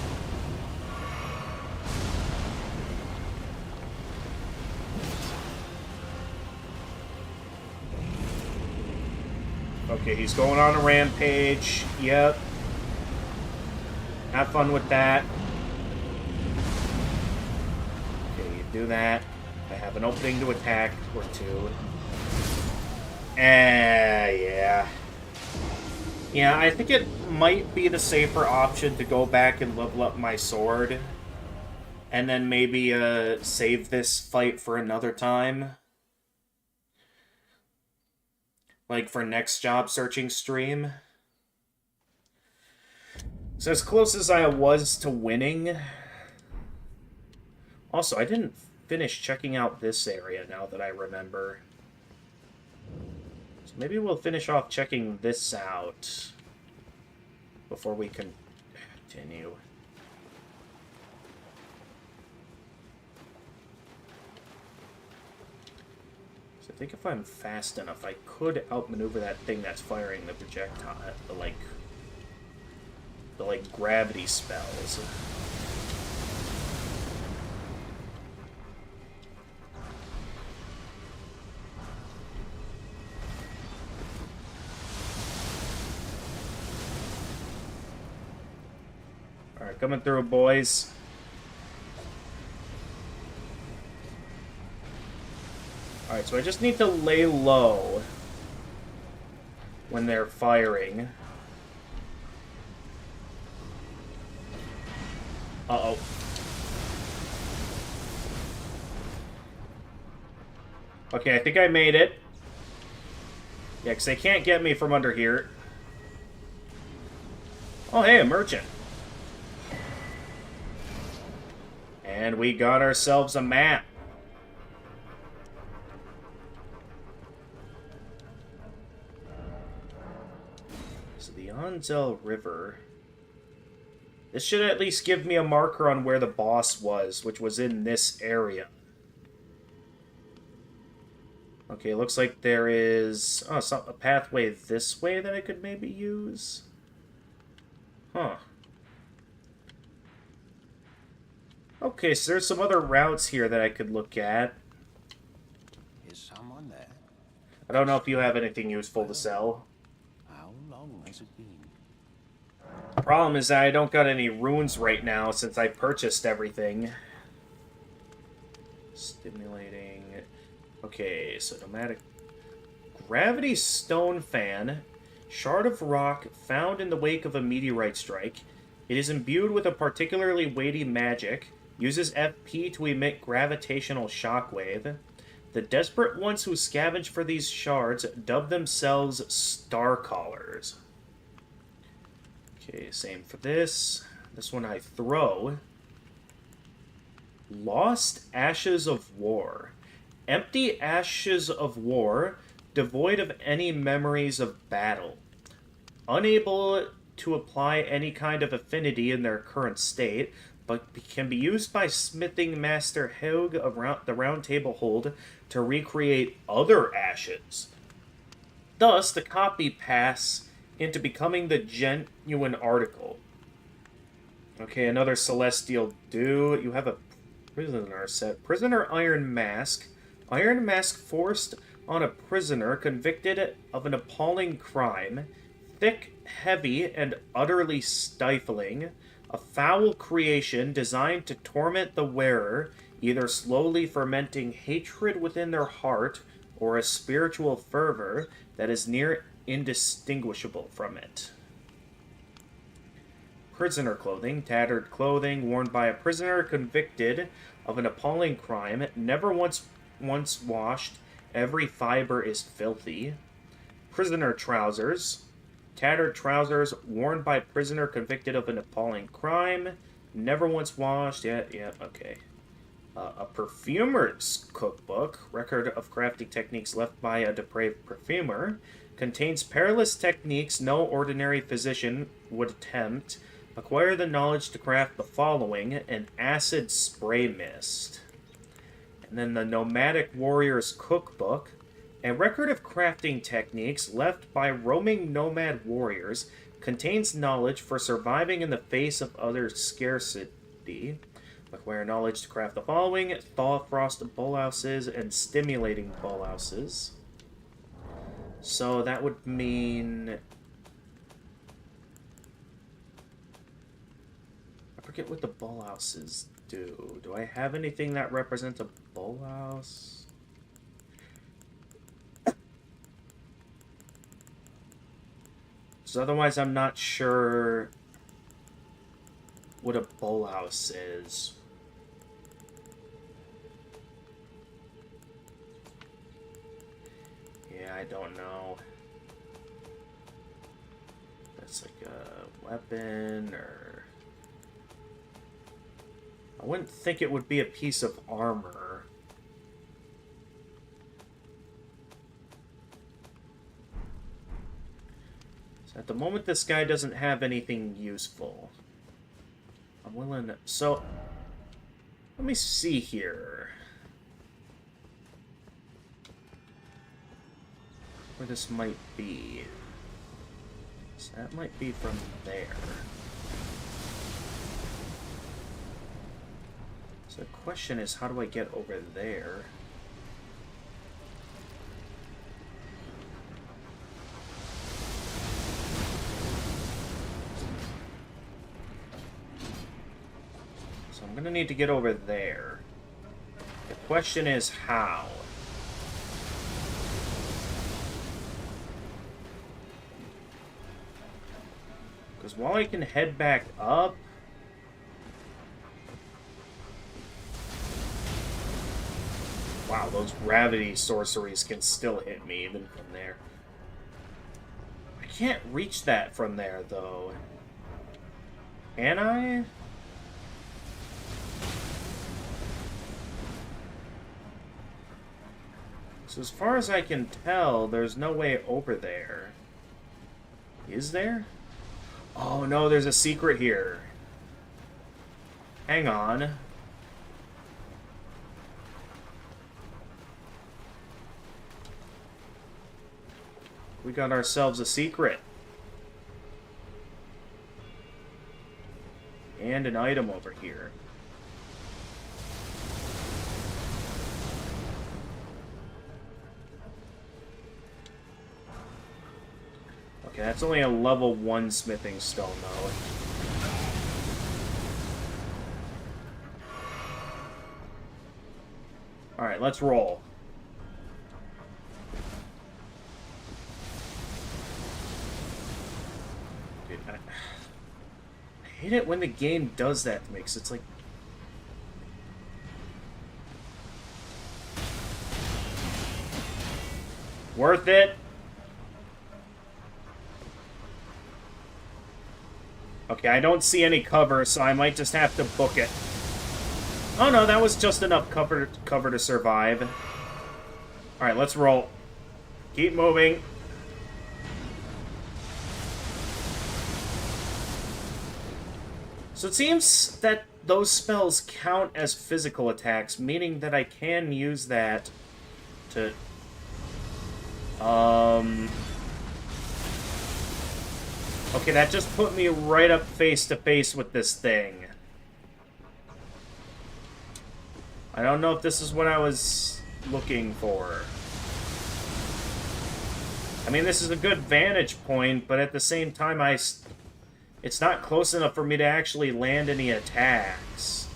Okay, he's going on a rampage. Yep. Have fun with that. Okay, you do that. I have an opening to attack, or two. Yeah. Yeah, I think it might be the safer option to go back and level up my sword. And then maybe save this fight for another time. Like for next job searching stream. So as close as I was to winning... Also, I didn't finish checking out this area now that I remember. So maybe we'll finish off checking this out before we can continue. So I think if I'm fast enough, I could outmaneuver that thing that's firing the projectile, the gravity spells. Alright, coming through, boys. Alright, so I just need to lay low when they're firing. Uh-oh. Okay, I think I made it. Yeah, because they can't get me from under here. Oh, hey, a merchant. And we got ourselves a map. So the Onzel River... This should at least give me a marker on where the boss was, which was in this area. Okay, looks like there is a pathway this way that I could maybe use. Huh. Okay, so there's some other routes here that I could look at. Is someone there? I don't know if you have anything useful to sell. How long has it been? The problem is that I don't got any runes right now since I purchased everything. Stimulating. Okay, so nomadic. Gravity stone fan. Shard of rock found in the wake of a meteorite strike. It is imbued with a particularly weighty magic. Uses FP to emit gravitational shockwave. The desperate ones who scavenge for these shards dub themselves Starcallers. Okay, same for this. This one I throw. Lost Ashes of War. Empty ashes of war, devoid of any memories of battle. Unable to apply any kind of affinity in their current state, but can be used by smithing master Haug of the Round Table Hold to recreate other ashes. Thus, the copy pass into becoming the genuine article. Okay, another Celestial Do. You have a prisoner set. Prisoner Iron Mask. Iron Mask forced on a prisoner convicted of an appalling crime. Thick, heavy, and utterly stifling. A foul creation designed to torment the wearer, either slowly fermenting hatred within their heart or a spiritual fervor that is near indistinguishable from it. Prisoner clothing. Tattered clothing worn by a prisoner convicted of an appalling crime, never once washed, every fiber is filthy. Prisoner trousers. Tattered trousers worn by prisoner convicted of an appalling crime. Never once washed. Yeah, okay. A perfumer's cookbook, record of crafting techniques left by a depraved perfumer, contains perilous techniques no ordinary physician would attempt. Acquire the knowledge to craft the following: an acid spray mist. And then the nomadic warrior's cookbook, a record of crafting techniques left by roaming nomad warriors, contains knowledge for surviving in the face of utter scarcity. Acquire knowledge to craft the following: thaw frost bolhouses and stimulating bolhouses. So that would mean... I forget what the bolhouses do. Do I have anything that represents a bolhouse? So otherwise I'm not sure what a bolhouse is. Yeah, I don't know. That's like a weapon, or... I wouldn't think it would be a piece of armor. So at the moment, this guy doesn't have anything useful. I'm willing to... So, let me see here. Where this might be. So that might be from there. So the question is, how do I get over there? So I'm gonna need to get over there. The question is, how? Because while I can head back up... Wow, those gravity sorceries can still hit me even from there. I can't reach that from there, though. Can I? So as far as I can tell, there's no way over there. Is there? Oh no, there's a secret here. Hang on. We got ourselves a secret. And an item over here. Okay, that's only a level 1 smithing stone, though. Alright, let's roll. Dude, I hate it when the game does that to me, 'cause it's like... Worth it! Okay, I don't see any cover, so I might just have to book it. Oh no, that was just enough cover to survive. Alright, let's roll. Keep moving. So it seems that those spells count as physical attacks, meaning that I can use that to... Okay, that just put me right up face to face with this thing. I don't know if this is what I was looking for. I mean, this is a good vantage point, but at the same time, it's not close enough for me to actually land any attacks.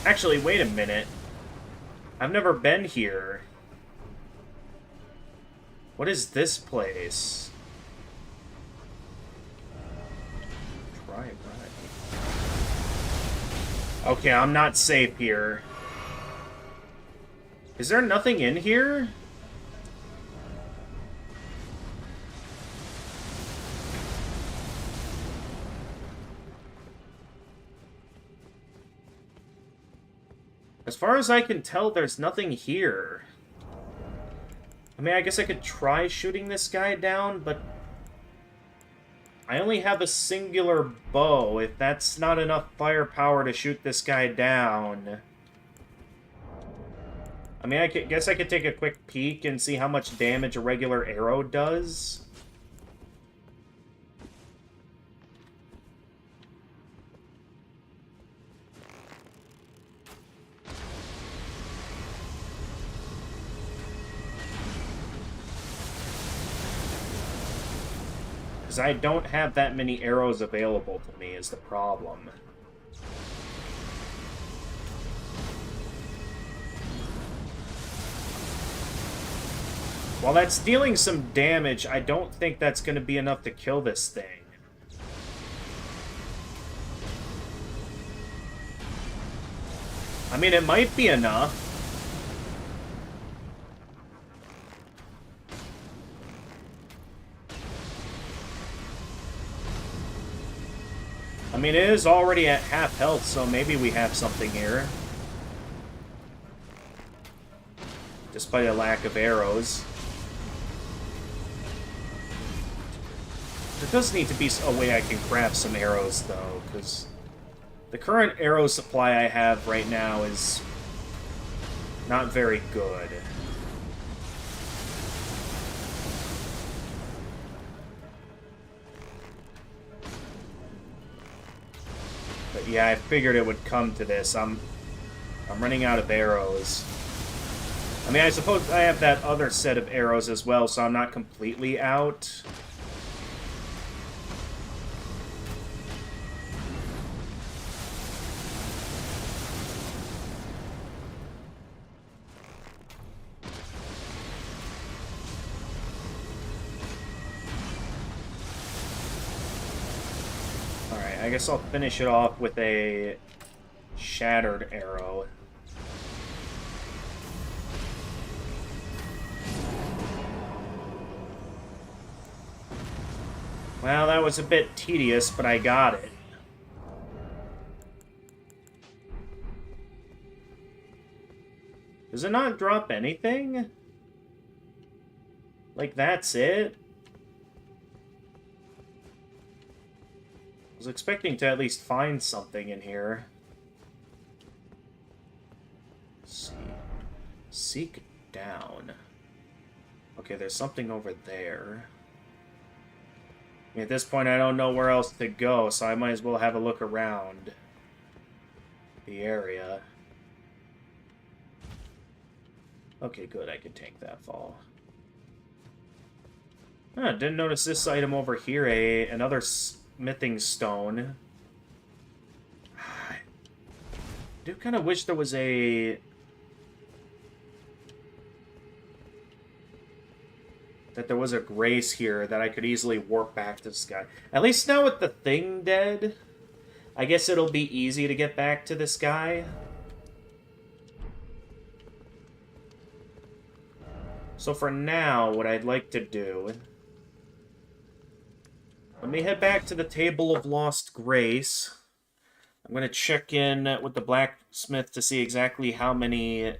Actually, wait a minute. I've never been here. What is this place? Try right. Okay, I'm not safe here. Is there nothing in here? As far as I can tell, there's nothing here. I mean, I guess I could try shooting this guy down, but I only have a singular bow. If that's not enough firepower to shoot this guy down... I mean, guess I could take a quick peek and see how much damage a regular arrow does. Because I don't have that many arrows available to me is the problem. While that's dealing some damage, I don't think that's going to be enough to kill this thing. I mean, it might be enough. I mean, it is already at half health, so maybe we have something here. Despite a lack of arrows. There does need to be a way I can craft some arrows, though, because the current arrow supply I have right now is not very good. But yeah, I figured it would come to this. I'm running out of arrows. I mean, I suppose I have that other set of arrows as well, so I'm not completely out. I guess I'll finish it off with a shattered arrow. Well, that was a bit tedious, but I got it. Does it not drop anything? Like, that's it? I was expecting to at least find something in here. Let's see. Seek down. Okay, there's something over there. At this point, I don't know where else to go, so I might as well have a look around the area. Okay, good. I can take that fall. Huh, didn't notice this item over here. Another smithing stone. I do kind of wish there was that there was a grace here that I could easily warp back to this guy. At least now with the thing dead, I guess it'll be easy to get back to this guy. So for now, what I'd like to do... Let me head back to the Table of Lost Grace. I'm going to check in with the blacksmith to see exactly how many...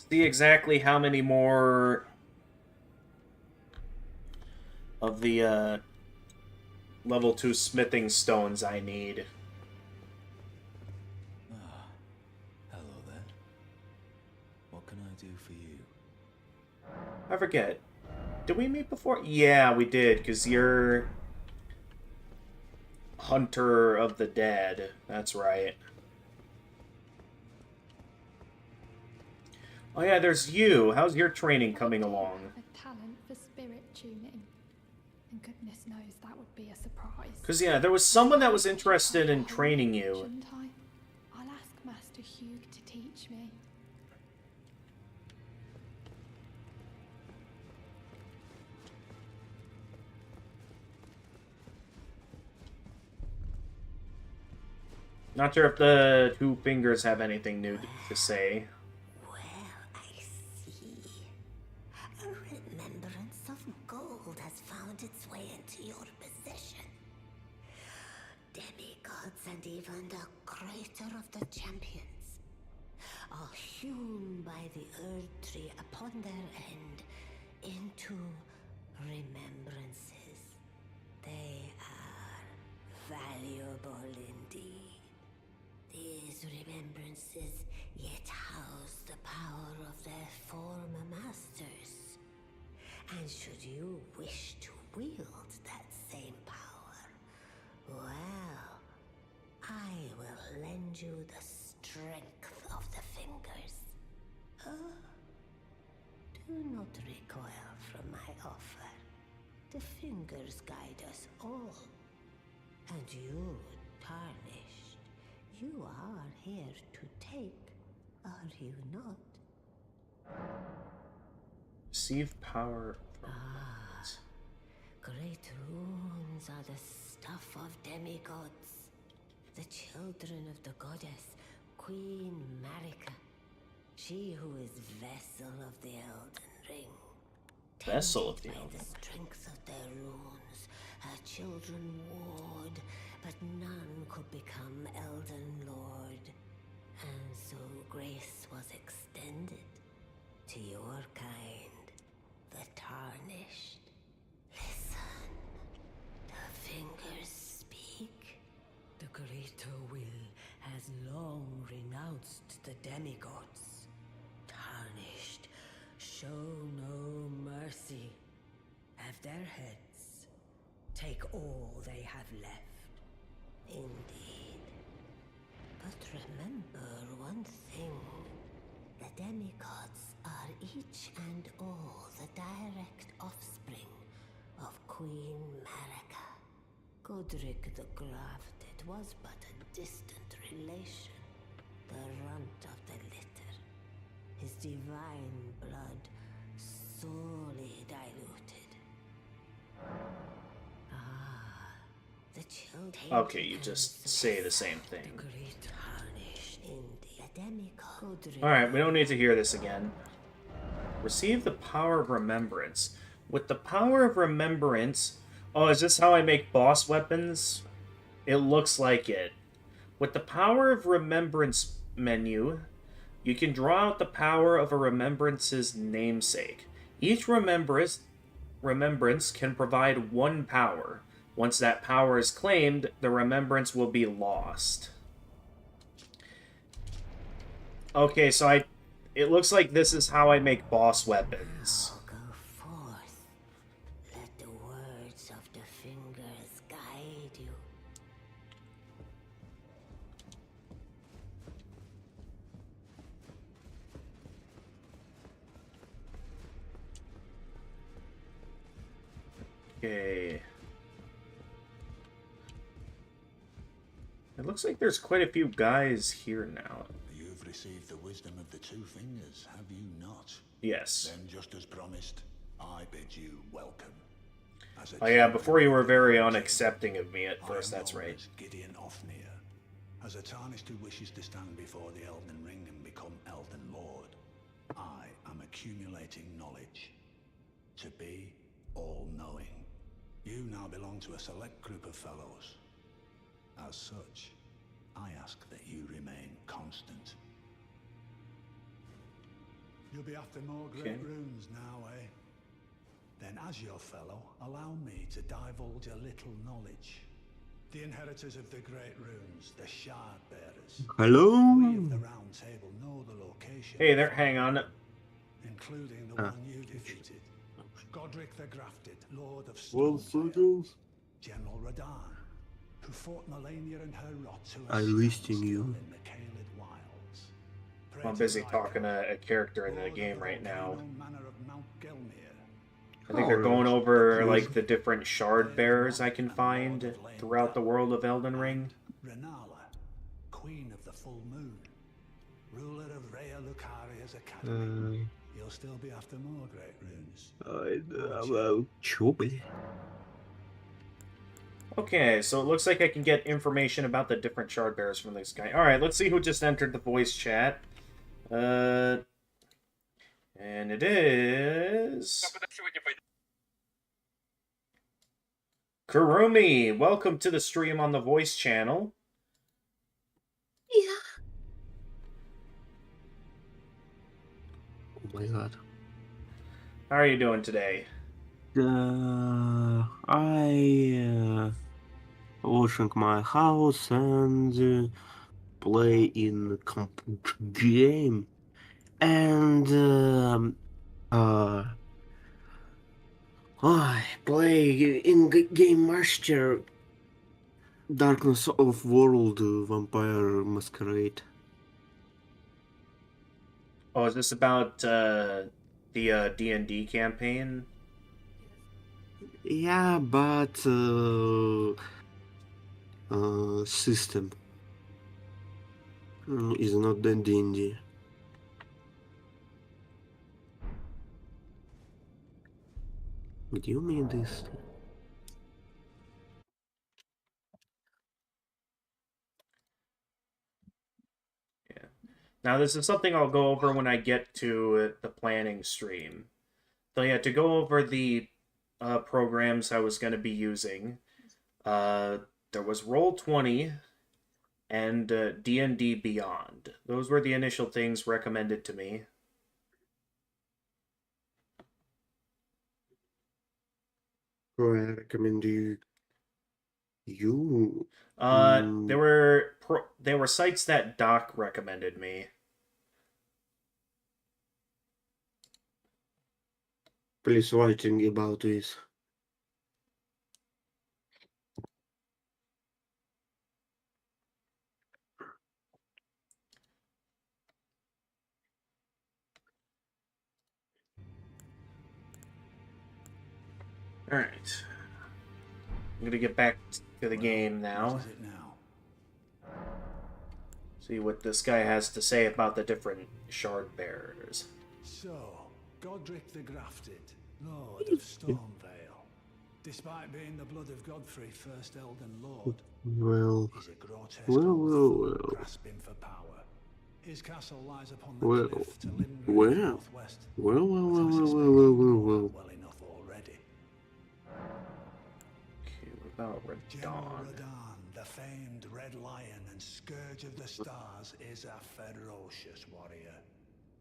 see exactly how many more of the level 2 smithing stones I need. Hello there. What can I do for you? I forget. Did we meet before? Yeah, we did, because you're Hunter of the Dead. That's right. Oh yeah, there's you. How's your training coming along? A talent for spirit tuning, and goodness knows that would be a surprise. Because yeah, there was someone that was interested in training you. Shouldn't I? I'll ask Master Hugh to teach me. Not sure if the two fingers have anything new to say. Well, I see. Remember even the greater of the champions are hewn by the Earth Tree upon their end into remembrances. They are valuable indeed. These remembrances yet house the power of their former masters. And should you wish to wield that same power, well, I will lend you the strength of the fingers. Oh, do not recoil from my offer. The fingers guide us all. And you, Tarnished, you are here to take, are you not? Receive power from Great runes are the stuff of demigods, the children of the goddess, Queen Marika. She who is vessel of the Elden Ring. Vessel of the By Elden the strength of their runes, her children warred, but none could become Elden Lord. And so grace was extended to your kind, the Tarnished. Listen, the fingers speak. The greater will has long renounced the demigods. Tarnished, show no mercy. Have their heads. Take all they have left. Indeed. But remember one thing. The demigods are each and all the direct offspring of Queen Marika. Godric the Grafted was but a distant relation, the runt of the litter. His divine blood sorely diluted. The children. Okay, you just say the same thing. The great Tarnished in the demigod. Alright, we don't need to hear this again. Receive the power of remembrance. With the power of remembrance... Oh, is this how I make boss weapons? It looks like it. With the power of remembrance menu, you can draw out the power of a remembrance's namesake. Each remembrance can provide one power. Once that power is claimed, the remembrance will be lost. Okay, so it looks like this is how I make boss weapons. Now go forth. Let the words of the fingers guide you. Okay. It looks like there's quite a few guys here now. You've received the wisdom of the two fingers, have you not? Yes. Then, just as promised, I bid you welcome. As a Oh yeah, before you were very champion, unaccepting of me at I first, am that's known right. as Gideon Ofnir. As a Tarnished who wishes to stand before the Elden Ring and become Elden Lord, I am accumulating knowledge. To be all-knowing. You now belong to a select group of fellows. As such, I ask that you remain constant. You'll be after more great runes now, eh? Then as your fellow, allow me to divulge a little knowledge. The inheritors of the great runes, the Shard Bearers. Hello? We of the Round Table know the location. Hey there, hang on. Including the one you defeated. Godric the Grafted, Lord of Well, Stormfire. circles. General Radahn, who fought Melania and her rot to a I'm listing standstill you. in the Caelid Wilds. I'm busy talking to a character in the game right now. I think they're going over like the different shard bearers I can find throughout the world of Elden Ring. Renala, Queen of the Full Moon, ruler of Rhea Lucaria's academy. You'll still be after more great runes. Trouble. Okay, so it looks like I can get information about the different shard bearers from this guy. Alright, let's see who just entered the voice chat. And it is... Kurumi! Welcome to the stream on the voice channel. Yeah. Oh my god. How are you doing today? I washing my house and play in computer game and uh I play in game master Darkness of World Vampire Masquerade. Oh, is this about the D&D campaign? Yeah, but system is not the D&D. Где у меня this? Yeah. Now, this is something I'll go over when I get to the planning stream. So yeah, to go over the programs I was going to be using, uh, there was Roll20 and D&D Beyond. Those were the initial things recommended to me. Oh, I recommend you. There were sites that Doc recommended me. Please writing about this. All right. I'm gonna get back to the game now. What is it now? See what this guy has to say about the different shard bearers. So, Godric the Grafted, Lord of Stormvale. Despite being the blood of Godfrey, first Elden Lord, Well, he's a grotesque well, old well, fool well. grasping for power. His castle lies upon the Well, cliff to Limgrave well, northwest. well, But I well, suspect well, you well, know well. that well enough already. Okay, what about General Radon? Radahn, the famed Red Lion and Scourge of the Stars, is a ferocious warrior.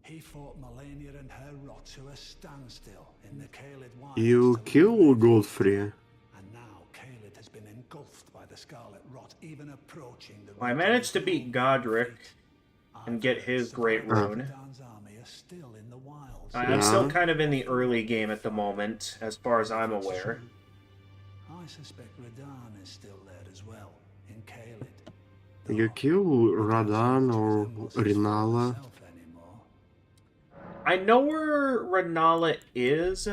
He fought Melania and her rot to a standstill in the Caelid Wilds. You to kill Limgrave. Godfrey. And now Caelid has been engulfed by the Scarlet Rot, even approaching the Well, I managed to beat home Godric fleet. and I've get heard his great survivors of rune. Radahn's army are still in the wilds. I'm still Yeah. kind of in the early game at the moment, as far as I'm aware. I suspect Radahn is still there as well, in Caelid. You Though kill Radan or Rinala. I know where Renala is,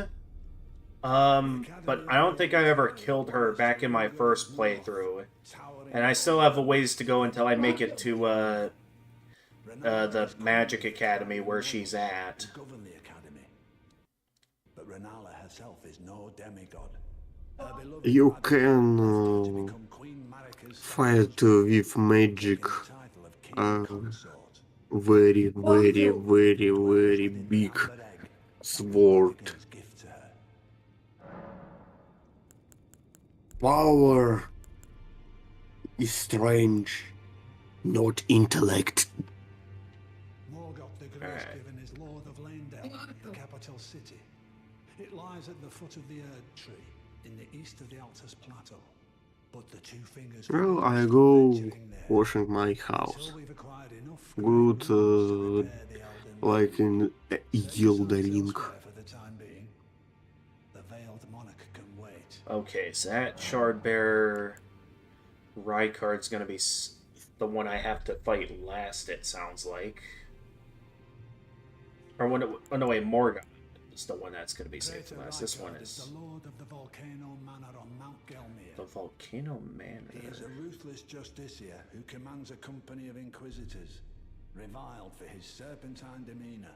but I don't think I ever killed her back in my first playthrough. And I still have a ways to go until I make it to the Magic Academy where she's at. Govern the academy. But Renala herself is no demigod. Her beloved You Radahn can left her to become Queen Marika's fight second with magic. taking the title of King Uh, Consort. Very, very, very, very Within the big Amber Egg, sword. Radagon's gift to her. Power is strange, not intellect. Morgoth the Grace-given is Lord of Landel, the capital city. It lies at the foot of the Erd Tree, in the east of the Altus Plateau. But the Two Fingers Well, will I stop go venturing there washing my house. until we've acquired enough Good, great runes to repair the Elden like Ring. in Set Elden yourselves Ring. elsewhere for the time being. The Veiled Monarch can wait. Okay, so that shard bearer Rykard's gonna be the one I have to fight last, it sounds like. Or when oh no wait, Morgoth is the one that's gonna be saved for Traitor last. This Rykard one is is the Lord of the Volcano Manor on Mount Gelmir. the Volcano He is a Manor. ruthless justiciar who commands a company of inquisitors, reviled for his serpentine demeanor.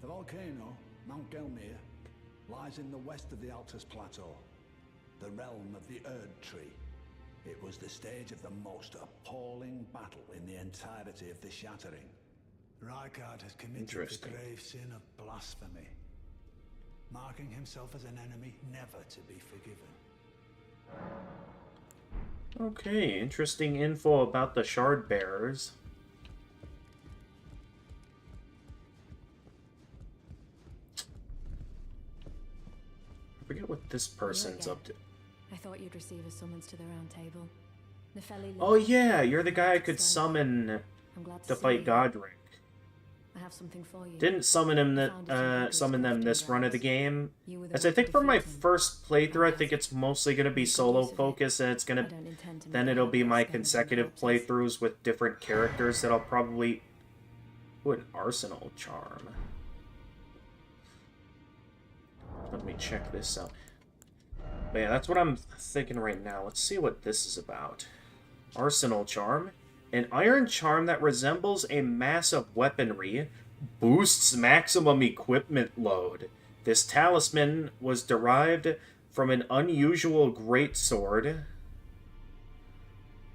The volcano, Mount Gelmir, lies in the west of the Altus Plateau, the realm of the Erd Tree. It was the stage of the most appalling battle in the entirety of the Shattering. Rykard has committed the Interesting. grave sin of blasphemy, marking himself as an enemy never to be forgiven. Okay, interesting info about the shard bearers. forget what this person's up to. I thought you'd receive a summons to the round table. Nepheli Oh yeah, you're the guy I could summon I'm glad to see fight you. Godric. I have something for you. Didn't summon him summon them this run of the game. As I think for my first playthrough, I think it's mostly going to be solo focus, and it's gonna then it'll be my consecutive playthroughs with different characters that I'll probably. Ooh, an arsenal charm. Let me check this out. But yeah, that's what I'm thinking right now. Let's see what this is about. Arsenal charm. An iron charm that resembles a mass of weaponry, boosts maximum equipment load. This talisman was derived from an unusual greatsword,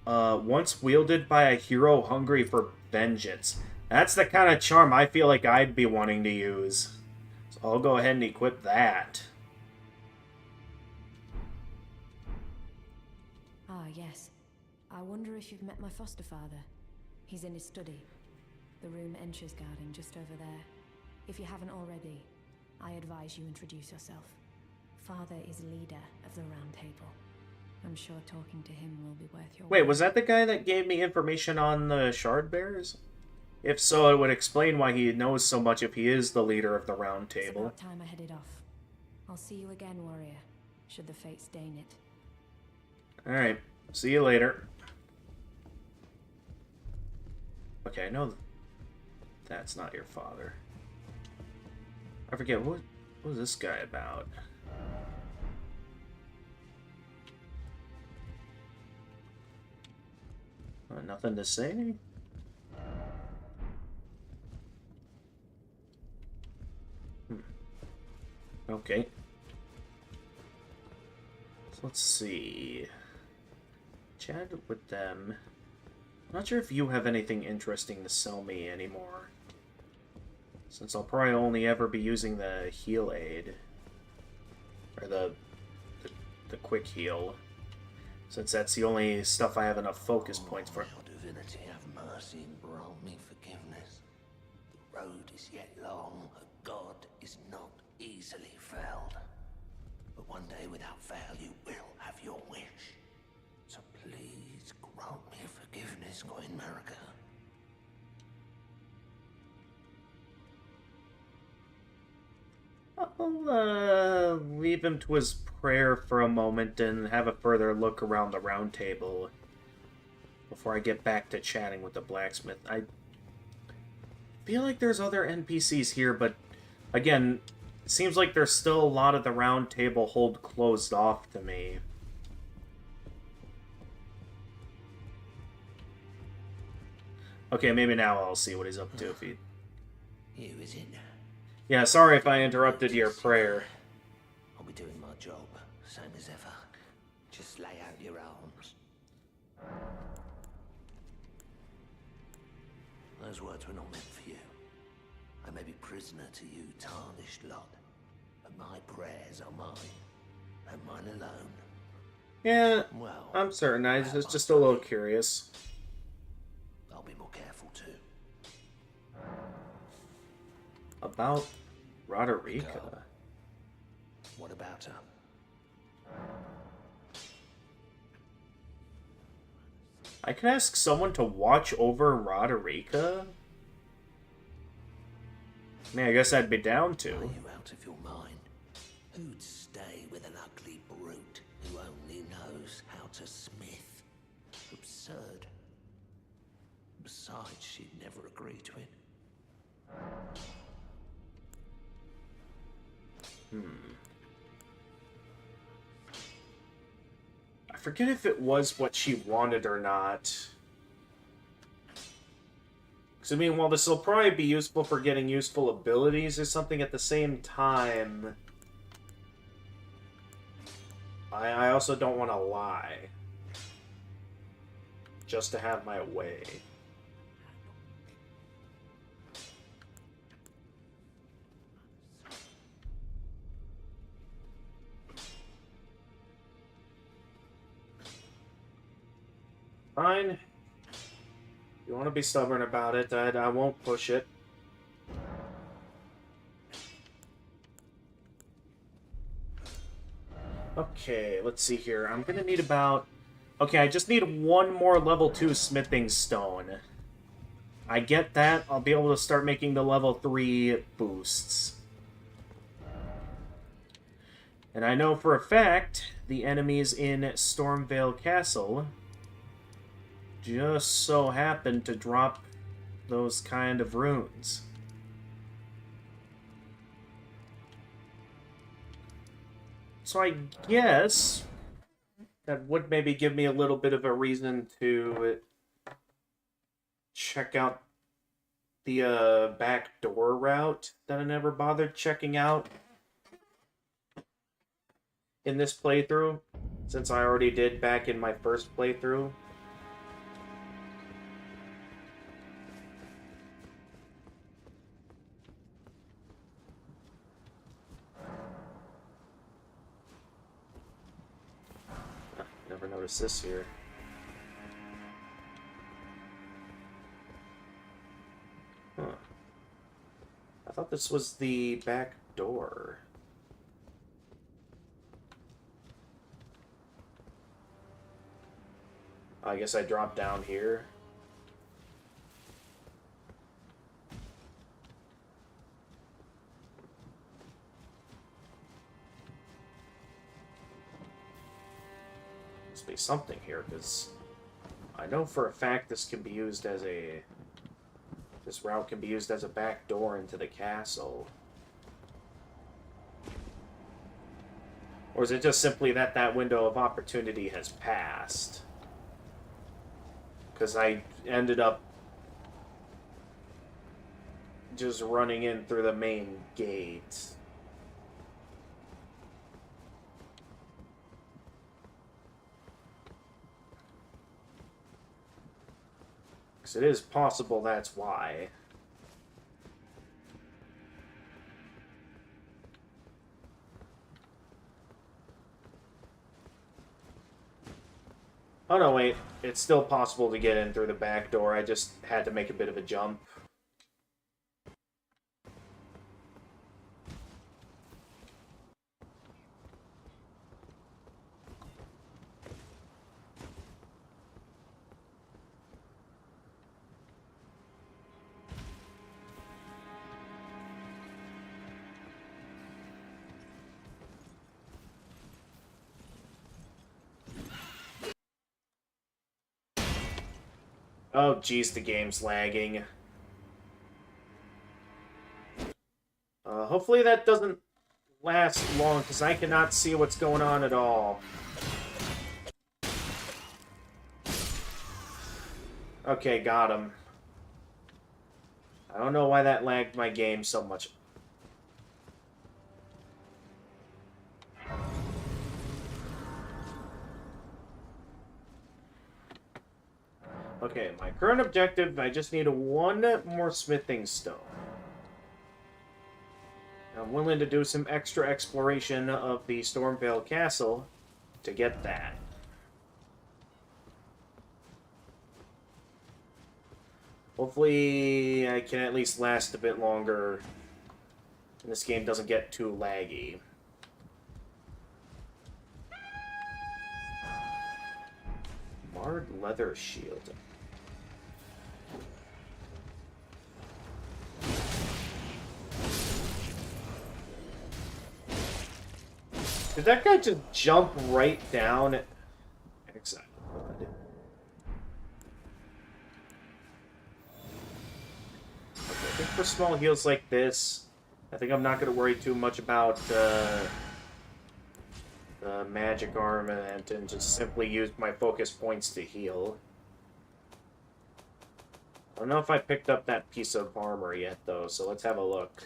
once wielded by a hero hungry for vengeance. That's the kind of charm I feel like I'd be wanting to use. So I'll go ahead and equip that. Ah, yes. I wonder if you've met my foster father. He's in his study. The room Encher's guarding just over there. If you haven't already, I advise you introduce yourself. Father is leader of the Round Table. I'm sure talking to him will be worth your Wait, while. was that the guy that gave me information on the Shard Bears? If so, it would explain why he knows so much if he is the leader of the Round It's Table. about time I headed off. I'll see you again, warrior, should the fates deign it. Alright, see you later. Okay, I know that's not your father. I forget, what was this guy about? Nothing to say? Okay. So let's see. Chat with them. Not sure if you have anything interesting to sell me anymore. Since I'll probably only ever be using the heal aid. Or the quick heal. Since that's the only stuff I have enough focus points for. Your divinity, have mercy and grant me forgiveness. The road is yet long, a god is not easily felled. But one day without fail you will have your wish. So please grant me forgiveness, Queen Marika. I'll leave him to his prayer for a moment and have a further look around the round table before I get back to chatting with the blacksmith. I feel like there's other NPCs here, but again, it seems like there's still a lot of the round table hold closed off to me. Okay, maybe now I'll see what he's up to if he... You, is it? Yeah, sorry if I interrupted your prayer. I'll be doing my job, same as ever. Just lay out your arms. Those words were not meant for you. I may be prisoner to you, tarnished lot, but my prayers are mine, and mine alone. Yeah, Well, I'm certain. I was just a little curious. I'll be more careful too. About Roderica. What about her? I could ask someone to watch over Roderica? I mean, I guess I'd be down Are to. you out of your mind? Who'd stay with an ugly brute who only knows how to smith? Absurd. Besides, she'd never agree to it. I forget if it was what she wanted or not. Because, I mean, while this will probably be useful for getting useful abilities or something, at the same time, I also don't want to lie. Just to have my way. Fine. You want to be stubborn about it, I won't push it. Okay, let's see here. I'm gonna need about... Okay, I just need one more level 2 smithing stone. I get that, I'll be able to start making the level 3 boosts. And I know for a fact the enemies in Stormvale Castle just so happen to drop those kind of runes. So I guess that would maybe give me a little bit of a reason to check out the back door route that I never bothered checking out in this playthrough, since I already did back in my first playthrough. Never noticed this here. Huh. I thought this was the back door. I guess I dropped down here. Must be something here, because I know for a fact this can be used as a... This route can be used as a back door into the castle. Or is it just simply that that window of opportunity has passed? Because I ended up just running in through the main gate. Because it is possible that's why. Oh no, wait. It's still possible to get in through the back door. I just had to make a bit of a jump. Oh, geez, the game's lagging. Hopefully that doesn't last long, because I cannot see what's going on at all. Okay, got him. I don't know why that lagged my game so much. Okay, my current objective, I just need one more smithing stone. I'm willing to do some extra exploration of the Stormvale Castle to get that. Hopefully I can at least last a bit longer and this game doesn't get too laggy. Marred leather shield. Did that guy just jump right down at Exile Blood? Okay, I think for small heals like this, I think I'm not going to worry too much about the magic armament and just simply use my focus points to heal. I don't know if I picked up that piece of armor yet, though, so let's have a look.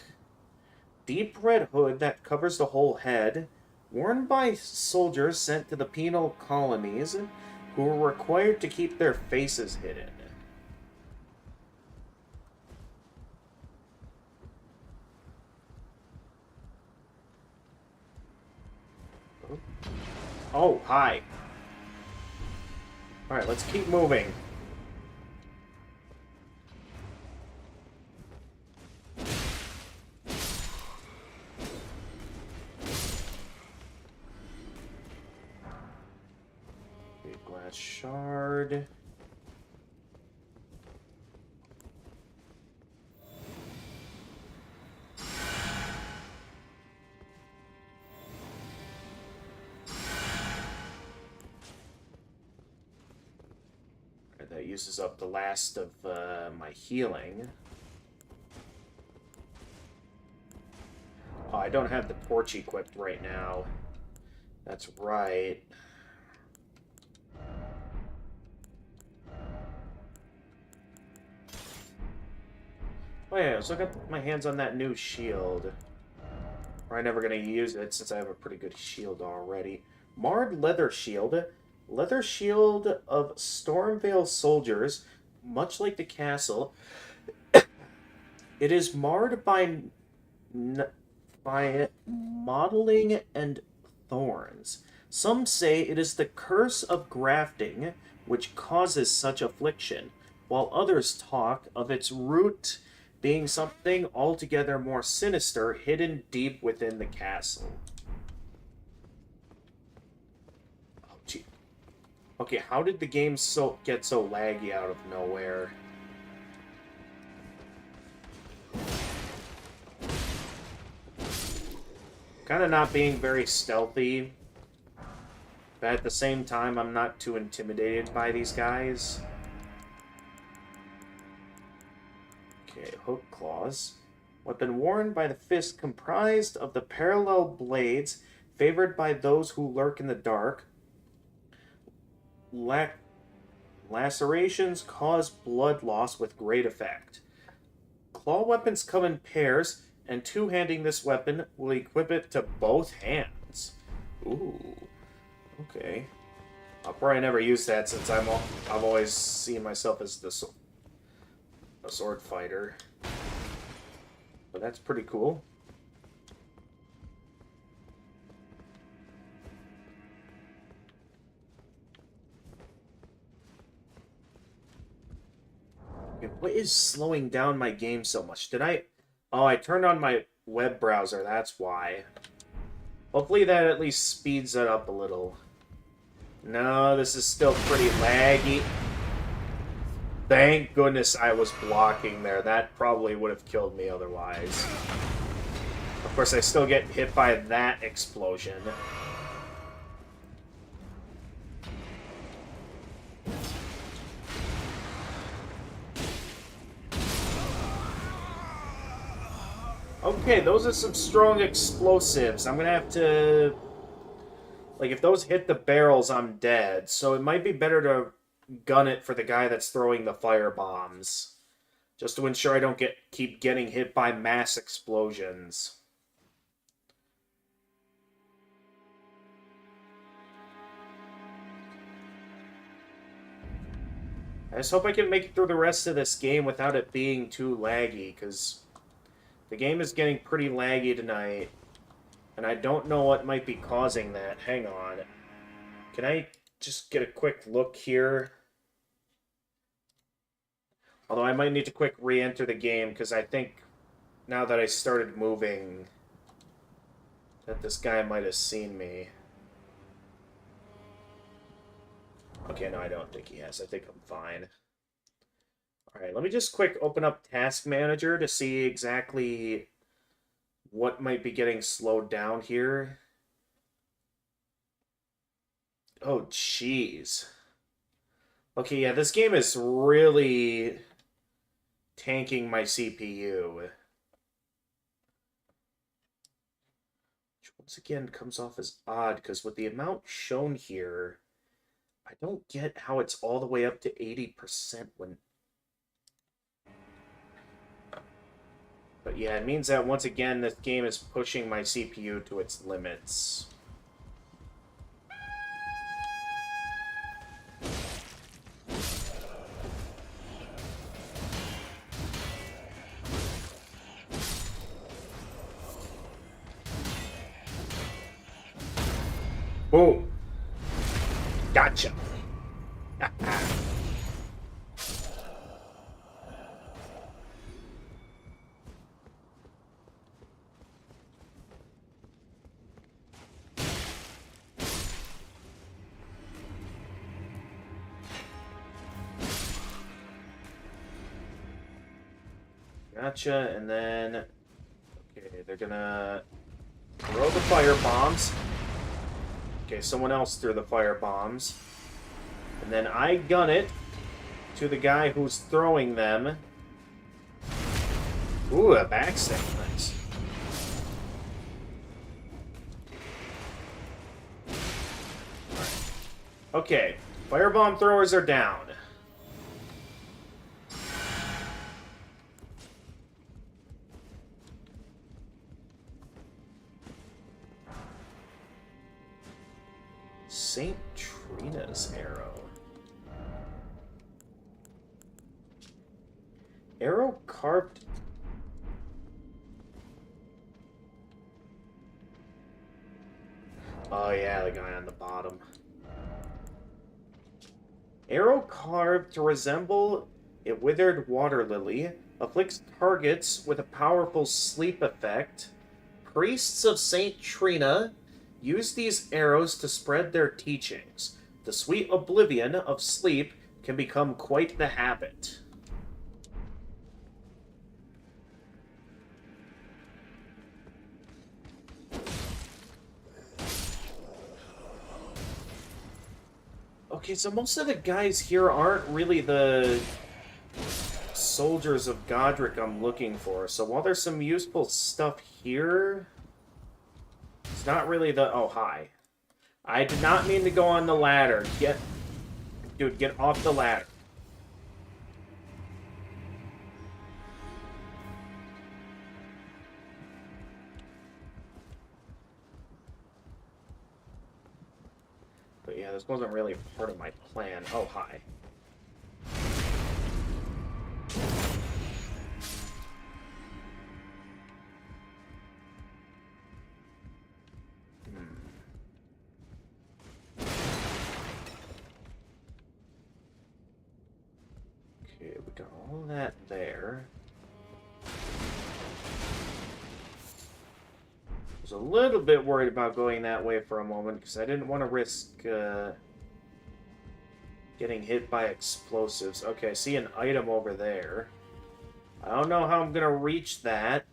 Deep red hood that covers the whole head, worn by soldiers sent to the penal colonies who were required to keep their faces hidden. Oh, hi. Alright, let's keep moving. a shard. That uses up the last of my healing. Oh, I don't have the torch equipped right now. That's right. Oh yeah, so I got my hands on that new shield. I'm never gonna use it since I have a pretty good shield already. Marred leather shield. Leather shield of Stormvale soldiers, much like the castle. It is marred by modeling and thorns. Some say it is the curse of grafting which causes such affliction, while others talk of its root being something altogether more sinister hidden deep within the castle. Oh, gee. Okay, how did the game get so laggy out of nowhere? Kind of not being very stealthy, but at the same time, I'm not too intimidated by these guys. Okay, hook claws. Weapon worn by the fist comprised of the parallel blades favored by those who lurk in the dark. Lacerations cause blood loss with great effect. Claw weapons come in pairs, and two-handing this weapon will equip it to both hands. Ooh, okay. I'll probably never use that since I've always seen myself as a sword fighter. But that's pretty cool. Okay, what is slowing down my game so much? Oh, I turned on my web browser, that's why. Hopefully that at least speeds it up a little. No, this is still pretty laggy. Thank goodness I was blocking there. That probably would have killed me otherwise. Of course, I still get hit by that explosion. Okay, those are some strong explosives. I'm gonna have to... Like, if those hit the barrels, I'm dead. So it might be better to gun it for the guy that's throwing the fire bombs. Just to ensure I don't keep getting hit by mass explosions. I just hope I can make it through the rest of this game without it being too laggy, because the game is getting pretty laggy tonight. And I don't know what might be causing that. Hang on. Can I just get a quick look here? Although I might need to quick re-enter the game, because I think now that I started moving, that this guy might have seen me. Okay, no, I don't think he has. I think I'm fine. Alright, let me just quick open up Task Manager to see exactly what might be getting slowed down here. Oh, jeez. Okay, yeah, this game is really tanking my CPU. Which once again comes off as odd, because with the amount shown here, I don't get how it's all the way up to 80% when... But yeah, it means that once again, this game is pushing my CPU to its limits. Boom. Gotcha. Gotcha, and then... Okay, they're gonna throw the fire bombs. Okay, someone else threw the fire bombs. And then I gun it to the guy who's throwing them. Ooh, a backstab. Nice. Okay, firebomb throwers are down. St. Trina's arrow. Arrow carved... Oh yeah, the guy on the bottom. Arrow carved to resemble a withered water lily, afflicts targets with a powerful sleep effect. Priests of St. Trina use these arrows to spread their teachings. The sweet oblivion of sleep can become quite the habit. Okay, so most of the guys here aren't really the soldiers of Godric I'm looking for. So while there's some useful stuff here, it's not really the... Oh, hi. I did not mean to go on the ladder. Dude, get off the ladder. But yeah, this wasn't really part of my plan. Oh, hi. Okay, we got all that there. I was a little bit worried about going that way for a moment because I didn't want to risk getting hit by explosives. Okay, I see an item over there. I don't know how I'm going to reach that.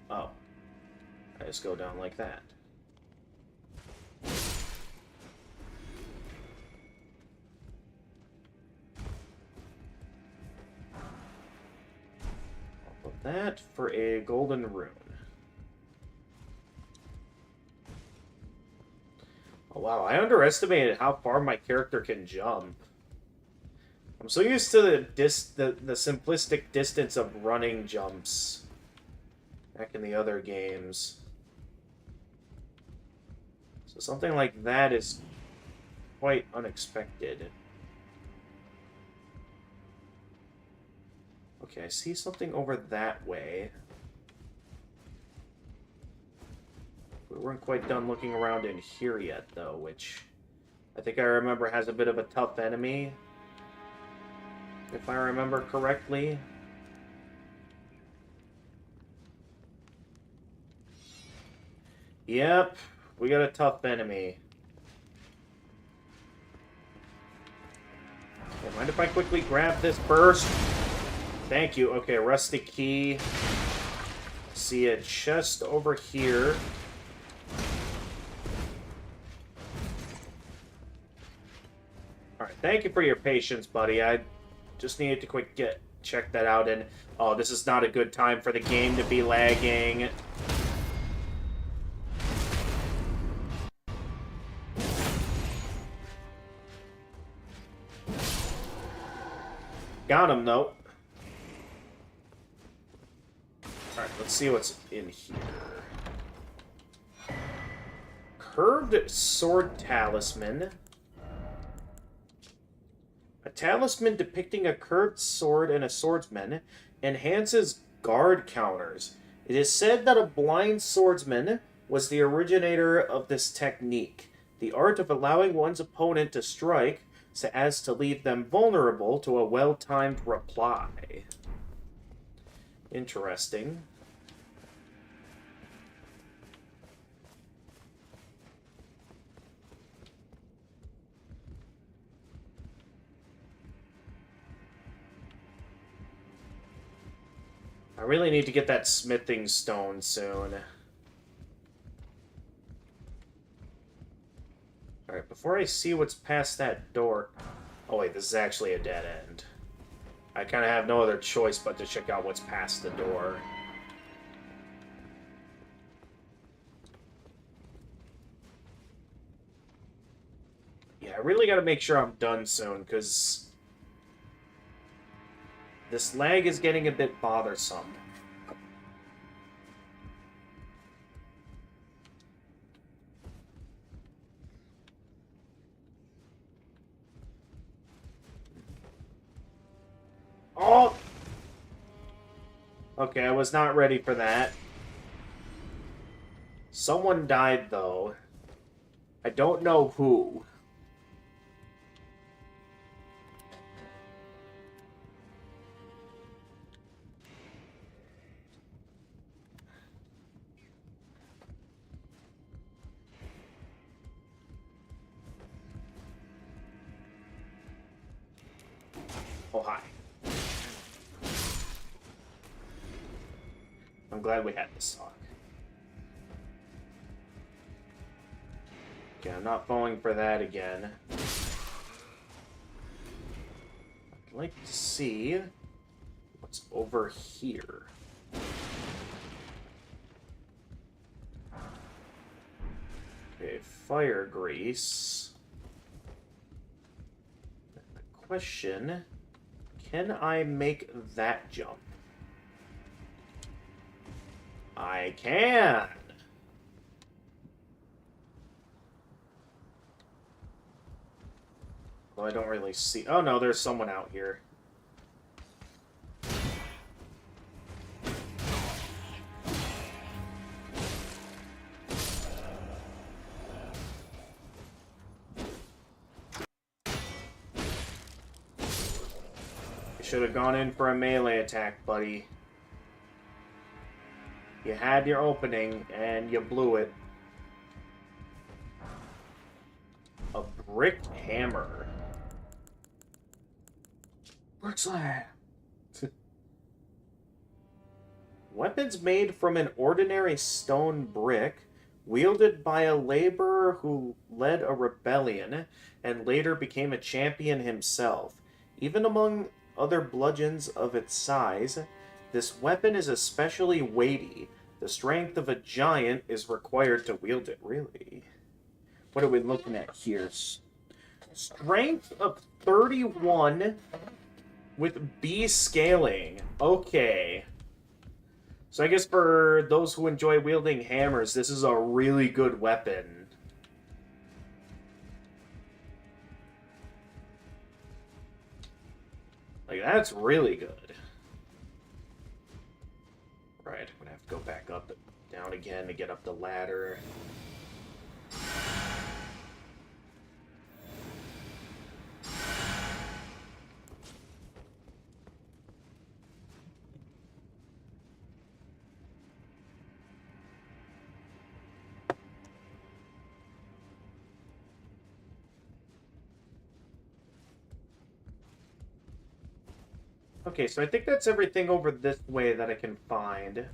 Oh. I just go down like that. I'll put that for a golden rune. Oh wow, I underestimated how far my character can jump. I'm so used to the simplistic distance of running jumps back in the other games. So something like that is quite unexpected. Okay, I see something over that way. We weren't quite done looking around in here yet, though, which I think I remember has a bit of a tough enemy, if I remember correctly. Yep, we got a tough enemy. Okay, mind if I quickly grab this burst? Thank you. Okay, rusty key. See a chest over here. Alright, thank you for your patience, buddy. I just needed to check that out, and oh, this is not a good time for the game to be lagging. Got him, though. Alright, let's see what's in here. Curved Sword Talisman. A talisman depicting a curved sword and a swordsman enhances guard counters. It is said that a blind swordsman was the originator of this technique, the art of allowing one's opponent to strike so as to leave them vulnerable to a well-timed reply. Interesting. I really need to get that smithing stone soon. Alright, before I see what's past that door... Oh wait, this is actually a dead end. I kind of have no other choice but to check out what's past the door. Yeah, I really gotta make sure I'm done soon, because... this lag is getting a bit bothersome. Oh! Okay, I was not ready for that. Someone died, though. I don't know who. Oh, hi. I'm glad we had this talk. Okay, I'm not falling for that again. I'd like to see what's over here. Okay, fire grease. The question, can I make that jump? I can! Well, I don't really see... Oh no, there's someone out here. You should have gone in for a melee attack, buddy. You had your opening, and you blew it. A brick hammer. What's that? Weapons made from an ordinary stone brick, wielded by a laborer who led a rebellion, and later became a champion himself. Even among other bludgeons of its size, this weapon is especially weighty. The strength of a giant is required to wield it. Really? What are we looking at here? Strength of 31 with B scaling. Okay. So I guess for those who enjoy wielding hammers, this is a really good weapon. Like, that's really good. Right, I'm gonna have to go back up and down again to get up the ladder. Okay, so I think that's everything over this way that I can find.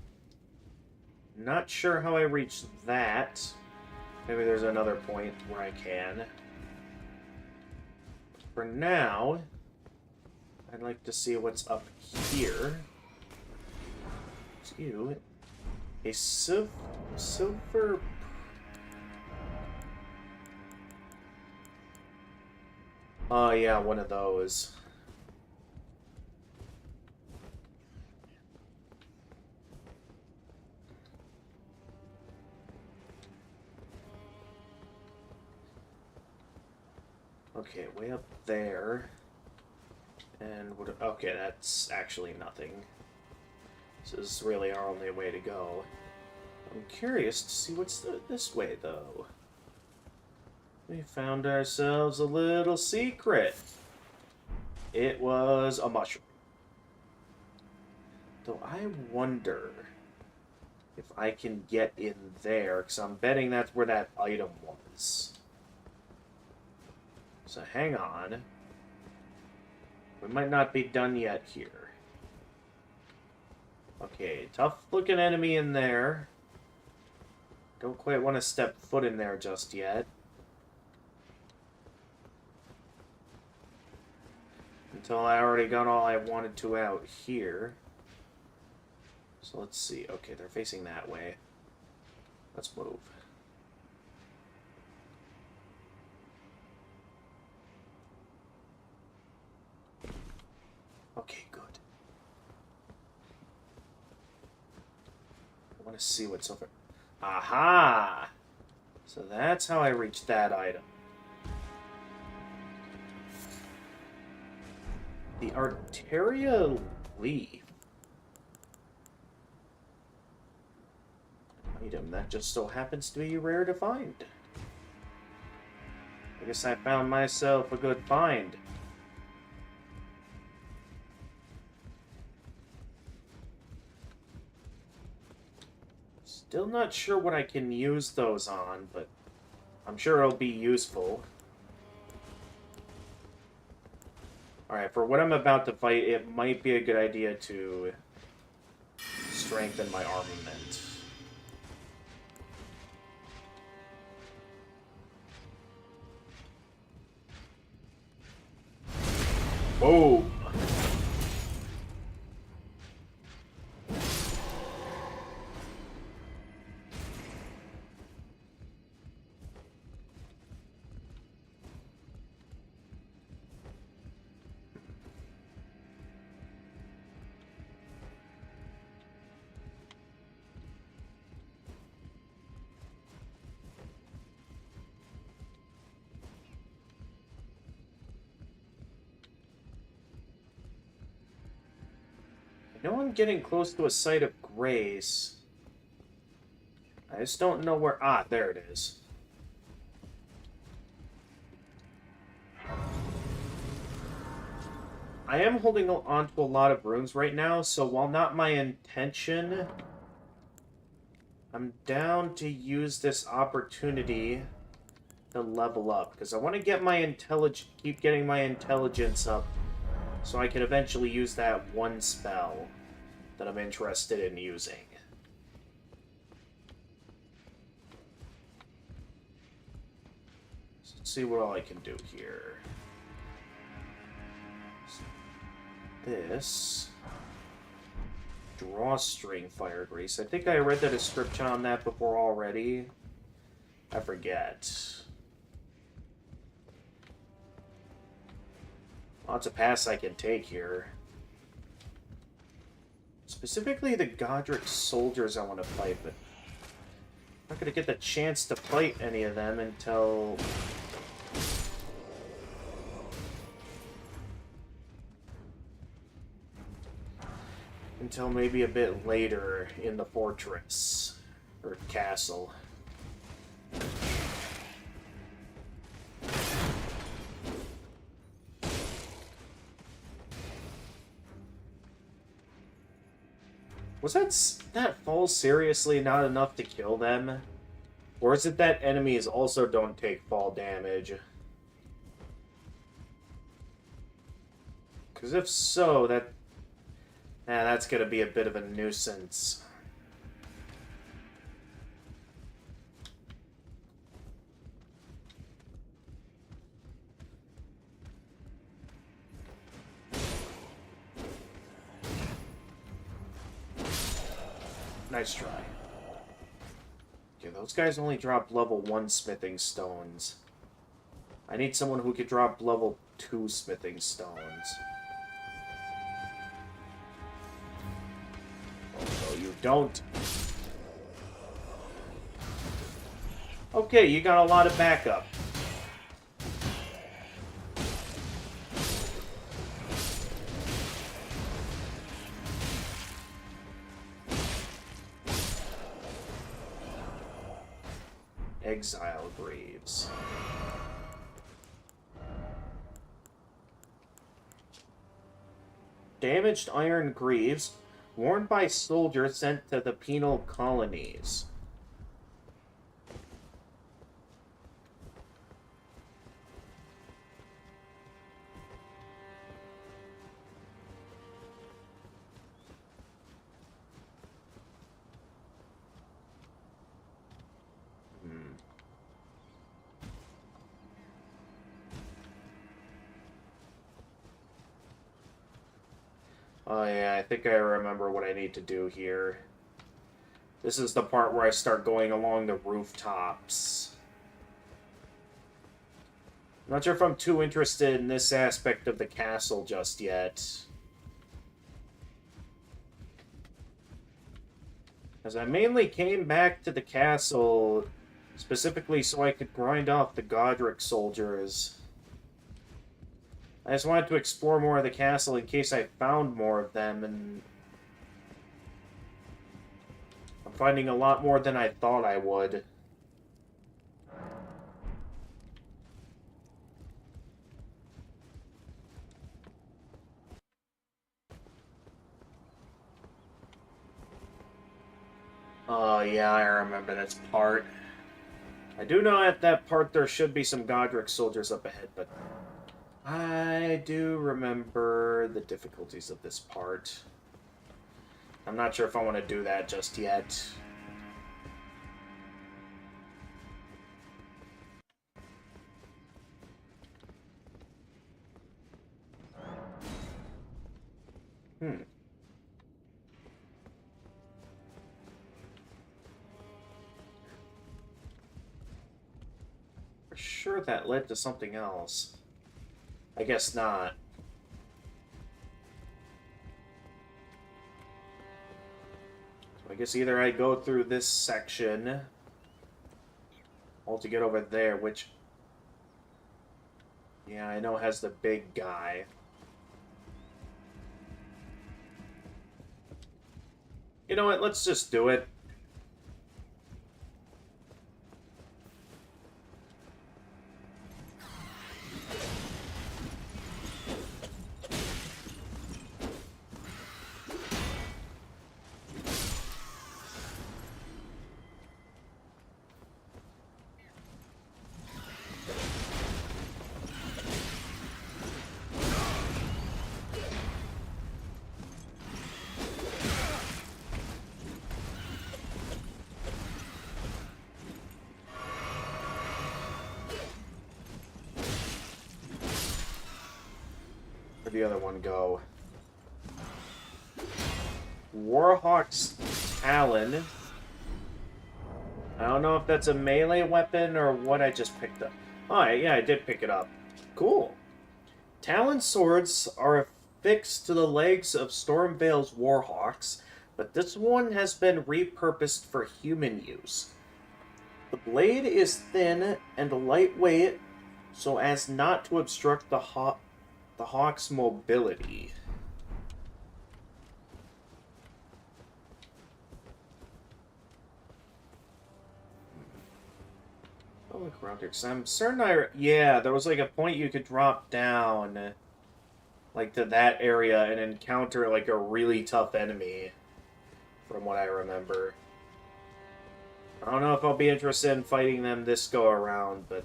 Not sure how I reach that. Maybe there's another point where I can. For now, I'd like to see what's up here. Excuse a silver... Oh yeah, one of those. Okay, way up there. And what... Okay, that's actually nothing. This is really our only way to go. I'm curious to see what's this way, though. We found ourselves a little secret. It was a mushroom. Though I wonder if I can get in there, because I'm betting that's where that item was. So hang on. We might not be done yet here. Okay, tough looking enemy in there. Don't quite want to step foot in there just yet. Until I already got all I wanted to out here. So let's see. Okay, they're facing that way. Let's move. Okay, good. I want to see what's over. Aha! So that's how I reached that item. The Arteria Leaf. Item that just so happens to be rare to find. I guess I found myself a good find. Still not sure what I can use those on, but I'm sure it'll be useful. Alright, for what I'm about to fight, it might be a good idea to strengthen my armament. Whoa! I know I'm getting close to a site of grace. I just don't know where... Ah, there it is. I am holding on to a lot of runes right now, so while not my intention, I'm down to use this opportunity to level up, because I want to get my keep getting my intelligence up, so I can eventually use that one spell that I'm interested in using. So let's see what all I can do here. This drawstring fire grease. I think I read the description on that before already. I forget. Lots of paths I can take here. Specifically the Godric soldiers I want to fight, but I'm not going to get the chance to fight any of them until... maybe a bit later in the fortress. Or castle. Was that fall seriously not enough to kill them? Or is it that enemies also don't take fall damage? Because if so, that's gonna be a bit of a nuisance. Nice try. Okay, those guys only drop level 1 smithing stones. I need someone who could drop level 2 smithing stones. Oh, no, you don't. Okay, you got a lot of backup. Exile Greaves. Damaged iron greaves worn by soldiers sent to the penal colonies. Oh yeah, I think I remember what I need to do here. This is the part where I start going along the rooftops. I'm not sure if I'm too interested in this aspect of the castle just yet. As I mainly came back to the castle specifically so I could grind off the Godric soldiers. I just wanted to explore more of the castle in case I found more of them, and I'm finding a lot more than I thought I would. Oh yeah, I remember this part. I do know at that part there should be some Godric soldiers up ahead, but I do remember the difficulties of this part. I'm not sure if I want to do that just yet. Hmm. For sure that led to something else. I guess not. So I guess either I go through this section or to get over there, which... yeah, I know has the big guy. You know what, let's just do it. Where'd the other one go? Warhawk's Talon. I don't know if that's a melee weapon or what I just picked up. Oh, yeah, I did pick it up. Cool. Talon swords are affixed to the legs of Stormvale's Warhawks, but this one has been repurposed for human use. The blade is thin and lightweight, so as not to obstruct the hawk's mobility. Oh, look around here, 'cause I'm certain yeah, there was like a point you could drop down, like to that area and encounter like a really tough enemy, from what I remember. I don't know if I'll be interested in fighting them this go around, but...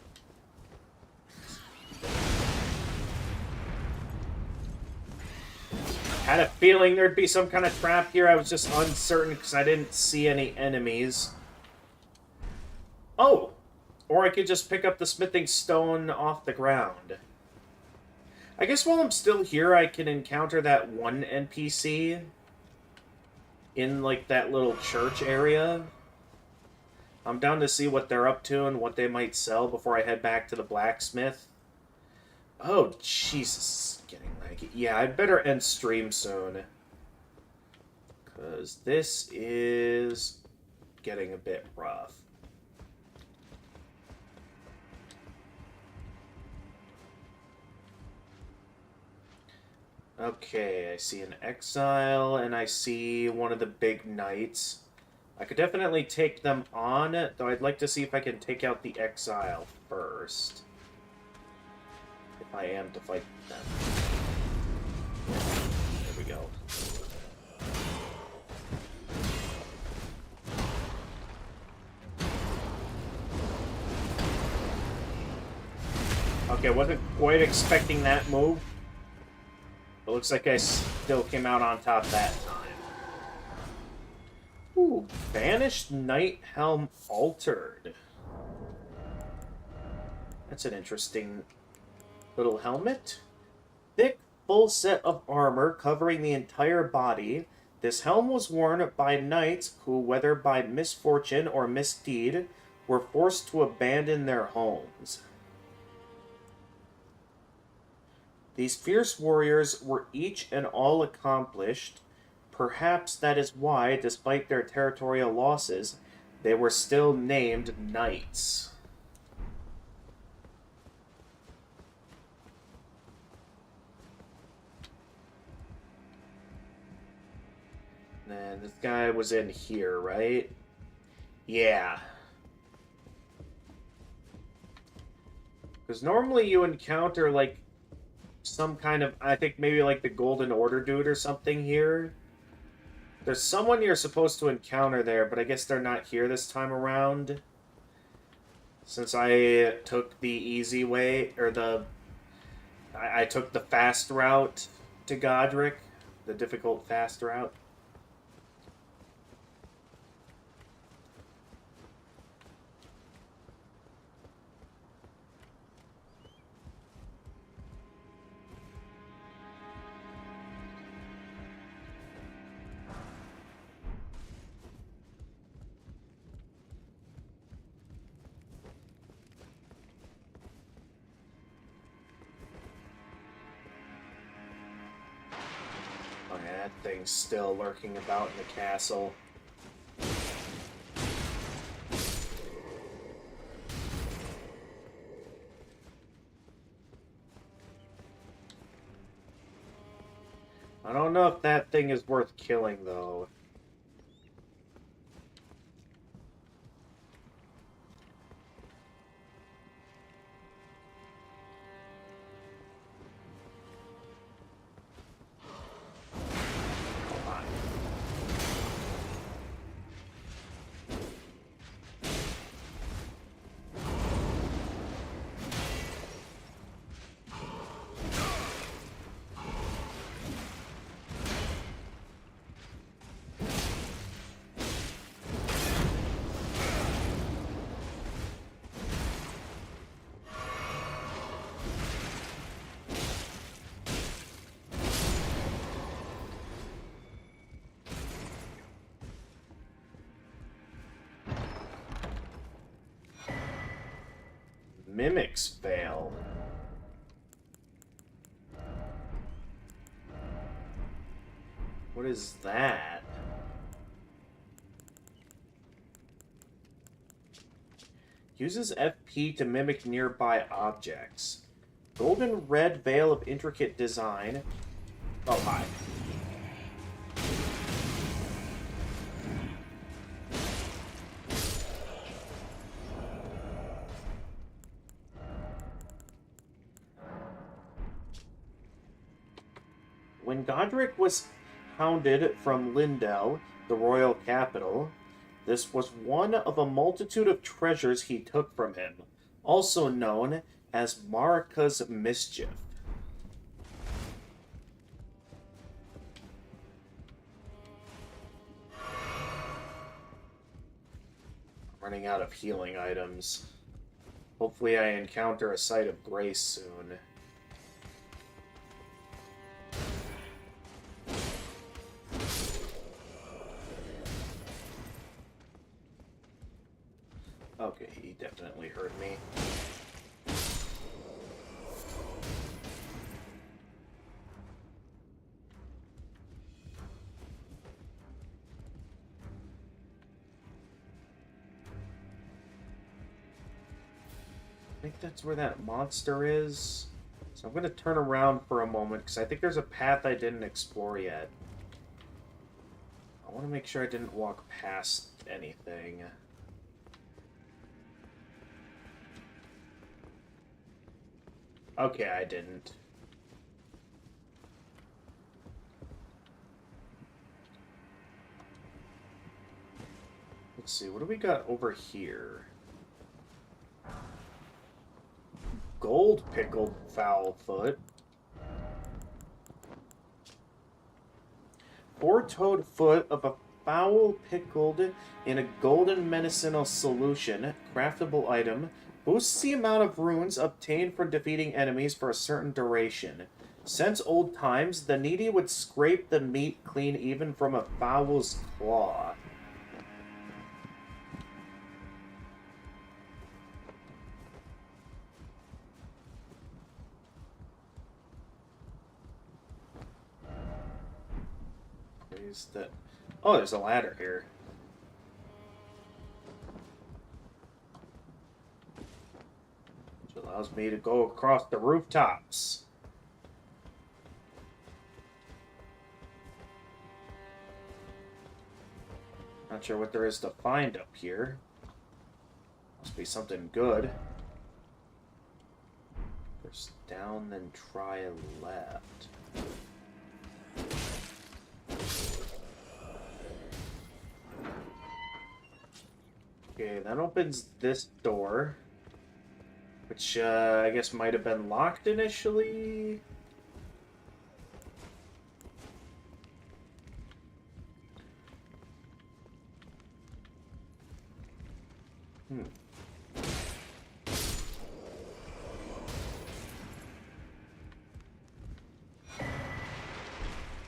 had a feeling there'd be some kind of trap here. I was just uncertain because I didn't see any enemies. Oh! Or I could just pick up the smithing stone off the ground. I guess while I'm still here, I can encounter that one NPC in, like, that little church area. I'm down to see what they're up to and what they might sell before I head back to the blacksmith. Oh, Jesus. Getting laggy. Yeah, I'd better end stream soon. Because this is getting a bit rough. Okay, I see an exile, and I see one of the big knights. I could definitely take them on, though I'd like to see if I can take out the exile first. If I am to fight them. There we go. Okay, wasn't quite expecting that move. It looks like I still came out on top that time. Ooh, Banished Knight Helm Altered. That's an interesting little helmet. Thick full set of armor covering the entire body. This helm was worn by knights who, whether by misfortune or misdeed, were forced to abandon their homes. These fierce warriors were each and all accomplished. Perhaps that is why, despite their territorial losses, they were still named knights. And this guy was in here, right? Yeah. Because normally you encounter, like, some kind of, I think maybe like the Golden Order dude or something here. There's someone you're supposed to encounter there, but I guess they're not here this time around. Since I took the easy way, or I took the fast route to Godric. The difficult fast route. That thing's still lurking about in the castle. I don't know if that thing is worth killing, though. Mimics fail. What is that? Uses FP to mimic nearby objects. Golden red veil of intricate design. Oh, hi. When Godric was hounded from Lindell, the royal capital, this was one of a multitude of treasures he took from him, also known as Marika's Mischief. I'm running out of healing items. Hopefully I encounter a site of grace soon. Okay, he definitely heard me. I think that's where that monster is. So I'm going to turn around for a moment, because I think there's a path I didn't explore yet. I want to make sure I didn't walk past anything. Okay, I didn't. Let's see, what do we got over here? Gold pickled fowl-foot. Four-toed foot of a fowl pickled in a golden medicinal solution, craftable item, boosts the amount of runes obtained from defeating enemies for a certain duration. Since old times, the needy would scrape the meat clean even from a fowl's claw. Praise the... Oh, there's a ladder here. Which allows me to go across the rooftops. Not sure what there is to find up here. Must be something good. First down, then try left. Okay, that opens this door. Which, I guess might have been locked initially.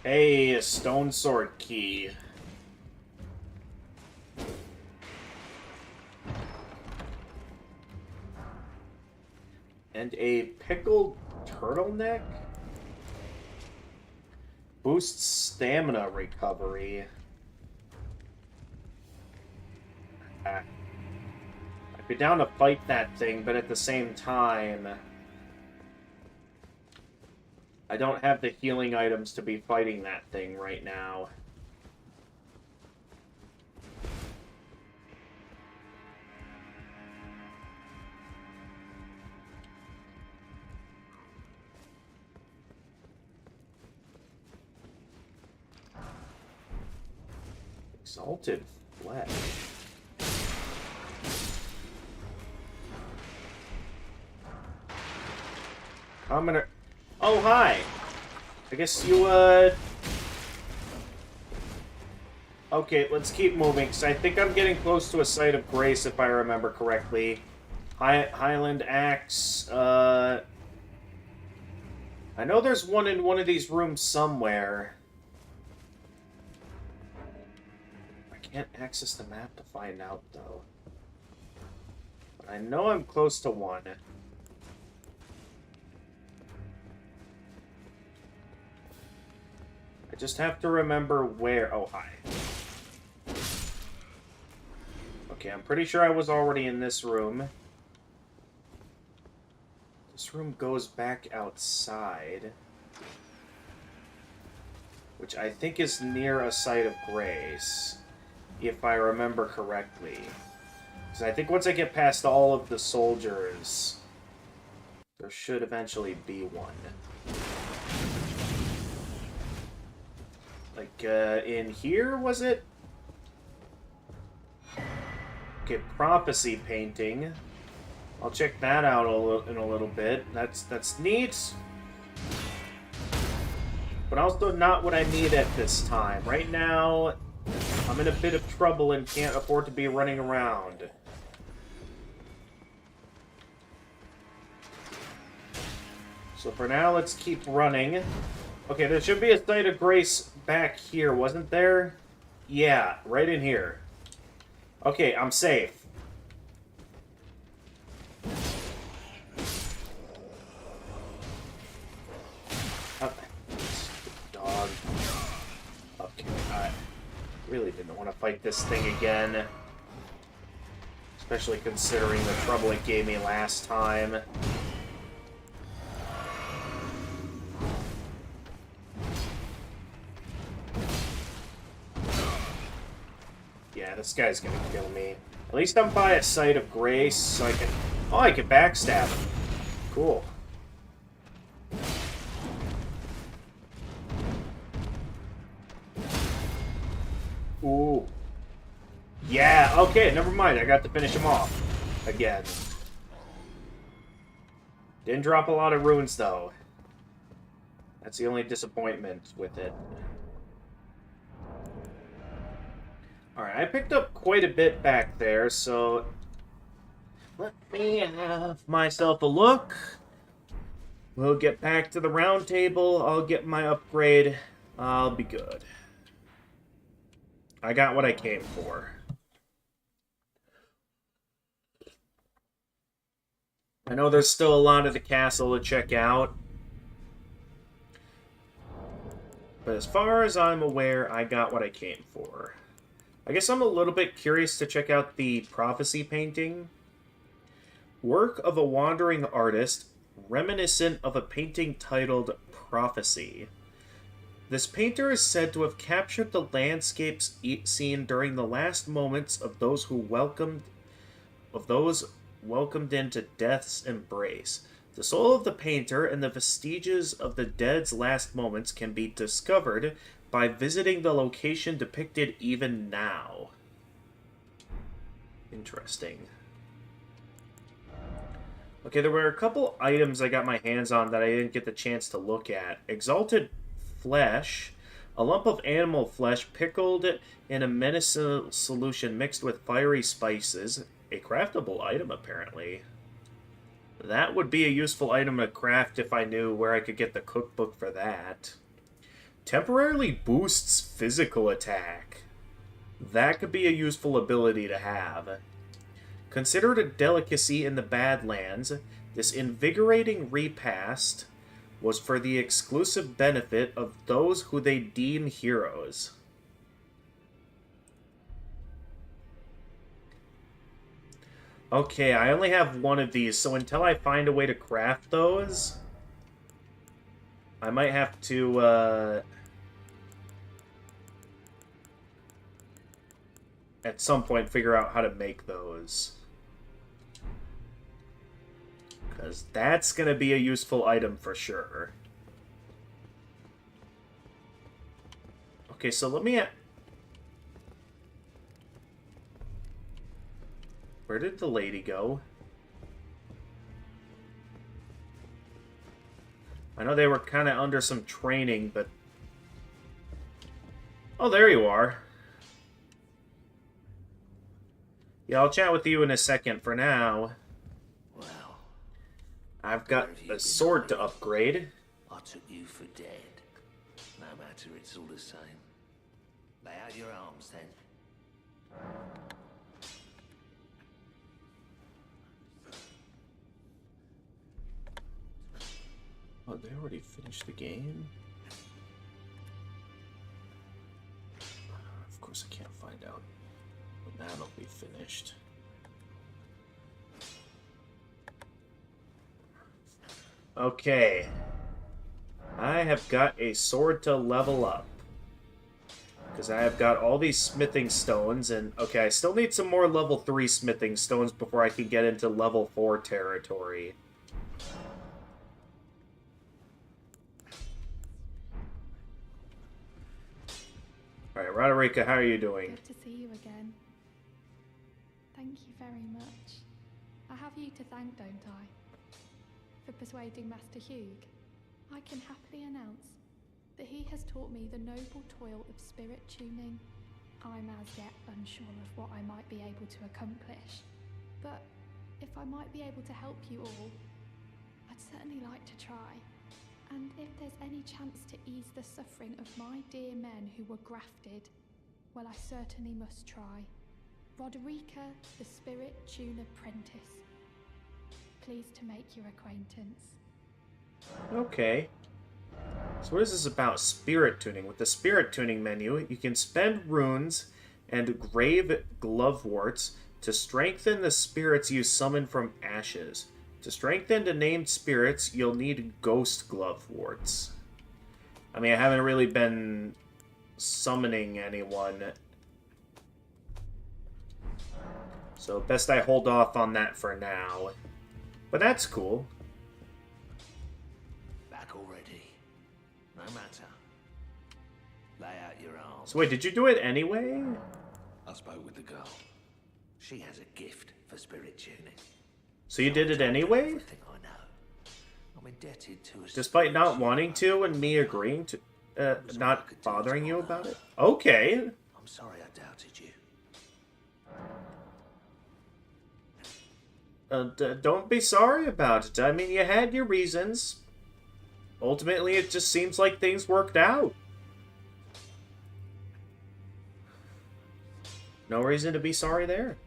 Hey, a stone sword key. And a pickled turtleneck? Boosts stamina recovery. I'd be down to fight that thing, but at the same time, I don't have the healing items to be fighting that thing right now. Exalted flesh. Commoner. Oh, hi. I guess you, Okay, let's keep moving, because I think I'm getting close to a site of grace, if I remember correctly. Highland Axe, I know there's one in one of these rooms somewhere. I can't access the map to find out, though. But I know I'm close to one. I just have to remember where... Oh, hi. Okay, I'm pretty sure I was already in this room. This room goes back outside. Which I think is near a site of grace. If I remember correctly. Because I think once I get past all of the soldiers, there should eventually be one. Like, in here, was it? Okay, prophecy painting. I'll check that out in a little bit. That's neat. But also not what I need at this time. Right now, I'm in a bit of trouble and can't afford to be running around. So for now, let's keep running. Okay, there should be a site of grace back here, wasn't there? Yeah, right in here. Okay, I'm safe. Dog. Okay, I really didn't want to fight this thing again. Especially considering the trouble it gave me last time. Yeah, this guy's gonna kill me. At least I'm by a site of grace, so I can... Oh, I can backstab him. Cool. Ooh. Yeah, okay, never mind. I got to finish him off. Again. Didn't drop a lot of runes, though. That's the only disappointment with it. Alright, I picked up quite a bit back there, so... Let me have myself a look. We'll get back to the round table. I'll get my upgrade. I'll be good. I got what I came for. I know there's still a lot of the castle to check out. But as far as I'm aware, I got what I came for. I guess I'm a little bit curious to check out the prophecy painting. Work of a wandering artist, reminiscent of a painting titled Prophecy. This painter is said to have captured the landscapes seen during the last moments of those welcomed into death's embrace. The soul of the painter and the vestiges of the dead's last moments can be discovered by visiting the location depicted even now. Interesting. Okay, there were a couple items I got my hands on that I didn't get the chance to look at. Exalted flesh, a lump of animal flesh pickled in a medicine solution mixed with fiery spices. A craftable item, apparently. That would be a useful item to craft if I knew where I could get the cookbook for that. Temporarily boosts physical attack. That could be a useful ability to have. Considered a delicacy in the Badlands, this invigorating repast was for the exclusive benefit of those who they deem heroes. Okay, I only have one of these, so until I find a way to craft those, I might have to, at some point figure out how to make those. Because that's going to be a useful item for sure. Okay, so let me... Where did the lady go? I know they were kind of under some training, but... Oh, there you are. Yeah, I'll chat with you in a second. For now, Well, I've got a sword to upgrade. I took you for dead. No matter, it's all the same. Lay out your arms, then. Oh, they already finished the game? Of course I can't find out when that'll be finished. Okay. I have got a sword to level up. Because I have got all these smithing stones, and... Okay, I still need some more level 3 smithing stones before I can get into level 4 territory. Alright, Roderica, how are you doing? Good to see you again. Thank you very much. I have you to thank, don't I? For persuading Master Hugh. I can happily announce that he has taught me the noble toil of spirit tuning. I'm as yet unsure of what I might be able to accomplish, but if I might be able to help you all, I'd certainly like to try. And if there's any chance to ease the suffering of my dear men who were grafted, well, I certainly must try. Roderica, the Spirit Tune Apprentice. Pleased to make your acquaintance. Okay. So what is this about spirit tuning? With the spirit tuning menu, you can spend runes and grave gloveworts to strengthen the spirits you summon from ashes. To strengthen the named spirits, you'll need ghost gloveworts. I mean, I haven't really been summoning anyone, so best I hold off on that for now. But that's cool. Back already. No matter. Lay out your arms. So wait, did you do it anyway? I spoke with the girl. She has a gift for spirit tuning. So you did it anyway? Everything I know. I'm indebted to a Despite not wanting to and me agreeing to, not bothering you about it? Okay. I'm sorry I doubted you. Don't be sorry about it. I mean, you had your reasons. ultimately it just seems like things worked out. No reason to be sorry there.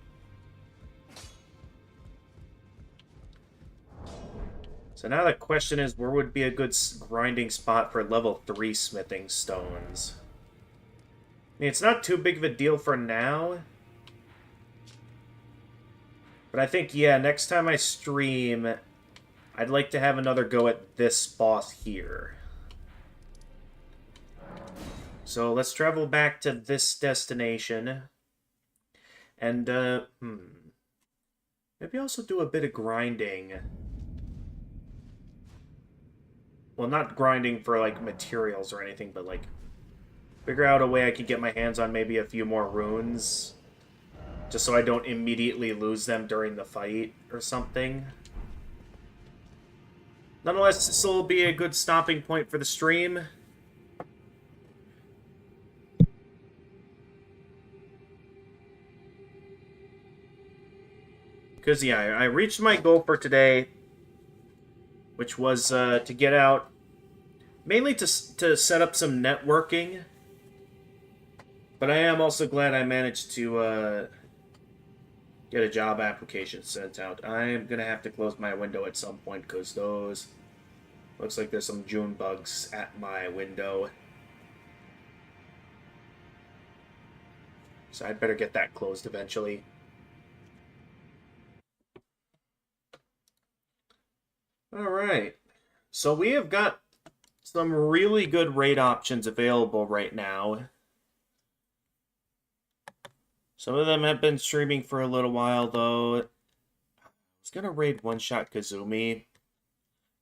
So now the question is, where would be a good grinding spot for level 3 smithing stones? I mean, it's not too big of a deal for now. But I think, yeah, next time I stream, I'd like to have another go at this boss here. So let's travel back to this destination. And, maybe also do a bit of grinding. Well, not grinding for, like, materials or anything, but, like, figure out a way I could get my hands on maybe a few more runes. Just so I don't immediately lose them during the fight or something. Nonetheless, this will be a good stopping point for the stream. Because, yeah, I reached my goal for today, which was to get out, mainly to set up some networking. But I am also glad I managed to get a job application sent out. I am going to have to close my window at some point, because those... Looks like there's some June bugs at my window. So I'd better get that closed eventually. Alright. So we have got some really good raid options available right now. Some of them have been streaming for a little while, though. I was going to raid One Shot Kazumi,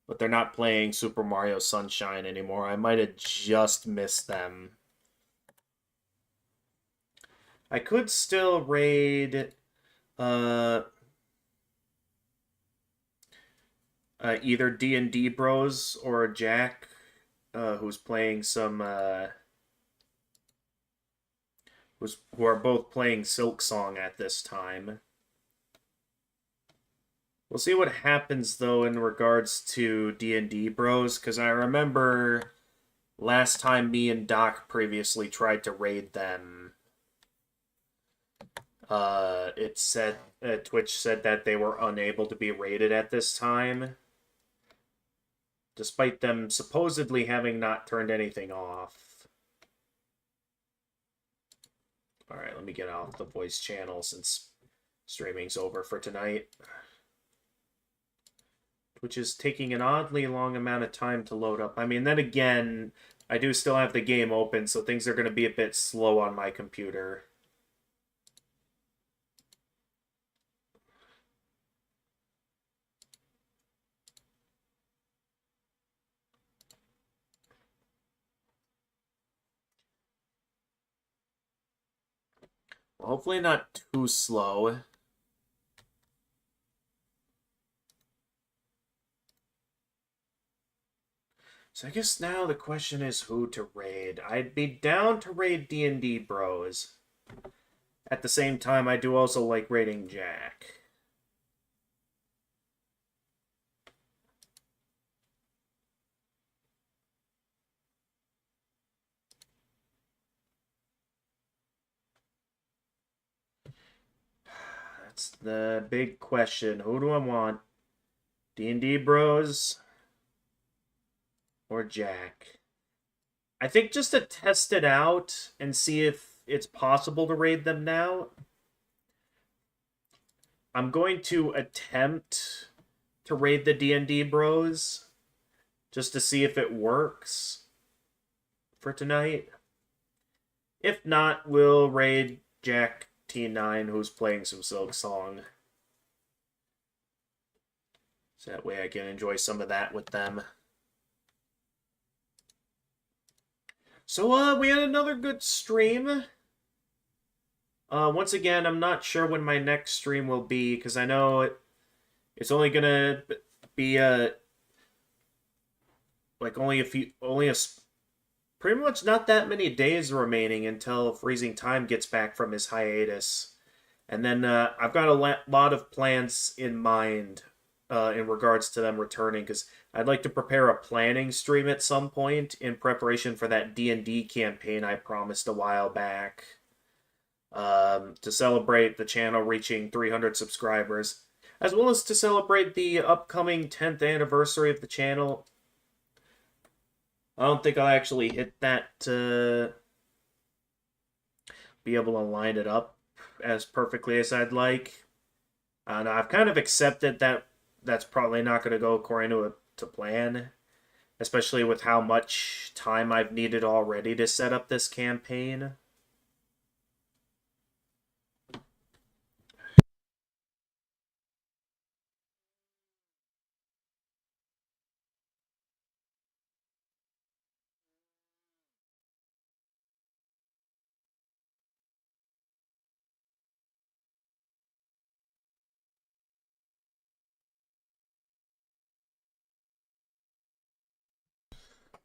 but they're not playing Super Mario Sunshine anymore. I might have just missed them. I could still raid either D&D Bros or Jack, who's playing some... who are both playing Silk Song at this time. We'll see what happens, though, in regards to D&D Bros, because I remember last time me and Doc previously tried to raid them, it said Twitch said that they were unable to be raided at this time, despite them supposedly having not turned anything off. Alright, let me get off the voice channel since streaming's over for tonight. Which is taking an oddly long amount of time to load up. I mean, then again, I do still have the game open, so things are going to be a bit slow on my computer. Well, hopefully not too slow. So I guess now the question is who to raid. I'd be down to raid D&D Bros. At the same time, I do also like raiding Jack. That's the big question. Who do I want? D&D Bros or Jack? I think just to test it out and see if it's possible to raid them now, I'm going to attempt to raid the D&D Bros just to see if it works for tonight. If not, we'll raid Jack T9, who's playing some Silk Song. So that way I can enjoy some of that with them. So, we had another good stream. Once again, I'm not sure when my next stream will be, because I know it's only gonna be, like, pretty much not that many days remaining until Freezing Time gets back from his hiatus. And then, I've got a lot of plans in mind in regards to them returning, because I'd like to prepare a planning stream at some point in preparation for that D&D campaign I promised a while back, to celebrate the channel reaching 300 subscribers, as well as to celebrate the upcoming 10th anniversary of the channel. I don't think I'll actually hit that to be able to line it up as perfectly as I'd like. And I've kind of accepted that that's probably not going to go according to plan, especially with how much time I've needed already to set up this campaign.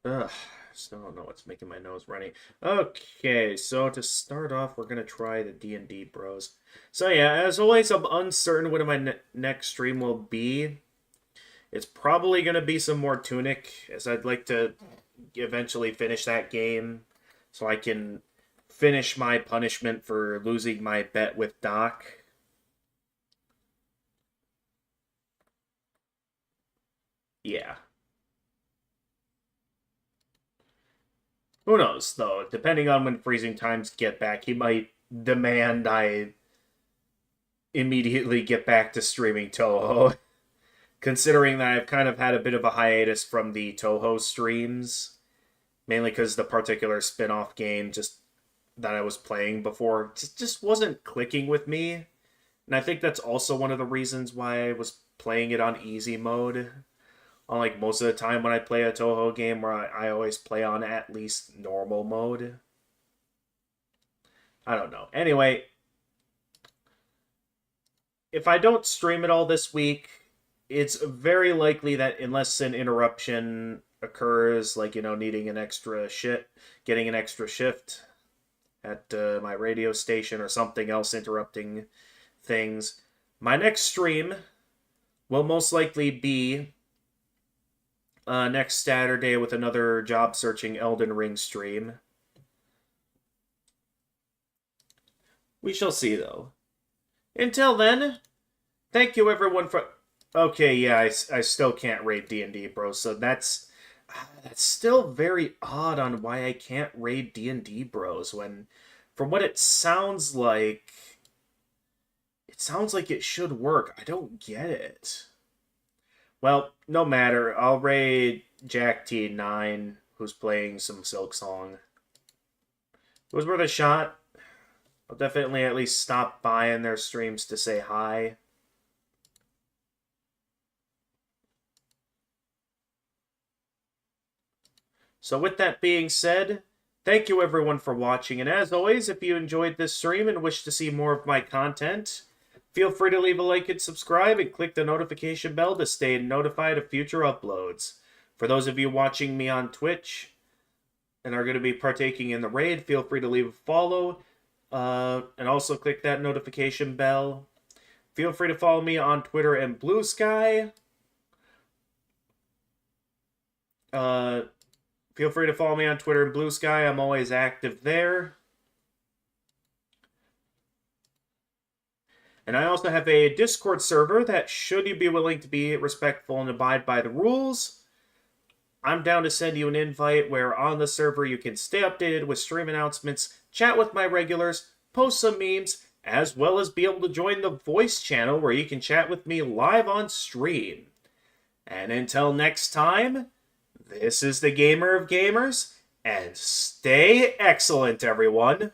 Ugh, still don't know what's making my nose runny. Okay, so to start off, we're gonna try the D&D Bros. So yeah, as always, I'm uncertain what my next stream will be. It's probably gonna be some more Tunic, as I'd like to eventually finish that game, so I can finish my punishment for losing my bet with Doc. Yeah. Who knows, though? Depending on when freezing times get back, he might demand I immediately get back to streaming Toho. Considering that I've kind of had a bit of a hiatus from the Toho streams. Mainly because the particular spin-off game just that I was playing before just wasn't clicking with me. And I think that's also one of the reasons why I was playing it on easy mode. Unlike most of the time when I play a Toho game, where I always play on at least normal mode. I don't know. Anyway, if I don't stream it all this week, it's very likely that unless an interruption occurs, like, needing an extra getting an extra shift at my radio station or something else interrupting things, my next stream will most likely be next Saturday with another job-searching Elden Ring stream. We shall see, though. Until then, thank you everyone for... Okay, yeah, I still can't raid D&D, bro, so that's still very odd on why I can't raid D&D Bros, when, from what it sounds like it should work. I don't get it. Well, no matter. I'll raid Jack T9, who's playing some Silk Song. It was worth a shot. I'll definitely at least stop by in their streams to say hi. So with that being said, thank you everyone for watching, and as always, if you enjoyed this stream and wish to see more of my content, feel free to leave a like and subscribe, and click the notification bell to stay notified of future uploads. For those of you watching me on Twitch and are going to be partaking in the raid, feel free to leave a follow, and also click that notification bell. Feel free to follow me on Twitter and Blue Sky. Feel free to follow me on Twitter and Blue Sky. I'm always active there. And I also have a Discord server that, should you be willing to be respectful and abide by the rules, I'm down to send you an invite where on the server you can stay updated with stream announcements, chat with my regulars, post some memes, as well as be able to join the voice channel where you can chat with me live on stream. And until next time, this is the Gamer of Gamers, and stay excellent, everyone!